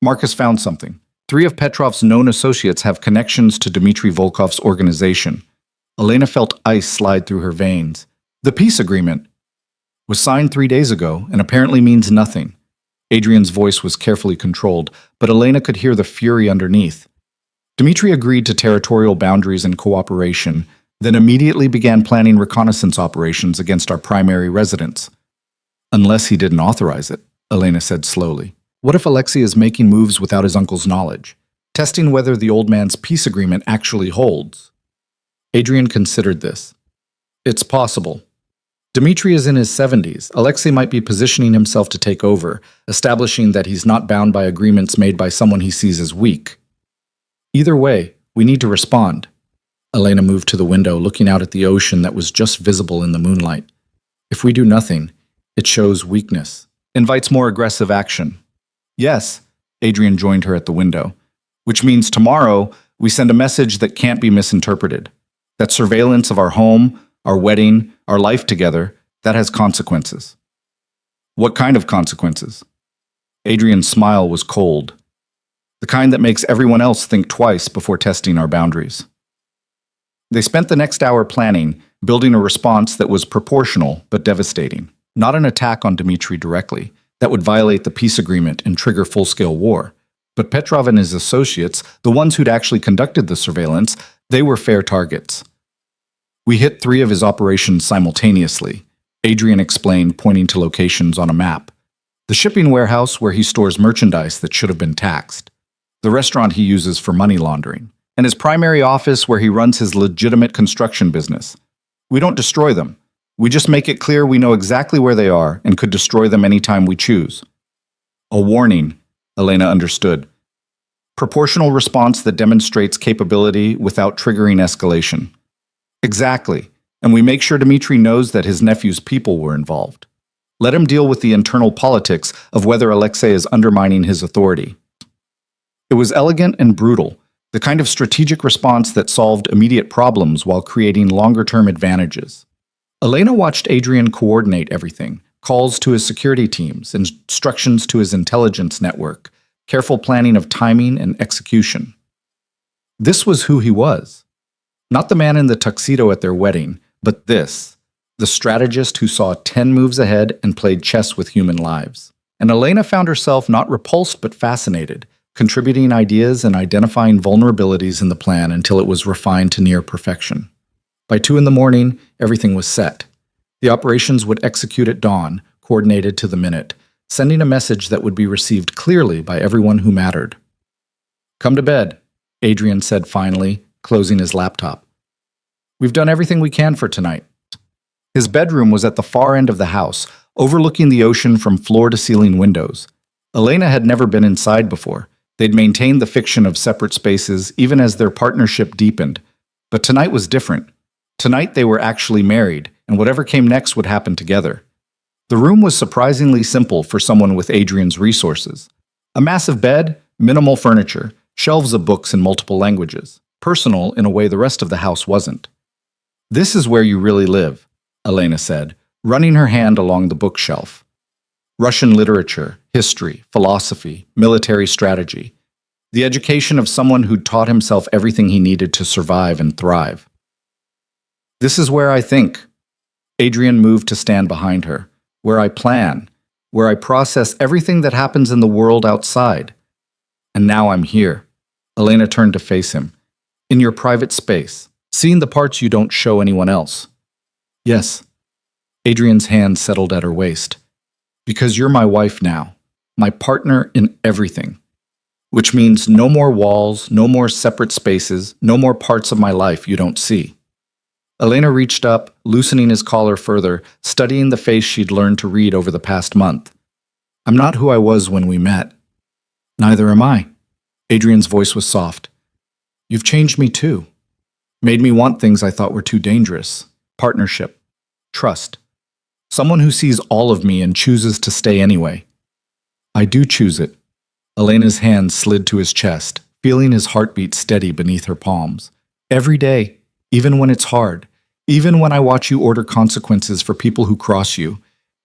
Marcus found something. 3 of Petrov's known associates have connections to Dmitry Volkov's organization. Elena felt ice slide through her veins. The peace agreement was signed 3 days ago and apparently means nothing. Adrian's voice was carefully controlled, but Elena could hear the fury underneath. Dmitry agreed to territorial boundaries and cooperation, then immediately began planning reconnaissance operations against our primary residence. Unless he didn't authorize it, Elena said slowly. What if Alexei is making moves without his uncle's knowledge, testing whether the old man's peace agreement actually holds? Adrian considered this. It's possible. Dmitry is in his 70s. Alexei might be positioning himself to take over, establishing that he's not bound by agreements made by someone he sees as weak. Either way, we need to respond. Elena moved to the window, looking out at the ocean that was just visible in the moonlight. If we do nothing, it shows weakness, invites more aggressive action. Yes, Adrian joined her at the window, which means tomorrow we send a message that can't be misinterpreted. That surveillance of our home, our wedding, our life together, that has consequences. What kind of consequences? Adrian's smile was cold. The kind that makes everyone else think twice before testing our boundaries. They spent the next hour planning, building a response that was proportional but devastating. Not an attack on Dmitry directly, that would violate the peace agreement and trigger full-scale war. But Petrov and his associates, the ones who'd actually conducted the surveillance, they were fair targets. We hit 3 of his operations simultaneously, Adrian explained, pointing to locations on a map. The shipping warehouse where he stores merchandise that should have been taxed. The restaurant he uses for money laundering. And his primary office where he runs his legitimate construction business. We don't destroy them. We just make it clear we know exactly where they are and could destroy them anytime we choose. A warning, Elena understood. Proportional response that demonstrates capability without triggering escalation. Exactly, and we make sure Dmitry knows that his nephew's people were involved. Let him deal with the internal politics of whether Alexei is undermining his authority. It was elegant and brutal, the kind of strategic response that solved immediate problems while creating longer-term advantages. Elena watched Adrian coordinate everything, calls to his security teams, instructions to his intelligence network, careful planning of timing and execution. This was who he was. Not the man in the tuxedo at their wedding, but this, the strategist who saw 10 moves ahead and played chess with human lives. And Elena found herself not repulsed but fascinated, contributing ideas and identifying vulnerabilities in the plan until it was refined to near perfection. By 2 a.m, everything was set. The operations would execute at dawn, coordinated to the minute, sending a message that would be received clearly by everyone who mattered. Come to bed, Adrian said finally, closing his laptop. We've done everything we can for tonight. His bedroom was at the far end of the house, overlooking the ocean from floor-to-ceiling windows. Elena had never been inside before. They'd maintained the fiction of separate spaces even as their partnership deepened. But tonight was different. Tonight they were actually married, and whatever came next would happen together. The room was surprisingly simple for someone with Adrian's resources. A massive bed, minimal furniture, shelves of books in multiple languages. Personal in a way the rest of the house wasn't. This is where you really live, Elena said, running her hand along the bookshelf. Russian literature, history, philosophy, military strategy. The education of someone who'd taught himself everything he needed to survive and thrive. This is where I think. Adrian moved to stand behind her. Where I plan. Where I process everything that happens in the world outside. And now I'm here. Elena turned to face him. In your private space, seeing the parts you don't show anyone else. Yes. Adrian's hand settled at her waist. Because you're my wife now, my partner in everything. Which means no more walls, no more separate spaces, no more parts of my life you don't see. Elena reached up, loosening his collar further, studying the face she'd learned to read over the past month. I'm not who I was when we met. Neither am I. Adrian's voice was soft. You've changed me too. Made me want things I thought were too dangerous. Partnership. Trust. Someone who sees all of me and chooses to stay anyway. I do choose it. Elena's hand slid to his chest, feeling his heartbeat steady beneath her palms. Every day, even when it's hard, even when I watch you order consequences for people who cross you,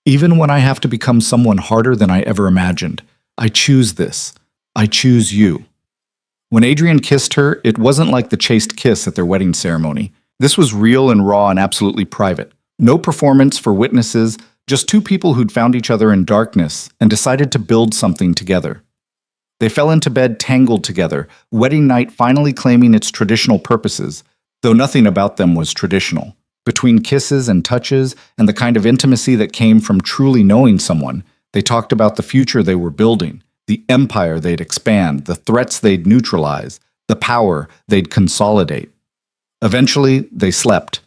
even when I have to become someone harder than I ever imagined, I choose this. I choose you. When Adrian kissed her, it wasn't like the chaste kiss at their wedding ceremony. This was real and raw and absolutely private. No performance for witnesses, just two people who'd found each other in darkness and decided to build something together. They fell into bed tangled together, wedding night finally claiming its traditional purposes, though nothing about them was traditional. Between kisses and touches and the kind of intimacy that came from truly knowing someone, they talked about the future they were building, the empire they'd expand, the threats they'd neutralize, the power they'd consolidate. Eventually, they slept,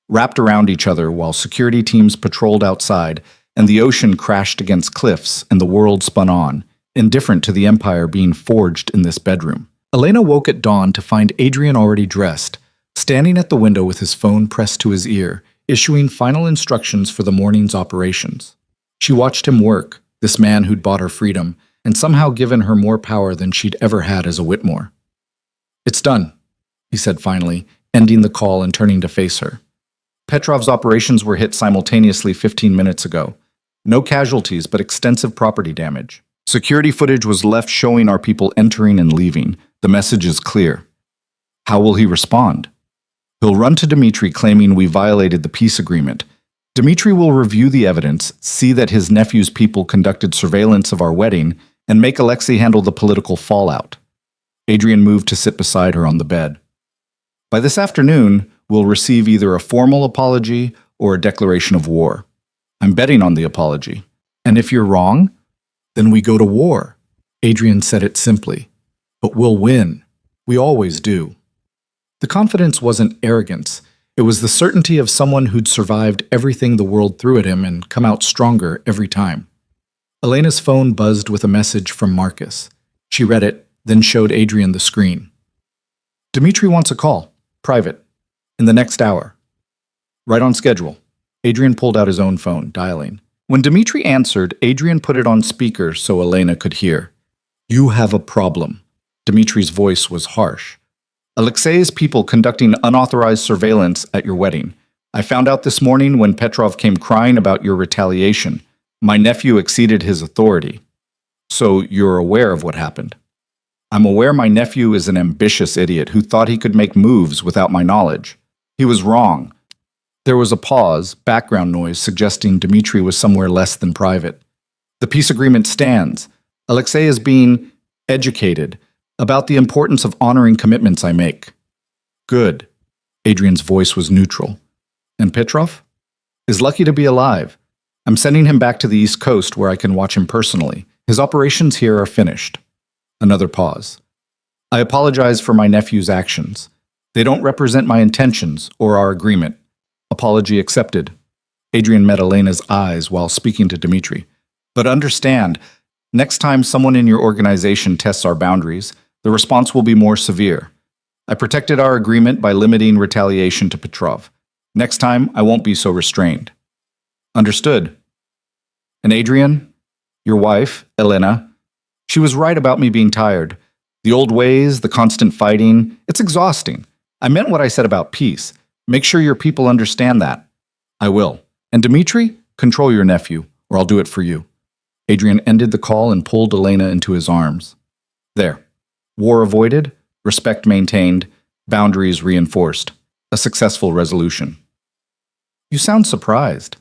wrapped around each other while security teams patrolled outside, and the ocean crashed against cliffs and the world spun on, indifferent to the empire being forged in this bedroom. Elena woke at dawn to find Adrian already dressed, standing at the window with his phone pressed to his ear, issuing final instructions for the morning's operations. She watched him work, this man who'd bought her freedom, and somehow given her more power than she'd ever had as a Whitmore. It's done, he said finally, ending the call and turning to face her. Petrov's operations were hit simultaneously 15 minutes ago. No casualties, but extensive property damage. Security footage was left showing our people entering and leaving. The message is clear. How will he respond? He'll run to Dmitri claiming we violated the peace agreement. Dmitri will review the evidence, see that his nephew's people conducted surveillance of our wedding, and make Alexei handle the political fallout. Adrian moved to sit beside her on the bed. By this afternoon, we'll receive either a formal apology or a declaration of war. I'm betting on the apology. And if you're wrong, then we go to war. Adrian said it simply. But we'll win. We always do. The confidence wasn't arrogance. It was the certainty of someone who'd survived everything the world threw at him and come out stronger every time. Elena's phone buzzed with a message from Marcus. She read it, then showed Adrian the screen. Dmitri wants a call. Private. In the next hour. Right on schedule. Adrian pulled out his own phone, dialing. When Dmitri answered, Adrian put it on speaker so Elena could hear. You have a problem. Dmitri's voice was harsh. Alexei's people conducting unauthorized surveillance at your wedding. I found out this morning when Petrov came crying about your retaliation. My nephew exceeded his authority. So you're aware of what happened. I'm aware my nephew is an ambitious idiot who thought he could make moves without my knowledge. He was wrong. There was a pause, background noise suggesting Dmitri was somewhere less than private. The peace agreement stands. Alexei is being educated about the importance of honoring commitments I make. Good. Adrian's voice was neutral. And Petrov? Is lucky to be alive. I'm sending him back to the East Coast where I can watch him personally. His operations here are finished. Another pause. I apologize for my nephew's actions. They don't represent my intentions or our agreement. Apology accepted. Adrian met Elena's eyes while speaking to Dmitri. But understand, next time someone in your organization tests our boundaries, the response will be more severe. I protected our agreement by limiting retaliation to Petrov. Next time, I won't be so restrained. Understood. And Adrian, your wife, Elena, she was right about me being tired. The old ways, the constant fighting, it's exhausting. I meant what I said about peace. Make sure your people understand that. I will. And Dmitri, control your nephew, or I'll do it for you. Adrian ended the call and pulled Elena into his arms. There. War avoided, respect maintained, boundaries reinforced. A successful resolution. You sound surprised.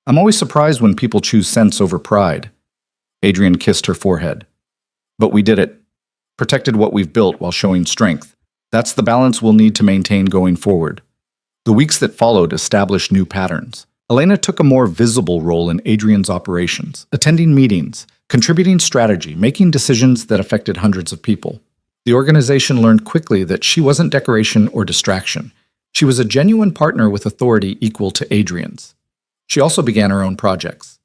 I'm always surprised when people choose sense over pride. Adrian kissed her forehead. But we did it. Protected what we've built while showing strength. That's the balance we'll need to maintain going forward. The weeks that followed established new patterns. Elena took a more visible role in Adrian's operations, attending meetings, contributing strategy, making decisions that affected hundreds of people. The organization learned quickly that she wasn't decoration or distraction. She was a genuine partner with authority equal to Adrian's. She also began her own projects.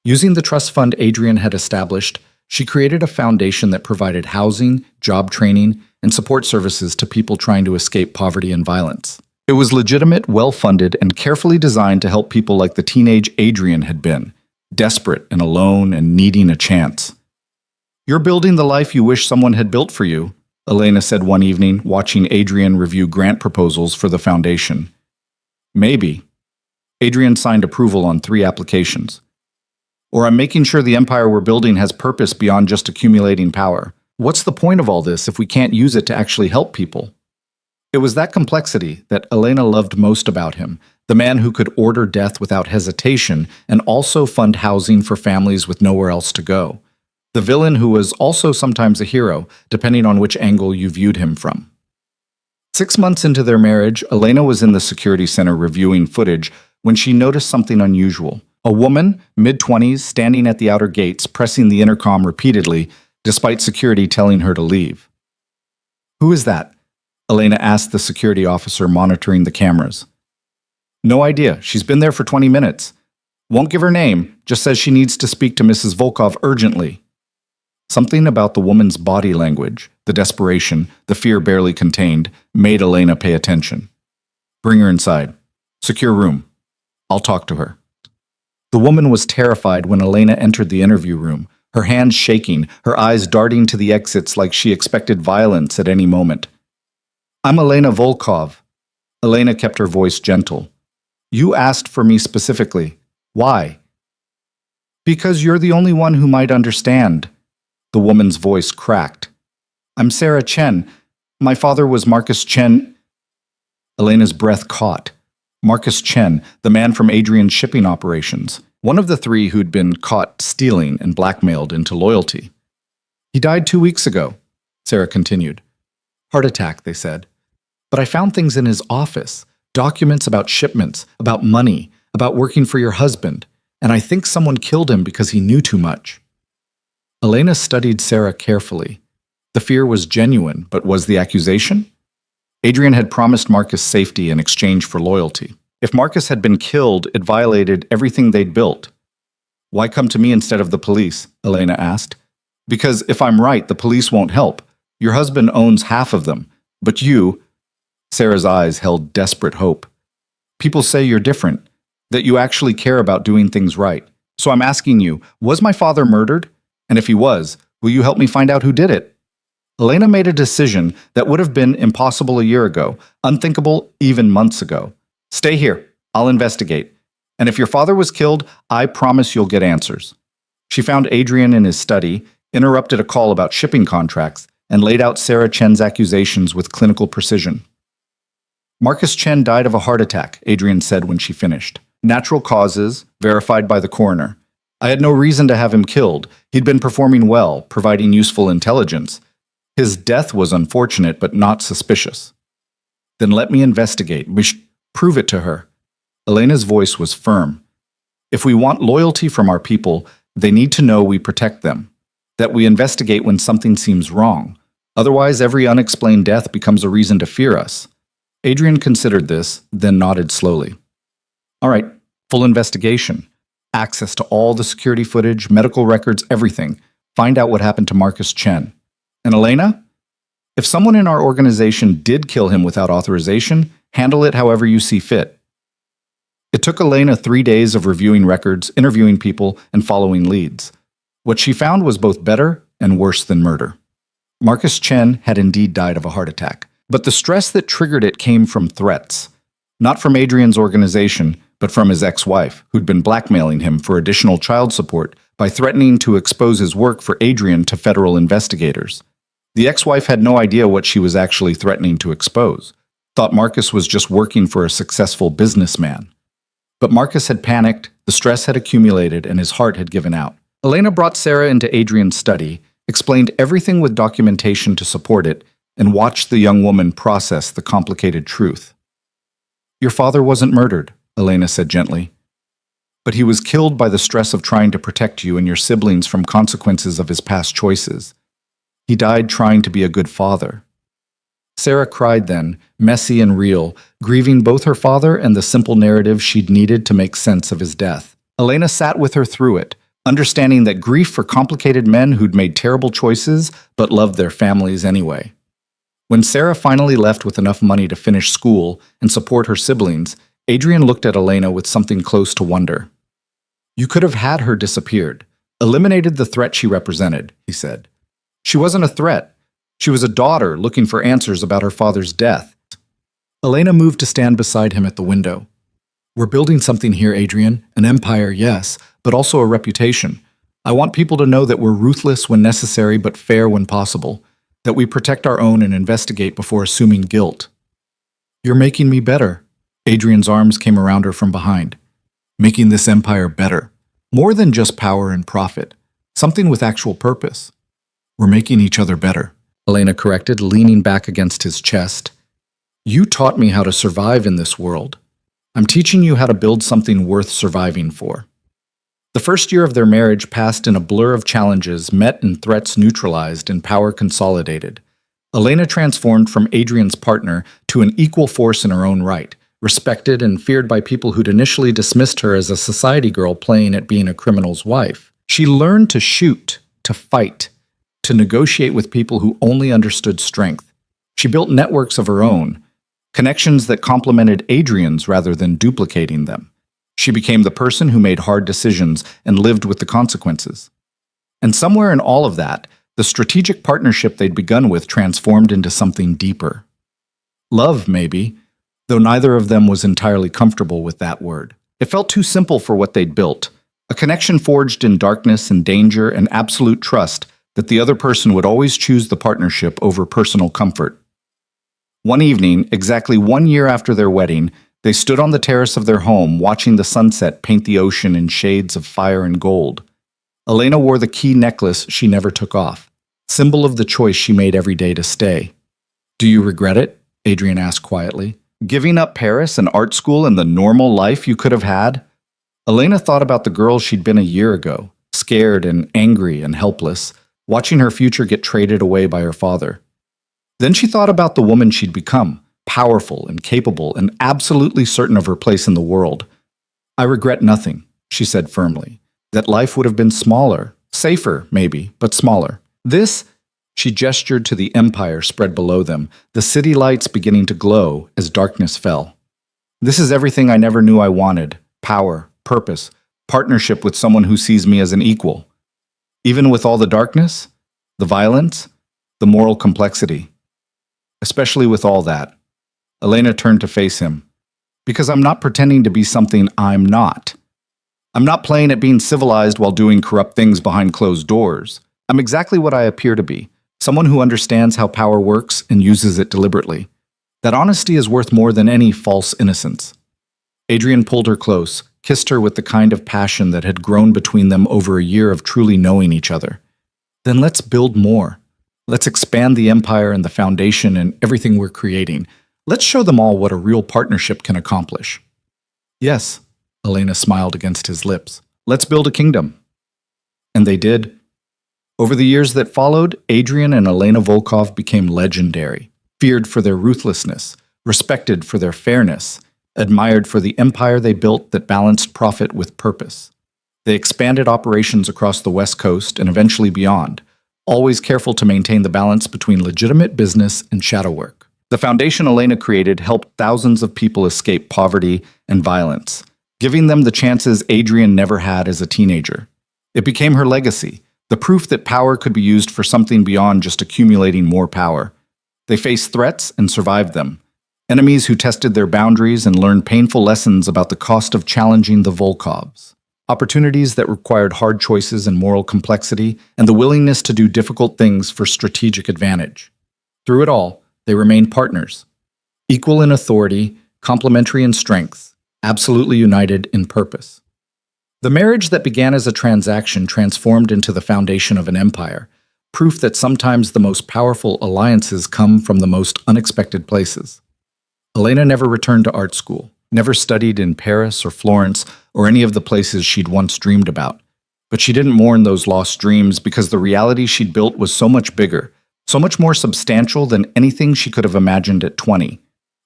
Using the trust fund Adrian had established, she created a foundation that provided housing, job training, and support services to people trying to escape poverty and violence. It was legitimate, well-funded, and carefully designed to help people like the teenage Adrian had been, desperate and alone and needing a chance. You're building the life you wish someone had built for you, Elena said one evening, watching Adrian review grant proposals for the foundation. Maybe. Adrian signed approval on 3 applications. Or I'm making sure the empire we're building has purpose beyond just accumulating power. What's the point of all this if we can't use it to actually help people? It was that complexity that Elena loved most about him, the man who could order death without hesitation and also fund housing for families with nowhere else to go. The villain who was also sometimes a hero, depending on which angle you viewed him from. 6 months into their marriage, Elena was in the security center reviewing footage when she noticed something unusual. A woman, mid-20s, standing at the outer gates, pressing the intercom repeatedly, despite security telling her to leave. Who is that? Elena asked the security officer monitoring the cameras. No idea. She's been there for 20 minutes. Won't give her name, just says she needs to speak to Mrs. Volkov urgently. Something about the woman's body language, the desperation, the fear barely contained, made Elena pay attention. Bring her inside. Secure room. I'll talk to her. The woman was terrified when Elena entered the interview room, her hands shaking, her eyes darting to the exits like she expected violence at any moment. I'm Elena Volkov. Elena kept her voice gentle. You asked for me specifically. Why? Because you're the only one who might understand. The woman's voice cracked. I'm Sarah Chen. My father was Marcus Chen. Elena's breath caught. Marcus Chen, the man from Adrian's shipping operations, one of the 3 who'd been caught stealing and blackmailed into loyalty. He died 2 weeks ago, Sarah continued. Heart attack, they said. But I found things in his office, documents about shipments, about money, about working for your husband, and I think someone killed him because he knew too much. Elena studied Sarah carefully. The fear was genuine, but was the accusation? Adrian had promised Marcus safety in exchange for loyalty. If Marcus had been killed, it violated everything they'd built. Why come to me instead of the police? Elena asked. Because if I'm right, the police won't help. Your husband owns half of them, but you... Sarah's eyes held desperate hope. People say you're different, that you actually care about doing things right. So I'm asking you, was my father murdered? And if he was, will you help me find out who did it? Elena made a decision that would have been impossible a year ago, unthinkable even months ago. Stay here. I'll investigate. And if your father was killed, I promise you'll get answers. She found Adrian in his study, interrupted a call about shipping contracts, and laid out Sarah Chen's accusations with clinical precision. Marcus Chen died of a heart attack, Adrian said when she finished. Natural causes, verified by the coroner. I had no reason to have him killed. He'd been performing well, providing useful intelligence. His death was unfortunate, but not suspicious. Then let me investigate. Prove it to her. Elena's voice was firm. If we want loyalty from our people, they need to know we protect them, that we investigate when something seems wrong. Otherwise, every unexplained death becomes a reason to fear us. Adrian considered this, then nodded slowly. All right, full investigation. Access to all the security footage, medical records, everything. Find out what happened to Marcus Chen. And Elena? If someone in our organization did kill him without authorization, handle it however you see fit. It took Elena 3 days of reviewing records, interviewing people, and following leads. What she found was both better and worse than murder. Marcus Chen had indeed died of a heart attack, but the stress that triggered it came from threats. Not from Adrian's organization, but from his ex-wife, who'd been blackmailing him for additional child support by threatening to expose his work for Adrian to federal investigators. The ex-wife had no idea what she was actually threatening to expose, thought Marcus was just working for a successful businessman. But Marcus had panicked, the stress had accumulated, and his heart had given out. Elena brought Sarah into Adrian's study, explained everything with documentation to support it, and watched the young woman process the complicated truth. "Your father wasn't murdered," Elena said gently. "But he was killed by the stress of trying to protect you and your siblings from consequences of his past choices. He died trying to be a good father." Sarah cried then, messy and real, grieving both her father and the simple narrative she'd needed to make sense of his death. Elena sat with her through it, understanding that grief for complicated men who'd made terrible choices but loved their families anyway. When Sarah finally left with enough money to finish school and support her siblings, Adrian looked at Elena with something close to wonder. "You could have had her disappeared, eliminated the threat she represented," he said. "She wasn't a threat. She was a daughter looking for answers about her father's death." Elena moved to stand beside him at the window. "We're building something here, Adrian. An empire, yes, but also a reputation. I want people to know that we're ruthless when necessary but fair when possible, that we protect our own and investigate before assuming guilt." "You're making me better." Adrian's arms came around her from behind. "Making this empire better. More than just power and profit. Something with actual purpose. We're making each other better," Elena corrected, leaning back against his chest. "You taught me how to survive in this world. I'm teaching you how to build something worth surviving for." The first year of their marriage passed in a blur of challenges met and threats neutralized and power consolidated. Elena transformed from Adrian's partner to an equal force in her own right, respected and feared by people who'd initially dismissed her as a society girl playing at being a criminal's wife. She learned to shoot, to fight, to negotiate with people who only understood strength. She built networks of her own, connections that complemented Adrian's rather than duplicating them. She became the person who made hard decisions and lived with the consequences. And somewhere in all of that, the strategic partnership they'd begun with transformed into something deeper. Love, maybe, though neither of them was entirely comfortable with that word. It felt too simple for what they'd built, a connection forged in darkness and danger and absolute trust that the other person would always choose the partnership over personal comfort. One evening, exactly 1 year after their wedding, they stood on the terrace of their home watching the sunset paint the ocean in shades of fire and gold. Elena wore the key necklace she never took off, symbol of the choice she made every day to stay. "Do you regret it?" Adrian asked quietly. "Giving up Paris and art school and the normal life you could have had?" Elena thought about the girl she'd been a year ago, scared and angry and helpless, watching her future get traded away by her father. Then she thought about the woman she'd become, powerful and capable and absolutely certain of her place in the world. "I regret nothing," she said firmly. "That life would have been smaller, safer maybe, but smaller. This," she gestured to the empire spread below them, the city lights beginning to glow as darkness fell. "This is everything I never knew I wanted: power, purpose, partnership with someone who sees me as an equal. Even with all the darkness, the violence, the moral complexity. Especially with all that." Elena turned to face him. "Because I'm not pretending to be something I'm not. I'm not playing at being civilized while doing corrupt things behind closed doors. I'm exactly what I appear to be, someone who understands how power works and uses it deliberately. That honesty is worth more than any false innocence." Adrian pulled her close, kissed her with the kind of passion that had grown between them over a year of truly knowing each other. "Then let's build more. Let's expand the empire and the foundation and everything we're creating. Let's show them all what a real partnership can accomplish." "Yes," Elena smiled against his lips. "Let's build a kingdom." And they did. Over the years that followed, Adrian and Elena Volkov became legendary, feared for their ruthlessness, respected for their fairness, admired for the empire they built that balanced profit with purpose. They expanded operations across the West Coast and eventually beyond, always careful to maintain the balance between legitimate business and shadow work. The foundation Elena created helped thousands of people escape poverty and violence, giving them the chances Adrian never had as a teenager. It became her legacy, the proof that power could be used for something beyond just accumulating more power. They faced threats and survived them, enemies who tested their boundaries and learned painful lessons about the cost of challenging the Volkovs. Opportunities that required hard choices and moral complexity, and the willingness to do difficult things for strategic advantage. Through it all, they remained partners, equal in authority, complementary in strengths, absolutely united in purpose. The marriage that began as a transaction transformed into the foundation of an empire, proof that sometimes the most powerful alliances come from the most unexpected places. Elena never returned to art school, never studied in Paris or Florence or any of the places she'd once dreamed about. But she didn't mourn those lost dreams because the reality she'd built was so much bigger, so much more substantial than anything she could have imagined at 20.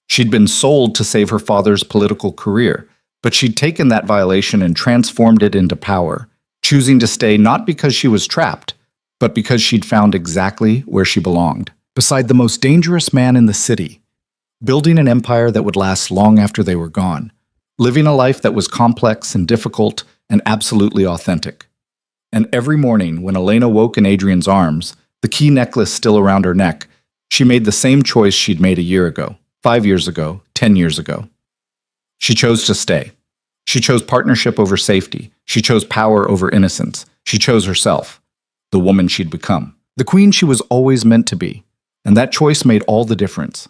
She'd been sold to save her father's political career, but she'd taken that violation and transformed it into power, choosing to stay not because she was trapped, but because she'd found exactly where she belonged, beside the most dangerous man in the city, building an empire that would last long after they were gone, living a life that was complex and difficult and absolutely authentic. And every morning, when Elena woke in Adrian's arms, the key necklace still around her neck, she made the same choice she'd made a year ago, 5 years ago, 10 years ago. She chose to stay. She chose partnership over safety. She chose power over innocence. She chose herself, the woman she'd become, the queen she was always meant to be. And that choice made all the difference.